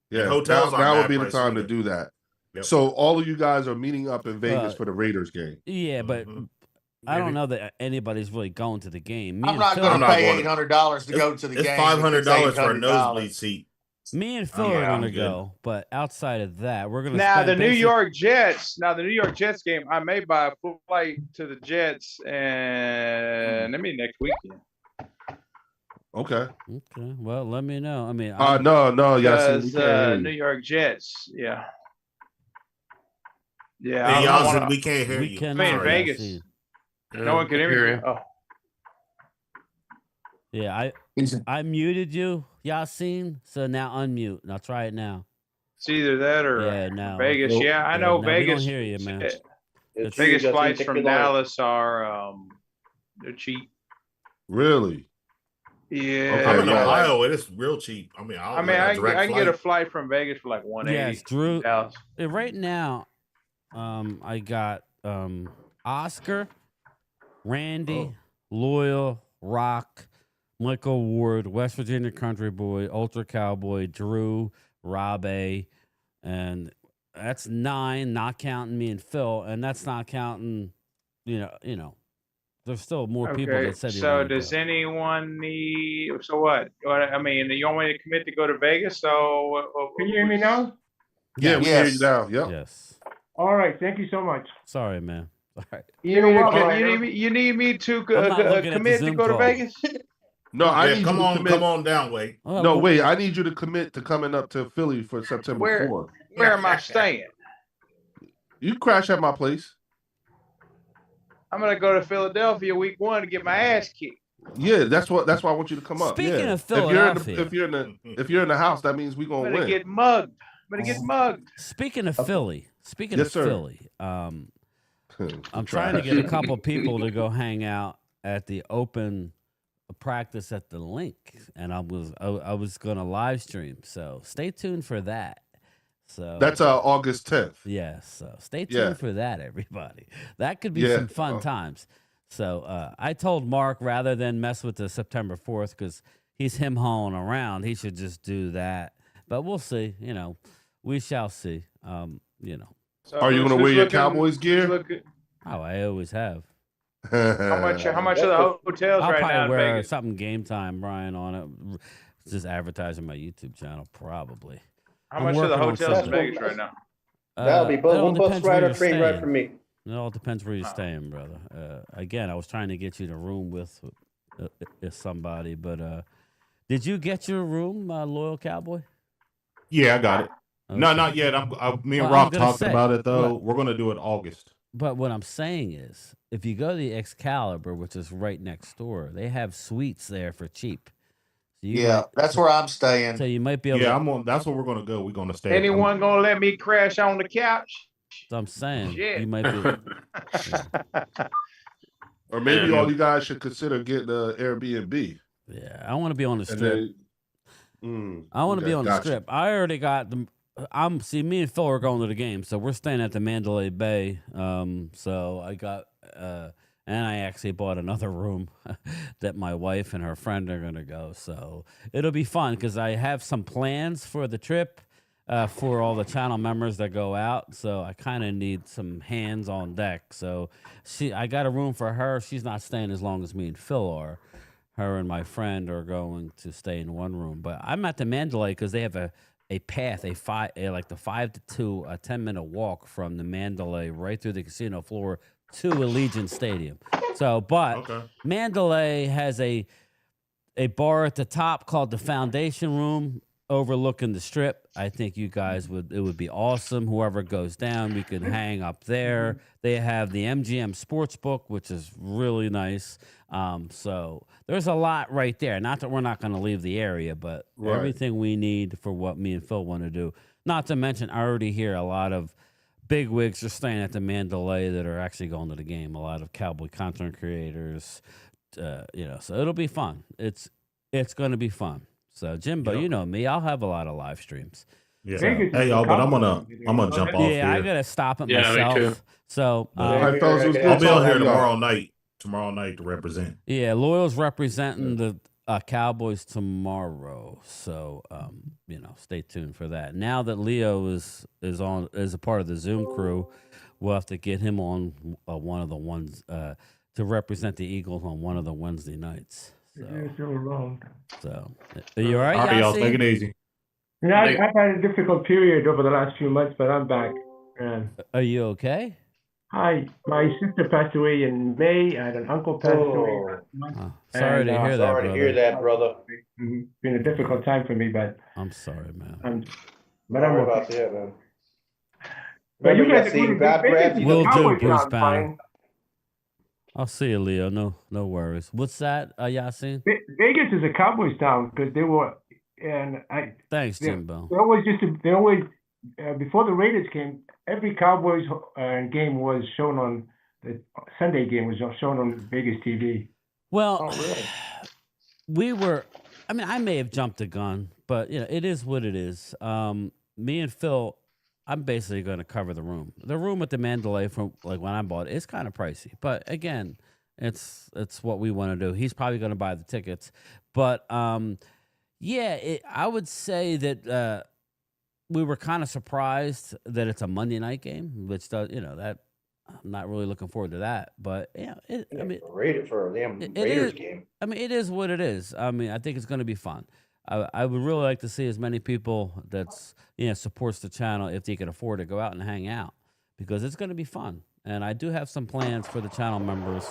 Yeah, hotels. Now would be the time to do that. Yep. So all of you guys are meeting up in Vegas for the Raiders game. Yeah, but. I don't know that anybody's really going to the game. I'm not going to pay $800 to go to the game. It's $500 for a nosebleed seat. Me and Phil are going to go, but outside of that, we're going to. Now the New York Jets game, I may buy a full flight to the Jets, and next weekend. Okay. Well, let me know. I mean, no, yes, New York Jets, yeah. Hey, we can't hear you. I'm in Vegas. No one can hear me. Oh. Yeah, I muted you, Yasin. So now unmute. Now try it now. It's either that or Vegas. Yeah, I know Vegas. We don't hear you, man. Vegas flights from Dallas are they're cheap. Really? Yeah. I'm in Ohio. It is real cheap. I mean, I can get a flight from Vegas for like $180. Yes, Drew. Right now, I got Oscar, Randy, Loyal, Rock, Michael Ward, West Virginia Country Boy, Ultra Cowboy, Drew, Rob A, and that's 9, not counting me and Phil, and that's not counting, there's still more people that said. So does anyone need? So what? I mean, you want me to commit to go to Vegas? So can you hear me now? Yeah, we hear you now. Yep. Yes. All right. Thank you so much. Sorry, man. All right. You need me to commit to go to Vegas? No, I need come you to commit. Come on down, Wade. No, wait. I need you to commit to coming up to Philly for September 4th. Where am I staying? You crash at my place. I'm gonna go to Philadelphia week 1 to get my ass kicked. Yeah, that's why I want you to come up. Speaking of Philadelphia, if you're in the house, that means we're gonna win. I'm gonna get mugged. Speaking of Philly, I'm trying to get a couple people to go hang out at the open practice at the link, and I was gonna live stream. So stay tuned for that. So that's August 10th. Yes. So stay tuned for that, everybody. That could be some fun times. So I told Mark rather than mess with the September 4th because he's him-hawing around, he should just do that. But we'll see. We shall see. So are you going to wear your Cowboys gear? Oh, I always have. How much are the hotels I'll right probably now in wear Vegas? something Game Time, Brian, on it. Just advertising my YouTube channel, probably. How much are the hotels in Vegas right now? That'll be one bus ride or train ride for me. It all depends where you're staying, brother. Again, I was trying to get you to room with somebody, but did you get your room, loyal cowboy? Yeah, I got it. Okay. No, not yet. Me and Rob talked about it though. We're gonna do it August. But what I'm saying is, if you go to the Excalibur, which is right next door, they have suites there for cheap. So that's where I'm staying. So you might be able. Yeah, that's where we're gonna go. We're gonna stay. Anyone gonna let me crash on the couch? So I'm saying Shit. you might be. Or maybe all you guys should consider getting an Airbnb. Yeah, I want to be on the strip. I want to be on the strip. I already got the. Me and Phil are going to the game, so we're staying at the Mandalay Bay. So I got, and I actually bought another room that my wife and her friend are gonna go. So it'll be fun because I have some plans for the trip for all the channel members that go out. So I kind of need some hands on deck. So I got a room for her. She's not staying as long as me and Phil are. Her and my friend are going to stay in one room, but I'm at the Mandalay because they have a path, like the 5 to 2, a 10-minute walk from the Mandalay right through the casino floor to Allegiant Stadium. So, but Mandalay has a bar at the top called the Foundation Room overlooking the strip. I think you guys it would be awesome. Whoever goes down, we can hang up there. They have the MGM Sportsbook, which is really nice. So there's a lot right there. Not that we're not going to leave the area, but everything we need for what me and Phil want to do. Not to mention, I already hear a lot of big wigs are staying at the Mandalay that are actually going to the game. A lot of Cowboy content creators, so it'll be fun. It's going to be fun. So Jimbo, you know me, I'll have a lot of live streams. Yeah. Hey y'all, but I'm gonna jump off here. Yeah, I gotta stop it myself. Me too. So I'll be on here tomorrow night to represent. Yeah, Loyal's representing the Cowboys tomorrow. So stay tuned for that. Now that Leo is a part of the Zoom crew, we'll have to get him on one of the ones to represent the Eagles on one of the Wednesday nights. So, are you all right? All right, y'all, take it easy. Yeah, I've had a difficult period over the last few months, but I'm back. Are you okay? Hi, my sister passed away in May. I had an uncle pass away. Sorry to hear that, brother. Sorry to hear that, brother. It's been a difficult time for me, but I'm sorry, man. I'm Sorry about that, man. But you guys see God grabs you. We'll do, Bruce Banner. I'll see you, Leo. No worries. What's that, Yasin? Vegas is a Cowboys town because they were, and Thanks, Jimbo. They always before the Raiders came, every Cowboys game was shown on the Sunday game was shown on Vegas TV. Well, really? I may have jumped the gun, but it is what it is. Me and Phil, I'm basically going to cover the room. The room at the Mandalay from when I bought it is kind of pricey, but again, it's what we want to do. He's probably going to buy the tickets, but I would say that we were kind of surprised that it's a Monday night game, which does that. I'm not really looking forward to that, but rated for a damn Raiders game. It is what it is. I think it's going to be fun. I would really like to see as many people that's supports the channel if they can afford to go out and hang out because it's going to be fun. And I do have some plans for the channel members,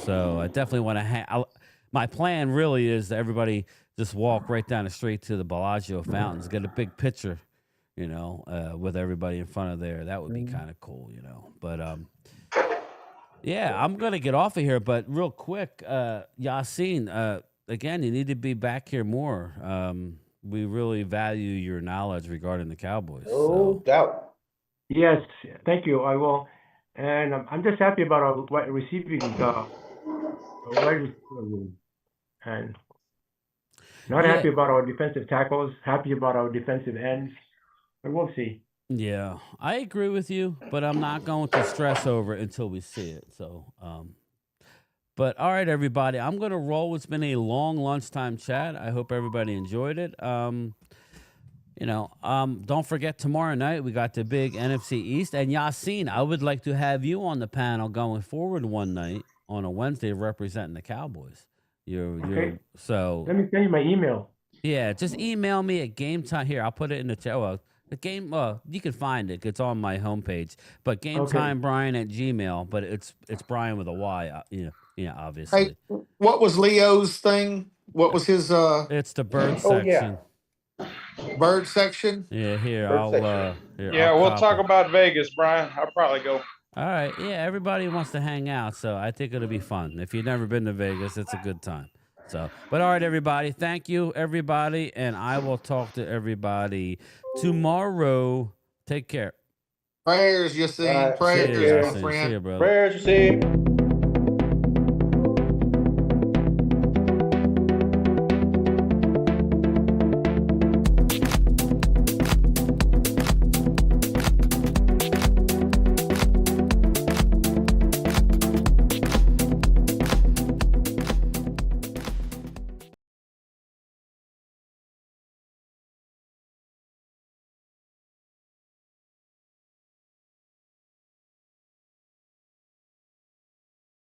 so I definitely want to my plan really is that everybody just walk right down the street to the Bellagio fountains, get a big picture, with everybody in front of there. That would be kind of cool, But I'm gonna get off of here. But real quick, Yasin. Again, you need to be back here more. We really value your knowledge regarding the Cowboys. No doubt. Yes, thank you. I will. And I'm just happy about our receiving and not happy about our defensive tackles, happy about our defensive ends. But we'll see. Yeah, I agree with you, but I'm not going to stress over it until we see it. So, but all right, everybody, I'm going to roll. It's been a long lunchtime chat. I hope everybody enjoyed it. Don't forget tomorrow night we got the big NFC East. And Yasin, I would like to have you on the panel going forward one night on a Wednesday representing the Cowboys. Okay. So let me send you my email. Yeah, just email me at game time. Here, I'll put it in the chat. Well, the game, you can find it. It's on my homepage. But game time Brian at Gmail. But it's Brian with a Y. Obviously. Hey, what was Leo's thing? What was his? It's the bird section. Bird section. Yeah, here we'll talk about Vegas, Brian. I'll probably go. All right. Yeah, everybody wants to hang out, so I think it'll be fun. If you've never been to Vegas, it's a good time. So, but all right, everybody. Thank you, everybody, and I will talk to everybody tomorrow. Take care. Prayers, you see. Prayers, my friend. See you, brother. Prayers, you see.